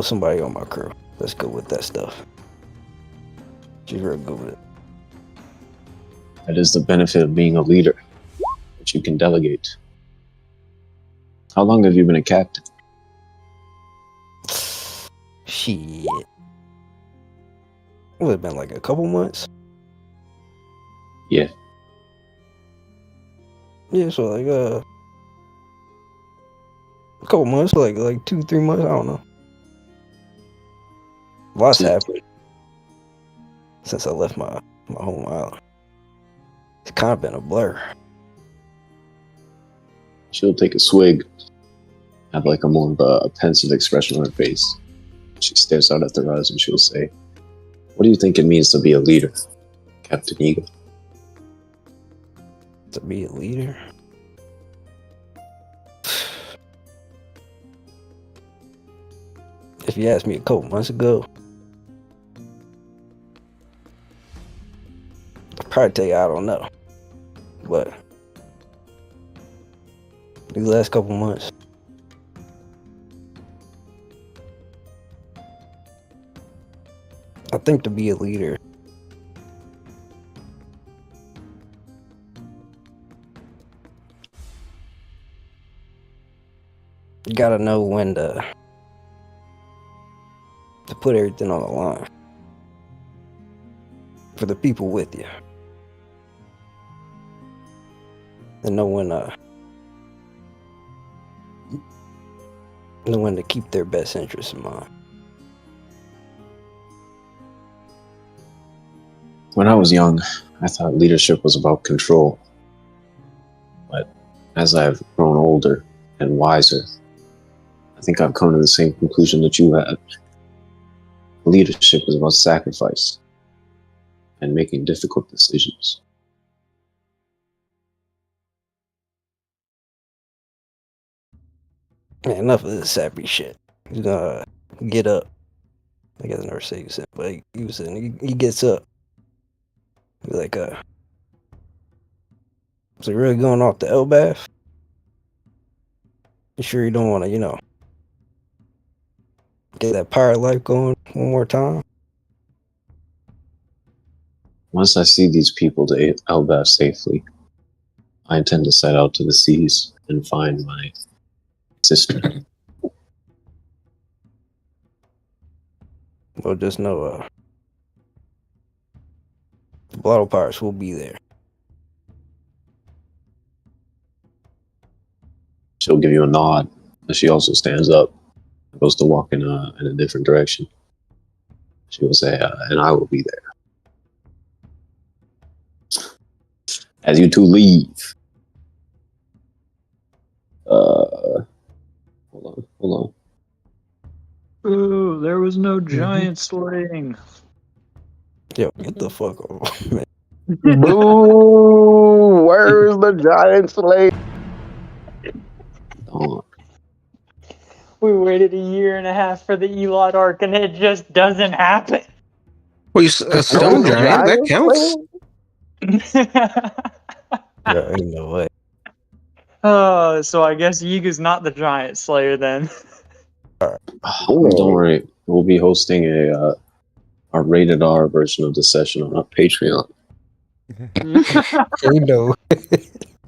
somebody on my crew. Let's go with that stuff. She's real good with it. That is the benefit of being a leader, that you can delegate. How long have you been a captain? Shit. Well, it's been like a couple months. Yeah. Yeah, so like a couple months, like 2-3 months. I don't know. Lots happened since I left my home island. It's kind of been a blur. She'll take a swig, have like a more of a pensive expression on her face. She stares out at the horizon and she'll say, "What do you think it means to be a leader, Captain Yiga?" To be a leader? If you asked me a couple months ago, I'd probably tell you I don't know. But these last couple months, I think to be a leader, you gotta know when to put everything on the line for the people with you, and know when to keep their best interests in mind. When I was young, I thought leadership was about control. But as I've grown older and wiser, I think I've come to the same conclusion that you had. Leadership is about sacrifice and making difficult decisions. Man, enough of this sappy shit. He's gonna get up. I guess I never say he said, but he was saying he gets up. He's like, so you really going off the L bath? You sure you don't want to, get that pirate life going one more time? Once I see these people to Elbaf safely, I intend to set out to the seas and find my sister. Well, just know, the Blotto Pirates will be there. She'll give you a nod, and she also stands up, goes to walk in a different direction. She will say, "And I will be there." As you two leave, hold on. Ooh, there was no giant slaying. Yo, get the fuck off, man. Boo! Where's the giant slave? We waited 1.5 years for the Elat arc and it just doesn't happen. Well, a stone giant, that counts. Yeah, ain't no way. Oh, so I guess Yiga's not the giant slayer then. Don't worry, we'll be hosting a rated R version of the session on our Patreon. You know. I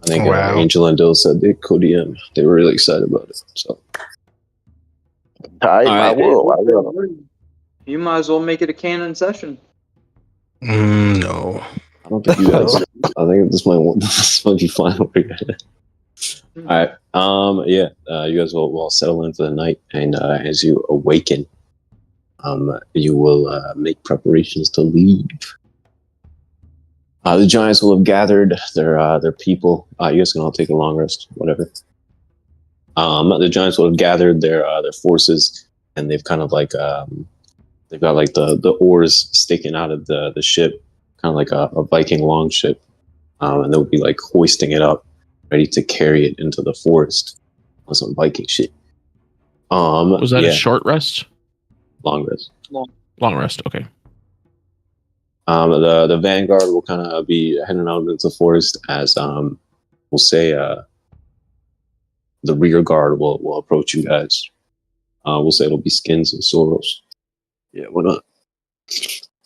think Angel and Dill said they could, and they were really excited about it. So, I will. You might as well make it a canon session. No. I don't think you guys. I think this might be fine over here. All right. You guys will all settle in for the night, and as you awaken, you will make preparations to leave. The giants will have gathered their people. You guys can all take a long rest, whatever. The giants will have gathered their forces, and they've kind of like they've got like the oars sticking out of the ship, kind of like a Viking longship, and they'll be like hoisting it up, ready to carry it into the forest on some Viking shit. Was that a short rest? Long rest. Long rest. Okay. The vanguard will kind of be heading out into the forest as we'll say the rear guard will approach you guys. We'll say it'll be Skins and Soros. Yeah, why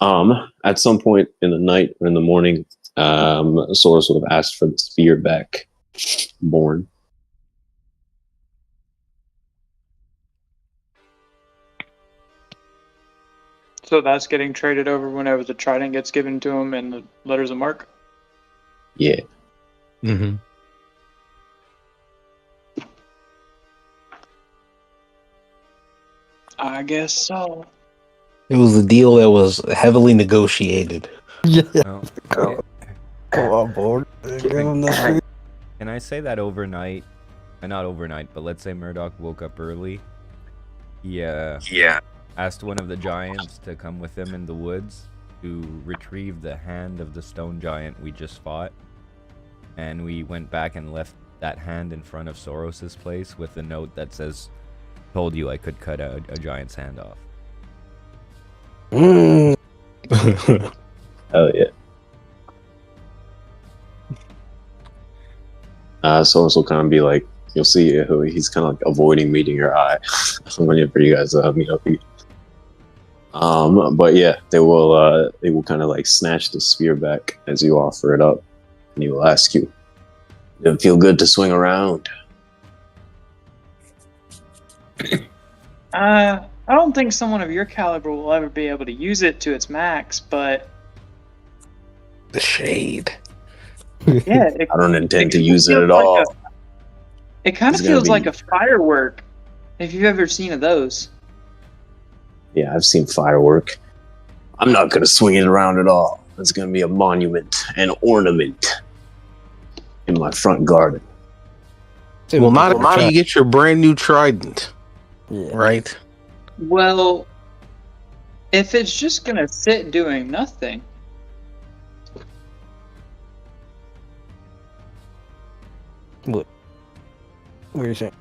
not? At some point in the night or in the morning, Soros would have asked for the spear back. Borne. So that's getting traded over whenever the trident gets given to him and the letters of mark? Yeah. Mm-hmm. I guess so. It was a deal that was heavily negotiated. Yeah. No. Come on, board. Give him the spear. Can I say that overnight? Not overnight, but let's say Murdoch woke up early. He asked one of the giants to come with him in the woods to retrieve the hand of the stone giant we just fought. And we went back and left that hand in front of Soros's place with a note that says, "Told you I could cut a giant's hand off." Oh yeah. Soros will kind of be like, you'll see he's kind of like avoiding meeting your eye whenever you guys meet up. But yeah, they will kind of like snatch the spear back as you offer it up, and he will ask you, "Does it feel good to swing around?" I don't think someone of your caliber will ever be able to use it to its max, but The shade. yeah, I don't intend to use it at all. It kind of It's gonna feels be- like a firework, if you've ever seen of those. Yeah, I've seen firework. I'm not gonna swing it around at all. It's gonna be a monument, an ornament in my front garden. Well, not until you get your brand new trident, Yeah. right? Well, if it's just gonna sit doing nothing, What are you saying?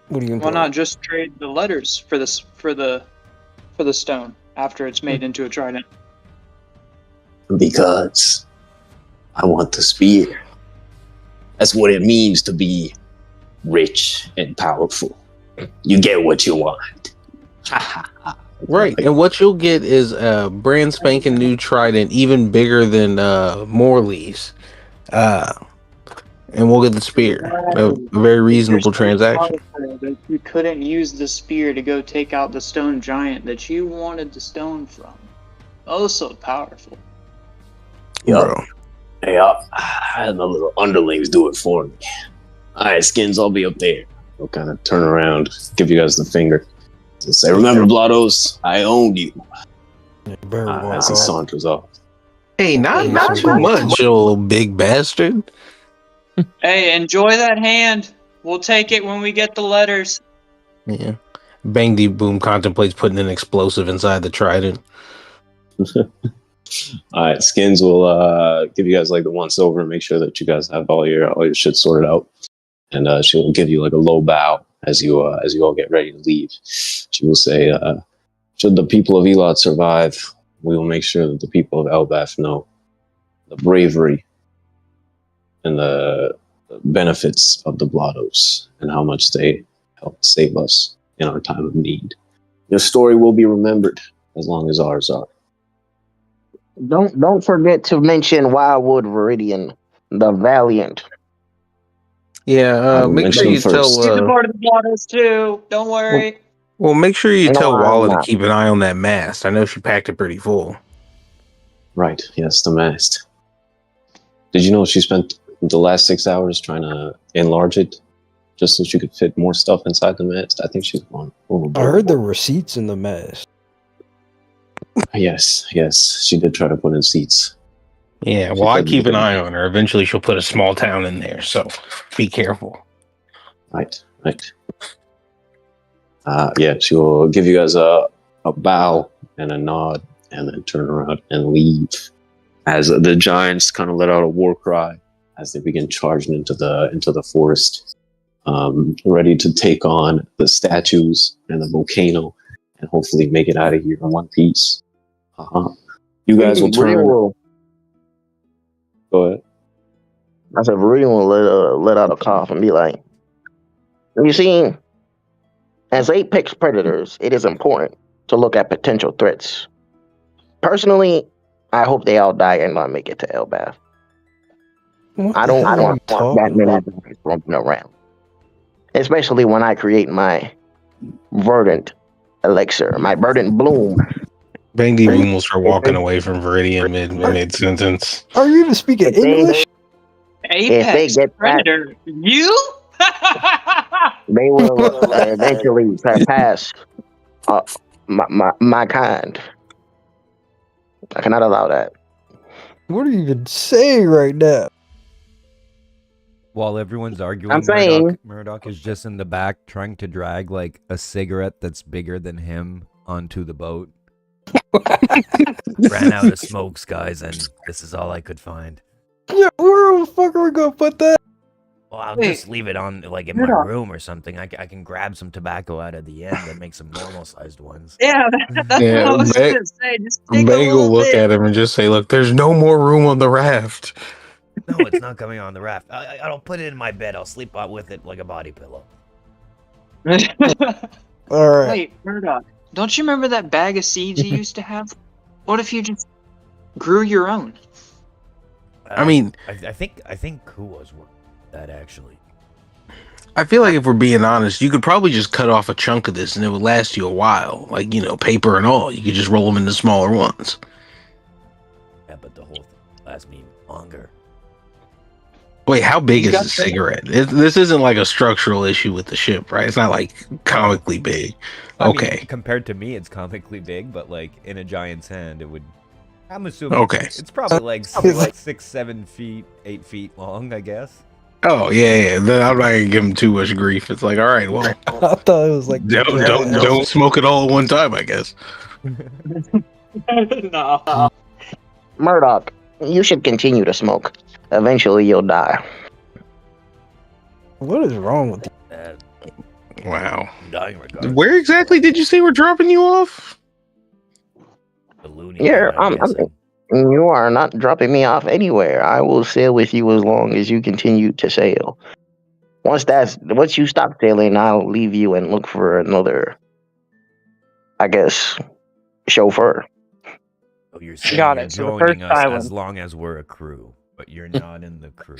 What are you why implying? not just trade the letters for this for the stone after it's made into a trident? Because I want the spear. That's what it means to be rich and powerful. You get what you want. Right. And what you'll get is a brand spanking new trident, even bigger than Morley's. And we'll get the spear. A very reasonable transaction. You couldn't use the spear to go take out the stone giant that you wanted the stone from. Oh, so powerful. Yup. Hey, I had my little underlings do it for me. Alright, Skins, I'll be up there. We'll kind of turn around, give you guys the finger. And say, remember, Blottos, I own you. As he saunters off. Hey, not too much, you little big bastard. Hey, enjoy that hand. We'll take it when we get the letters. Yeah. Bang Deep Boom contemplates putting an explosive inside the trident. Alright, Skins will give you guys like the once over and make sure that you guys have all your shit sorted out. And she will give you like a low bow as you all get ready to leave. She will say, should the people of Elat survive, we will make sure that the people of Elbaf know the bravery and the benefits of the Blottos and how much they helped save us in our time of need. Your story will be remembered as long as ours are. Don't forget to mention Wildwood Viridian, the Valiant. Yeah, make mention sure you him first. He's a tell. part of the Blottos too. Don't worry. Well, make sure you No, tell I'm Walla to not. keep an eye on that mast. I know she packed it pretty full. Right, yes, the mast. Did you know she spent the last 6 hours trying to enlarge it just so she could fit more stuff inside the mast? I think she's gone overboard. I heard the receipts in the mess. Yes, she did try to put in seats. Yeah, She well, I couldn't keep do an it. eye on her. Eventually, she'll put a small town in there, so be careful. Right. Yeah, she'll give you guys a bow and a nod, and then turn around and leave. As the giants kind of let out a war cry as they begin charging into the forest, ready to take on the statues and the volcano, and hopefully make it out of here in one piece. You guys will turn. Go ahead. I said, Viridian will let out a cough and be like, you see, as apex predators, it is important to look at potential threats. Personally, I hope they all die and not make it to Elbath. I don't want that many guys roaming around. Especially when I create my verdant elixir, my verdant bloom. Bangy will start walking away from Viridian mid-sentence. Are you even speaking English? Apex Predator, you? They will eventually surpass my kind. I cannot allow that. What are you even saying right now? While everyone's arguing, I'm saying Murdoch is just in the back trying to drag like a cigarette that's bigger than him onto the boat. Ran out of smokes, guys, and this is all I could find. Yeah, where the fuck are we gonna put that? Well, I'll just leave it on, like, in my room or something. I can grab some tobacco out of the end and make some normal-sized ones. Yeah, that's what I was gonna say. Just take Meg will look at him and just say, look, there's no more room on the raft. No, it's not coming on the raft. I'll put it in my bed. I'll sleep out with it like a body pillow. All right. Wait, Murdoch, don't you remember that bag of seeds you used to have? What if you just grew your own? I mean, I think Kuwa's working that actually. I feel like if we're being honest, you could probably just cut off a chunk of this and it would last you a while. Like, paper and all. You could just roll them into smaller ones. Yeah, but the whole thing lasts me longer. Wait, how big is the cigarette? This isn't like a structural issue with the ship, right? It's not like comically big. Okay. I mean, compared to me, it's comically big, but like in a giant's hand, it would. I'm assuming. Okay. It's probably like 6, 7 feet, 8 feet long, I guess. Oh yeah. Then I'm not gonna give him too much grief. It's like, all right, well, I thought it was like don't smoke it all at one time, I guess. No. Murdoch, you should continue to smoke. Eventually, you'll die. What is wrong with you? Wow. I'm dying regardless. Where exactly did you say we're dropping you off? The loony. Yeah, you are not dropping me off anywhere. I will sail with you as long as you continue to sail. Once you stop sailing, I'll leave you and look for another, I guess, chauffeur. Oh, you're saying Got you're it. So the joining first us island. as long as we're a crew, but you're not in the crew.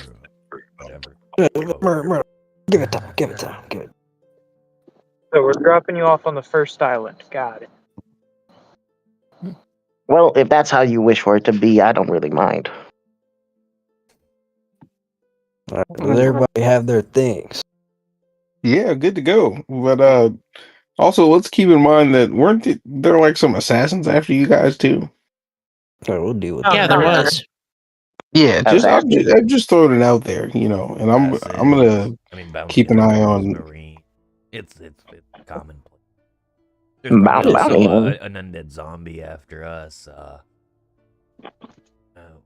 Whatever. Murder. Give it time. Give it time. Give it. So we're dropping you off on the first island. Got it. Well, if that's how you wish for it to be, I don't really mind. All right, does everybody have their things? Yeah, good to go. But also let's keep in mind that weren't there like some assassins after you guys too? All right, we'll deal with Oh, that. Yeah, there was. Yeah, I'm just throwing it out there, and I'm gonna keep an eye on. Marine. It's commonplace. Bounty. An undead zombie after us.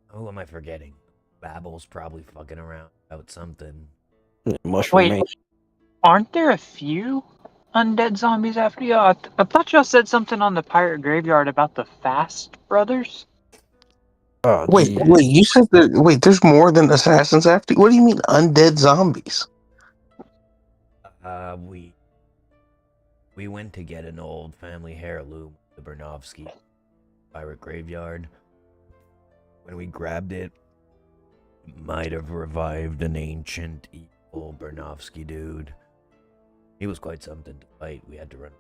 Who am I forgetting? Babble's probably fucking around about something. Mushroom. Wait, aren't there a few undead zombies after y'all? I thought y'all said something on the pirate graveyard about the Fast Brothers. Oh, Wait, you said there's more than assassins after? What do you mean undead zombies? We went to get an old family heirloom, the Bernovsky pirate graveyard. When we grabbed it, might have revived an ancient evil Bernovsky dude. He was quite something to fight. We had to run.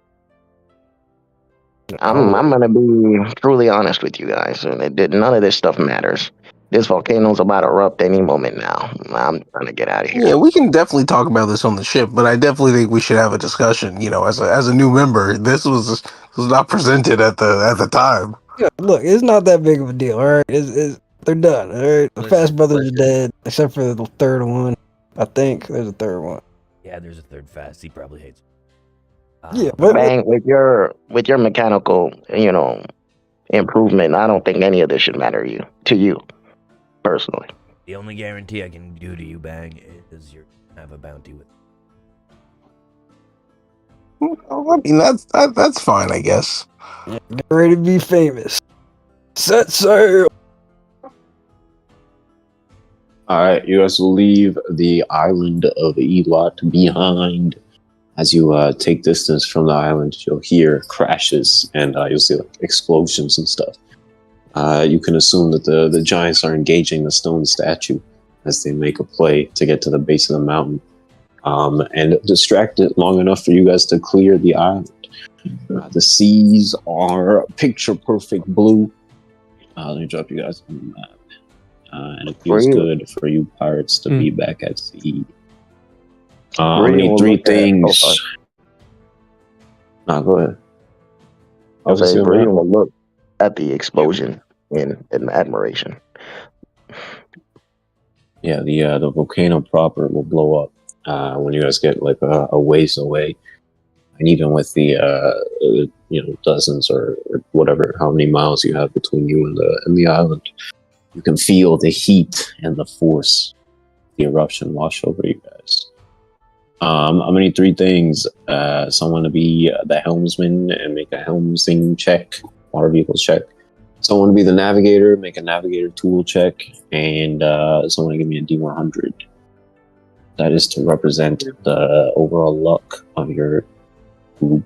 I'm gonna be truly honest with you guys. None of this stuff matters. This volcano's about to erupt any moment now. I'm trying to get out of here. Yeah, we can definitely talk about this on the ship, but I definitely think we should have a discussion. As a new member, this was not presented at the time. Yeah, look, it's not that big of a deal. All right, they're done. All right, the Fast Brothers are dead, except for the third one. I think there's a third one. Yeah, there's a third fast. He probably hates. Yeah, but Bang, with your mechanical, improvement, I don't think any of this should matter to you personally. The only guarantee I can do to you, Bang, is you have a bounty with. I mean, that's fine, I guess. get ready to be famous. Set sail. Alright, you guys will leave the island of Elat behind. As you take distance from the island, you'll hear crashes and you'll see like explosions and stuff. You can assume that the giants are engaging the stone statue as they make a play to get to the base of the mountain and distract it long enough for you guys to clear the island. The seas are picture perfect blue. Let me drop you guys on the map. And it feels good for you pirates to be back at sea. I need 3 things. Go ahead. I'll say Viridian will look at the explosion in admiration. Yeah, the volcano proper will blow up when you guys get like a ways away, and even with the dozens or whatever, how many miles you have between you and the island, you can feel the heat and the force, the eruption wash over you guys. I'm gonna need 3 things. Someone to be the helmsman and make a helmsing check, water vehicle check. Someone to be the navigator, make a navigator tool check, and someone to give me a D100. That is to represent the overall luck of your group.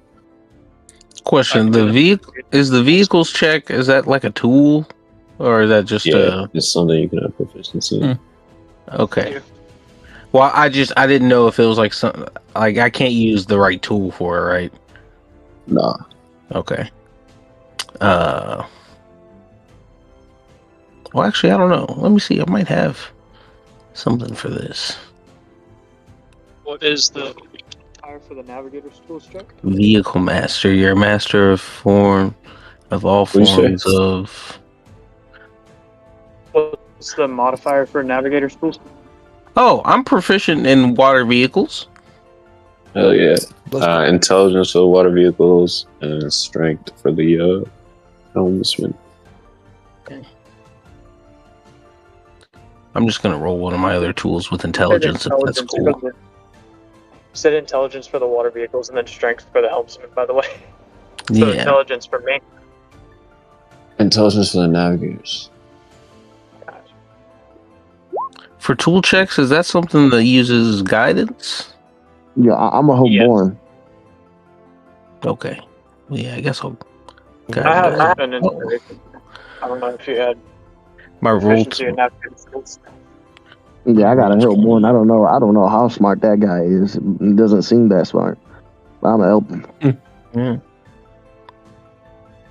Question: the vehicles check, is that like a tool, or is that just it's something you can have proficiency in. Okay. Well, I didn't know if it was like something like I can't use the right tool for it, right? Nah. Okay. Well, actually, I don't know. Let me see. I might have something for this. What is the tire for the navigator's tools check? Vehicle master. You're a master of all forms of. What's the modifier for navigator's tools? Oh, I'm proficient in water vehicles. Hell yeah. Intelligence for the water vehicles and strength for the helmsman. Okay. I'm just gonna roll one of my other tools with intelligence if that's cool. Said intelligence for the water vehicles and then strength for the helmsman, by the way. So Yeah. intelligence for me. Intelligence for the navigators. For tool checks, is that something that uses guidance? Yeah, I'm a whole Borne. Okay. Well, yeah, I guess I'll. I have an inspiration. I don't know if you had my roll. proficiency in navigator's tools. Yeah, I got a help Borne. I don't know how smart that guy is. He doesn't seem that smart. But I'm gonna help him. Yeah.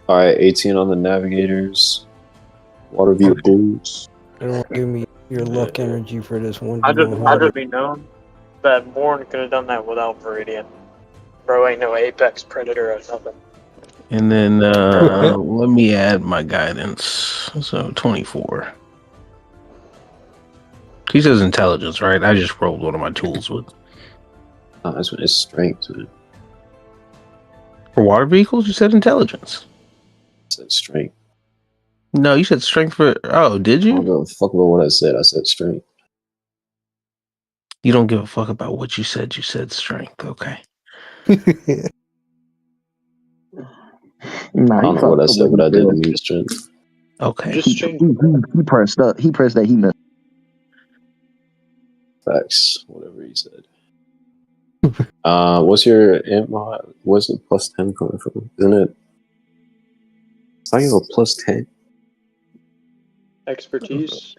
All right, 18 on the navigators. Water vehicles. Don't give me your luck energy for this one. I'd just be known that Borne could have done that without Viridian. Bro ain't no apex predator or something. And then let me add my guidance. So 24. He says intelligence, right? I just rolled one of my tools with. That's what his strength, man. For water vehicles, you said intelligence. I said strength. No, you said strength for. Oh, did you? I don't give a fuck about what I said. I said strength. You don't give a fuck about what you said. You said strength. Okay. Nah, I don't know what I said, but I didn't mean strength. Okay. He pressed up. He pressed that. He missed. Facts. Whatever he said. What's your int mod? Where's the plus 10 coming from? Isn't it? It's like a plus 10. Expertise.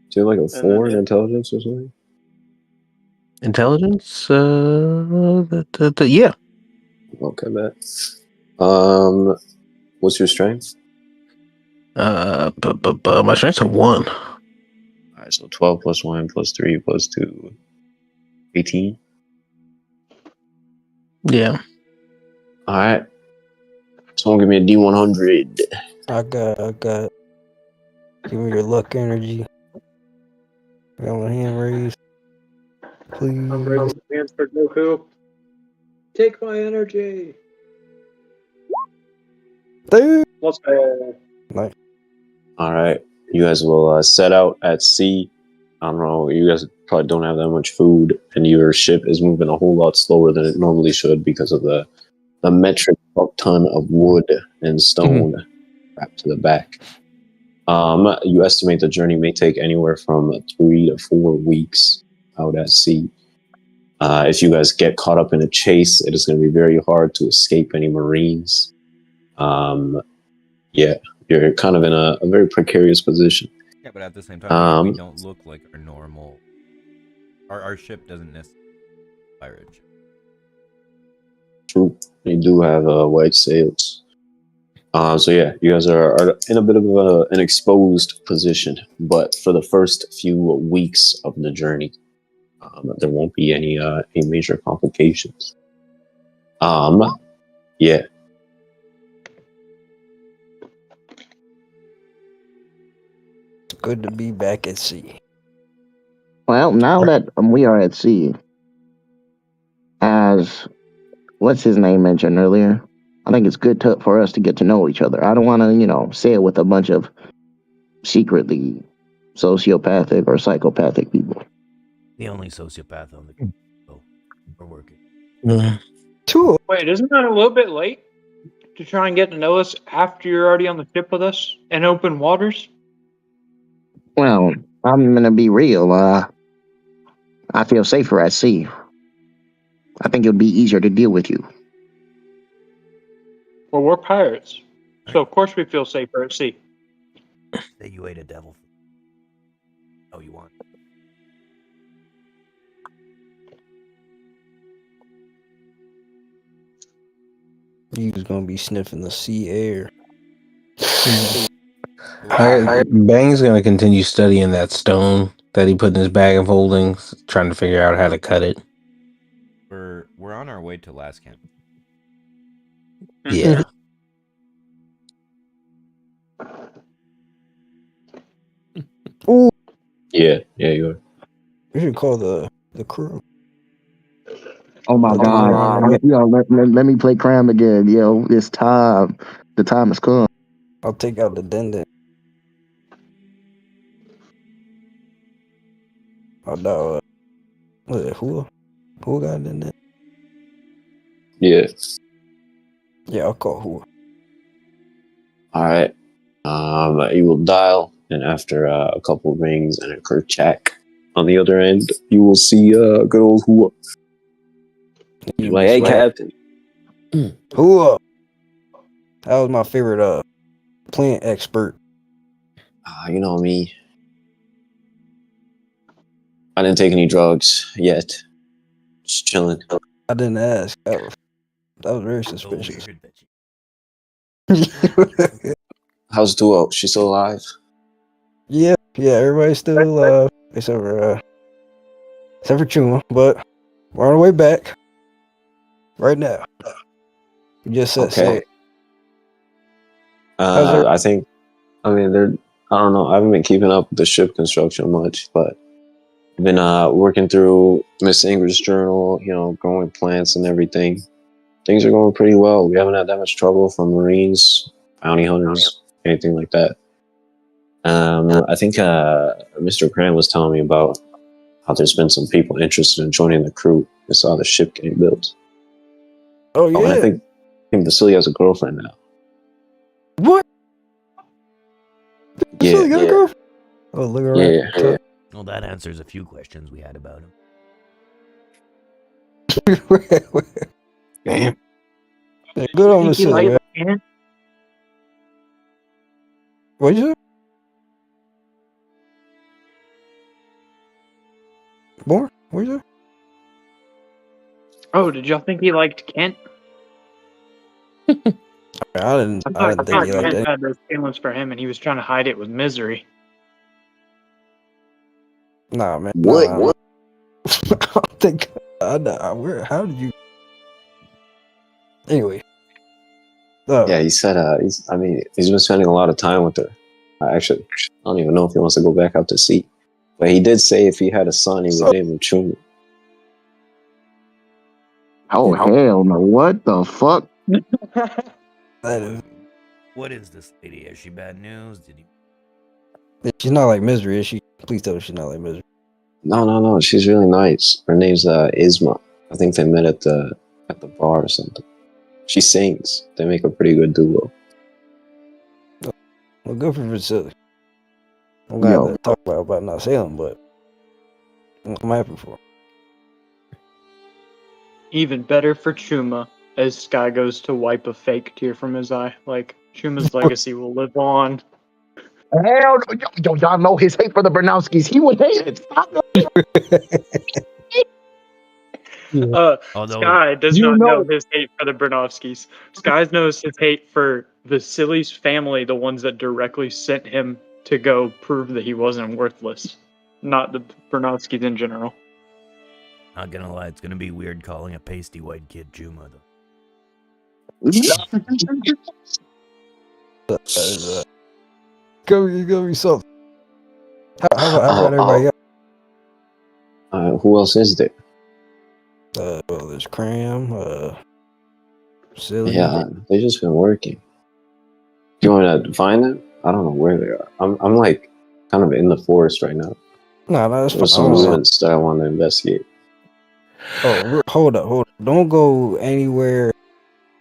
Do you have like a 4 in intelligence or something? Intelligence? Yeah. Okay, bet. What's your strength? My strength's a 1. Alright, so 12 plus 1 plus 3 plus 2. 18. Yeah. Alright. Someone give me a D100. I got. Give me your luck energy. I got my hand raised. I'm Please. raising hands for Joko. Take my energy. Dude. Let's go. Nice. All right, you guys will set out at sea. I don't know, you guys probably don't have that much food, and your ship is moving a whole lot slower than it normally should because of the metric ton of wood and stone wrapped to the back. You estimate the journey may take anywhere from 3 to 4 weeks out at sea. If you guys get caught up in a chase, it is going to be very hard to escape any Marines. Yeah, you're kind of in a very precarious position. Yeah, but at the same time, we don't look like our normal. Our ship doesn't necessarily pirate ship. True, they do have white sails. So yeah, you guys are in a bit of an exposed position, but for the first few weeks of the journey, there won't be any major complications. Yeah. It's good to be back at sea. Well, now that we are at sea, as what's his name mentioned earlier, I think it's good for us to get to know each other. I don't want to, sail with a bunch of secretly sociopathic or psychopathic people. The only sociopath on the so we're working. Cool. Wait, isn't that a little bit late to try and get to know us after you're already on the ship with us in open waters? Well, I'm gonna be real. I feel safer at sea. I think it would be easier to deal with you. Well, we're pirates, so of course we feel safer at sea. Say you ate a devil. Oh, you want? He's gonna be sniffing the sea air. Bang's gonna continue studying that stone that he put in his bag of holdings, trying to figure out how to cut it. We're on our way to last camp. Yeah. Ooh, Yeah, you are. we should call the crew. Oh my God! Yo, let me play crime again. Yo, it's time. The time has come. I'll take out the dendent. Oh no, was it who got a dendent? Yeah. Yeah, I'll call who. All right. You will dial, and after a couple of rings and a kerchak on the other end, you will see good old Hua. He's like, hey, Captain. Who? That was my favorite plant expert. You know me. I didn't take any drugs yet. Just chilling. I didn't ask. That was very suspicious. How's Duo? She still alive? Yeah, everybody's still alive except for Chuma, but we're on our way back right now. We just set sail. I don't know. I haven't been keeping up with the ship construction much, but I've been working through Miss Ingrid's journal, growing plants and everything. Things are going pretty well. We haven't had that much trouble from Marines, bounty hunters, anything like that. I think Mr. Grant was telling me about how there's been some people interested in joining the crew. They saw the ship getting built. Oh yeah. I think Vasily has a girlfriend now. What? Yeah. Got a girlfriend? Oh, look around. Yeah. Well, that answers a few questions we had about him. Damn. Good on Vasily. What'd you say? Borne? What'd you say? Oh, did y'all think he liked Kent? I didn't I thought think he liked Kent that. had those feelings for him, and he was trying to hide it with misery. Nah, man. What? Nah. I don't think. How did you? Anyway. Yeah, he said. He's been spending a lot of time with her. Actually, I don't even know if he wants to go back out to sea. But he did say if he had a son, he would name him Chuma. Oh hell no! What the fuck? That is, What is this lady? Is she bad news? Did you? she's not like Misery, is she? Please tell me she's not like Misery. No. She's really nice. Her name's Isma. I think they met at the bar or something. She sings. They make a pretty good duo. Well, good for Vasily. I'm glad to talk about not sailing, but I'm happy for her. Even better for Chuma, as Sky goes to wipe a fake tear from his eye. Like, Chuma's legacy will live on. Hell no! Y'all know his hate for the Bernowskis. He would hate it. Stop Sky does not know his hate for the Bernovskis. Sky knows his hate for the Silly's family, the ones that directly sent him to go prove that he wasn't worthless. Not the Bernovskis in general. Not gonna lie, it's gonna be weird calling a pasty white kid Juma though. Go be something. How about everybody else? Who else is there? Well, there's Cram, Silly. Yeah, they just been working. You want to find them? I don't know where they are. I'm like kind of in the forest right now. No, that's There's some ruins that I want to investigate. Oh, hold up. Don't go anywhere.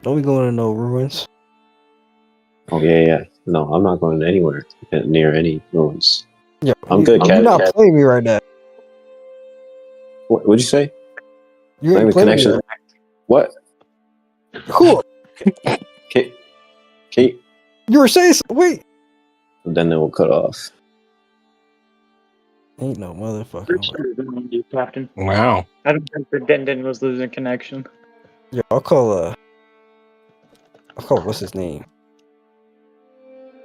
Don't be going to no ruins. Oh, yeah. No, I'm not going anywhere near any ruins. Yeah, I'm good, You're not playing me right now. What'd you say? You ain't playing me right. What? Cool. Kate. You were saying wait. Then they will cut off. Ain't no motherfucker. Captain. Wow. I don't think the Dendon was losing connection. Yeah, I'll call what's his name?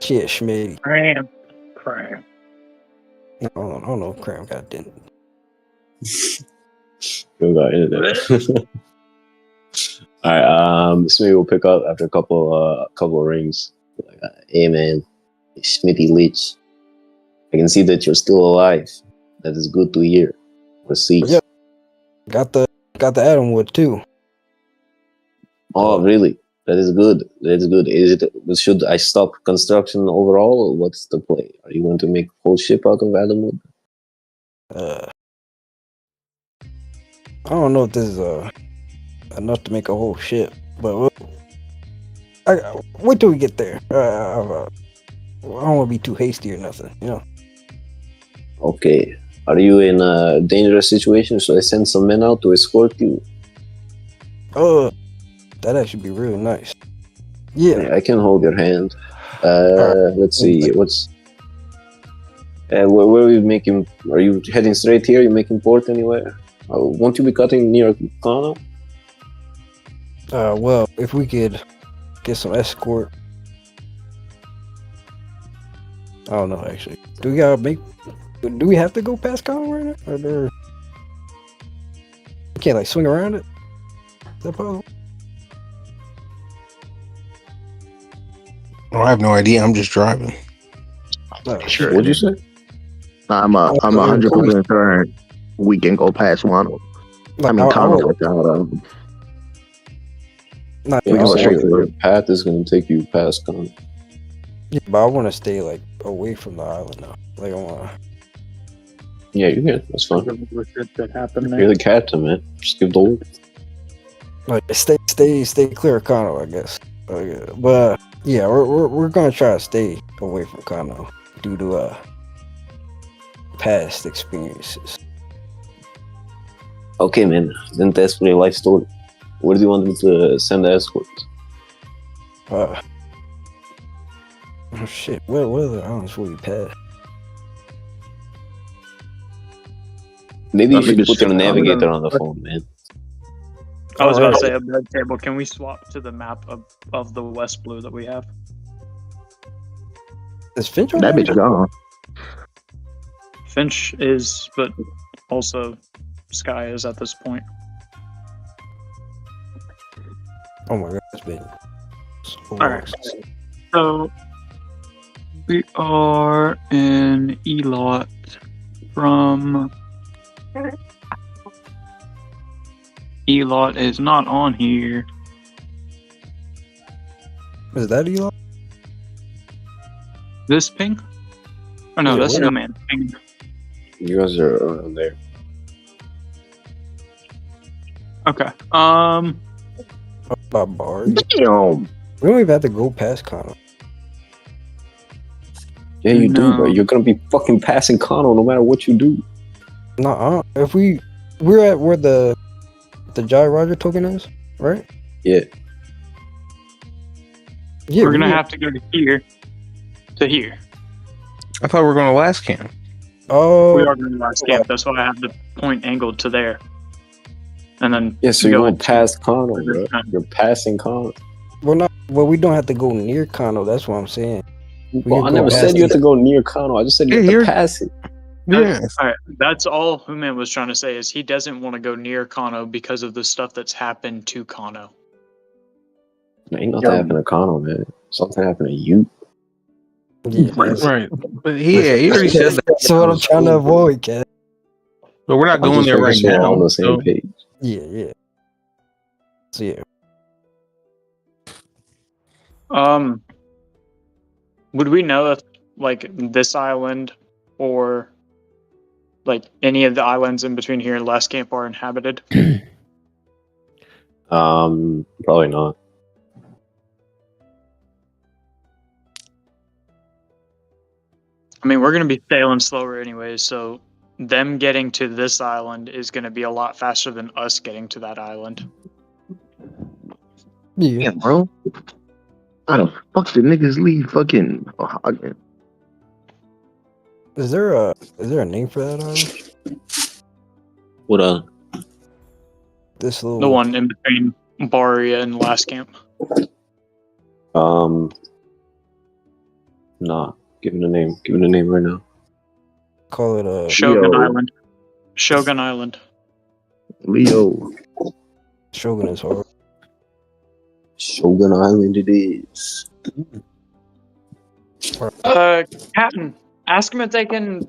Shit, Schmitty. Cram. I don't know if Cram got Dendon. We got internet. All right. So maybe we'll pick up after a couple of rings. Like, hey man, Schmitty Lich. I can see that you're still alive. That is good to hear. Proceed. Yeah. Got the Adamwood too. Oh, really? That is good. Should I stop construction overall, or what's the play? Are you going to make a whole ship out of Adamwood? I don't know if this is enough to make a whole ship, but wait till we get there. I don't want to be too hasty or nothing, you know. Okay. Are you in a dangerous situation? Should I send some men out to escort you? That'd actually be really nice. Yeah, I can hold your hand. Let's see. Where are we making? Are you heading straight here? Are you making port anywhere? Won't you be cutting near Kano? Well, if we could get some escort. I don't know actually. Do we have to go past Kano right now? Or we can't like swing around it? Is that possible? Oh, I have no idea. I'm just driving. Sure. What'd you say? I'm 100% sure we can go past Wano. I mean, Kano without we can go straight to The path is going to take you past Kano. Yeah, but I want to stay like away from the island now. Like I want. Yeah, you can. That's fine. That happened You're the captain, man. Just give the word. Like stay clear of Kano, I guess. But yeah, we're gonna try to stay away from Kano due to past experiences. Okay, man. Then that's for your life story. Where do you want me to send the escort? Oh shit! What are the islands we passed? Maybe you should put your navigator on the phone, man. I was about to say, a bed table. Can we swap to the map of the West Blue that we have? Is Finch on that bitch gone. Finch is, but also Sky is at this point. Oh my god, it's been so long. Alright. So we are in Elat from Elat is not on here. Is that Elat? This ping? Oh no, Yeah, that's where- no man. Ping. You guys are around there. Okay. By bar. Damn. We don't even have to go past Kano. Yeah, you do, No. bro. You're gonna be fucking passing Kano no matter what you do. No, if we're at where the Roger token is, right? Yeah. Yeah, We're gonna have to go to here. To here. I thought we were going to last camp. Oh, We are going to last camp. That's why I have the point angled to there. And then Yeah, so you're go going into- past Kano, this bro. time. You're passing Kano. well, not. Well, we don't have to go near Kano. That's what I'm saying. Well, can I go never past said you have it. to go near Kano. I just said you Yeah, have to you're- pass it. Yeah. All right, that's all Human was trying to say is he doesn't want to go near Kano because of the stuff that's happened to Kano. Ain't nothing happened to Kano, man. Something happened to you. Yeah, that's, Right. But he already said that. that's what I'm trying to avoid, Cat. But we're not I'm going just there making right sure we're now. all on the same so- page. Yeah. So yeah, Would we know if like this island or like any of the islands in between here and last camp are inhabited? Probably not. I mean, we're going to be sailing slower anyways, so them getting to this island is going to be a lot faster than us getting to that island. yeah. Damn, bro. How the fuck did niggas leave fucking Hagen? Is there a name for that island? What This little The one in between Baria and last camp. Nah. Give it a name. Give it a name right now. call it Shogun Yo. Island. Shogun Island. Leo. Shogun is hard. Shogun Island it is. Captain, ask them if they can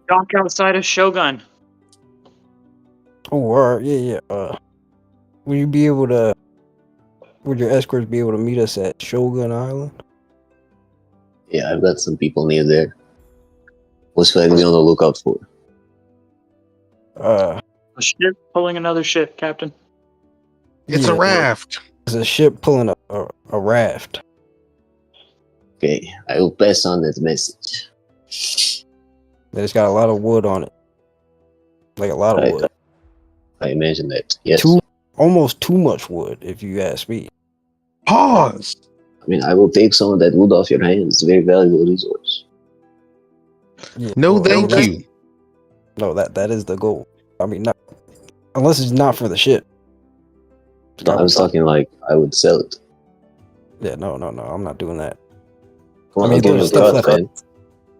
dock outside of Shogun. Oh, alright, yeah. Will you be able to? Would your escorts be able to meet us at Shogun Island? Yeah, I've got some people near there. What's should I be on the lookout for? A ship pulling another ship, Captain. It's Yeah. a raft. It's a ship pulling a raft. Okay, I will pass on that message. That it's got a lot of wood on it, like a lot of Right. wood. I imagine that. Yes. Almost too much wood, if you ask me. Pause. I mean, I will take some of that wood off your hands. It's a very valuable resource. Yeah, No, well, thank that's- you. No, that is the goal. I mean, not unless it's not for the ship. No, I was talking like I would sell it. Yeah, no, I'm not doing that. Come on, I mean, I'll give there's you a stuff cut, left. man.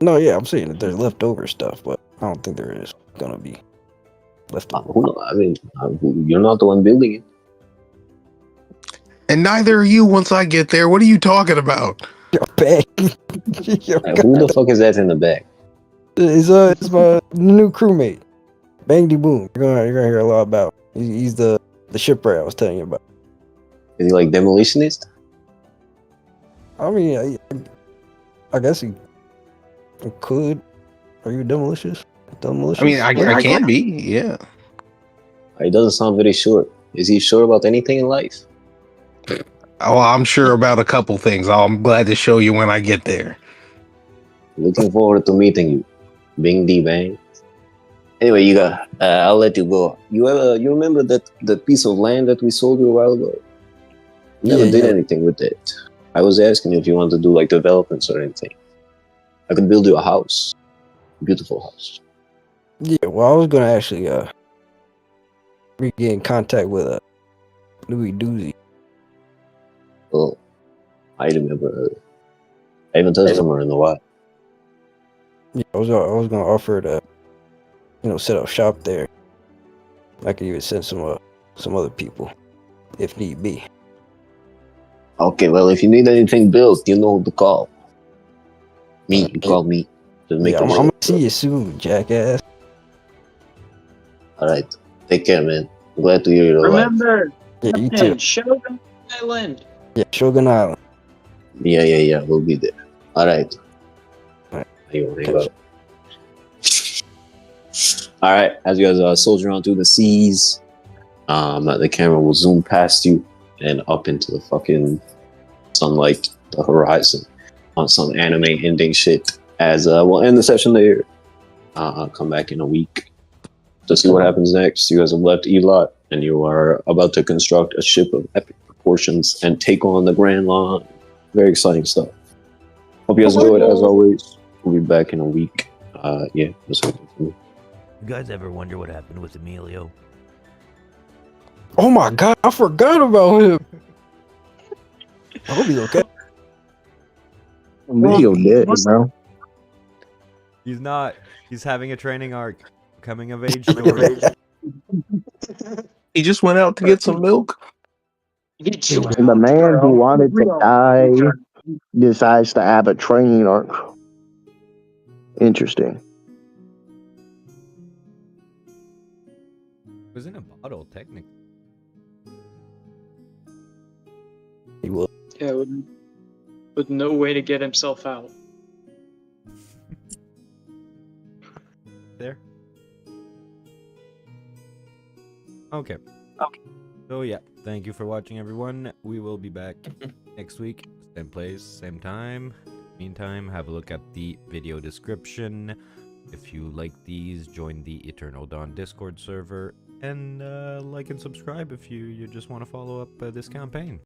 No, yeah, I'm saying that there's leftover stuff, but I don't think there is gonna be leftover. Who knows? I mean, you're not the one building it. And neither are you once I get there. What are you talking about? Your bag. Your Like, who the fuck is that in the back? It's my new crewmate, Bangdy Boom. You're gonna hear a lot about. He's the shipwright I was telling you about. Is he like demolitionist? I mean, I guess he could. Are you demolitionist? I mean, I can be. Yeah. He doesn't sound very sure. Is he sure about anything in life? Oh, I'm sure about a couple things. I'm glad to show you when I get there. Looking forward to meeting you. Bing D bang. Anyway, Yiga, I'll let you go. You remember that piece of land that we sold you a while ago? Never Yeah, did yeah. anything with it. I was asking you if you want to do like developments or anything. I could build you a house. Beautiful house. Yeah, well, I was gonna actually get in contact with Louis Doozy. Well, I remember her. I haven't touched her in a while. Yeah, I was gonna offer to, set up shop there. I could even send some other people, if need be. Okay, well, if you need anything built, you know who to call. Me, you call me. Just make Yeah, it I'm work. gonna see you soon, jackass. All right, take care, man. Glad to hear you're alive. Remember, Yeah, you too. Captain Shogun Island. Yeah, Shogun Island. Yeah. We'll be there. All right. Alright. You wanna hang up? All right. As you guys soldier on through the seas, the camera will zoom past you and up into the fucking sunlight, the horizon, on some anime ending shit. As we'll end the session there. I'll come back in a week to see what happens next. You guys have left Elat, and you are about to construct a ship of epic proportions and take on the Grand Line. Very exciting stuff. Hope you guys enjoyed, as always. We'll be back in a week. Yeah, that's what for me. You guys ever wonder what happened with Emilio? Oh my god, I forgot about him. I hope he's okay. Emilio dead, bro. He's not. He's having a training arc. Coming of age story. He just went out to get some milk. And the man who wanted to die decides to have a training arc. Interesting. It was in a bottle, technically. He will. Yeah, with no way to get himself out. There. Okay. So yeah, thank you for watching, everyone. We will be back next week, same place, same time. Meantime, have a look at the video description. If you like these, join the Eternal Dawn Discord server, and like and subscribe if you just want to follow up this campaign.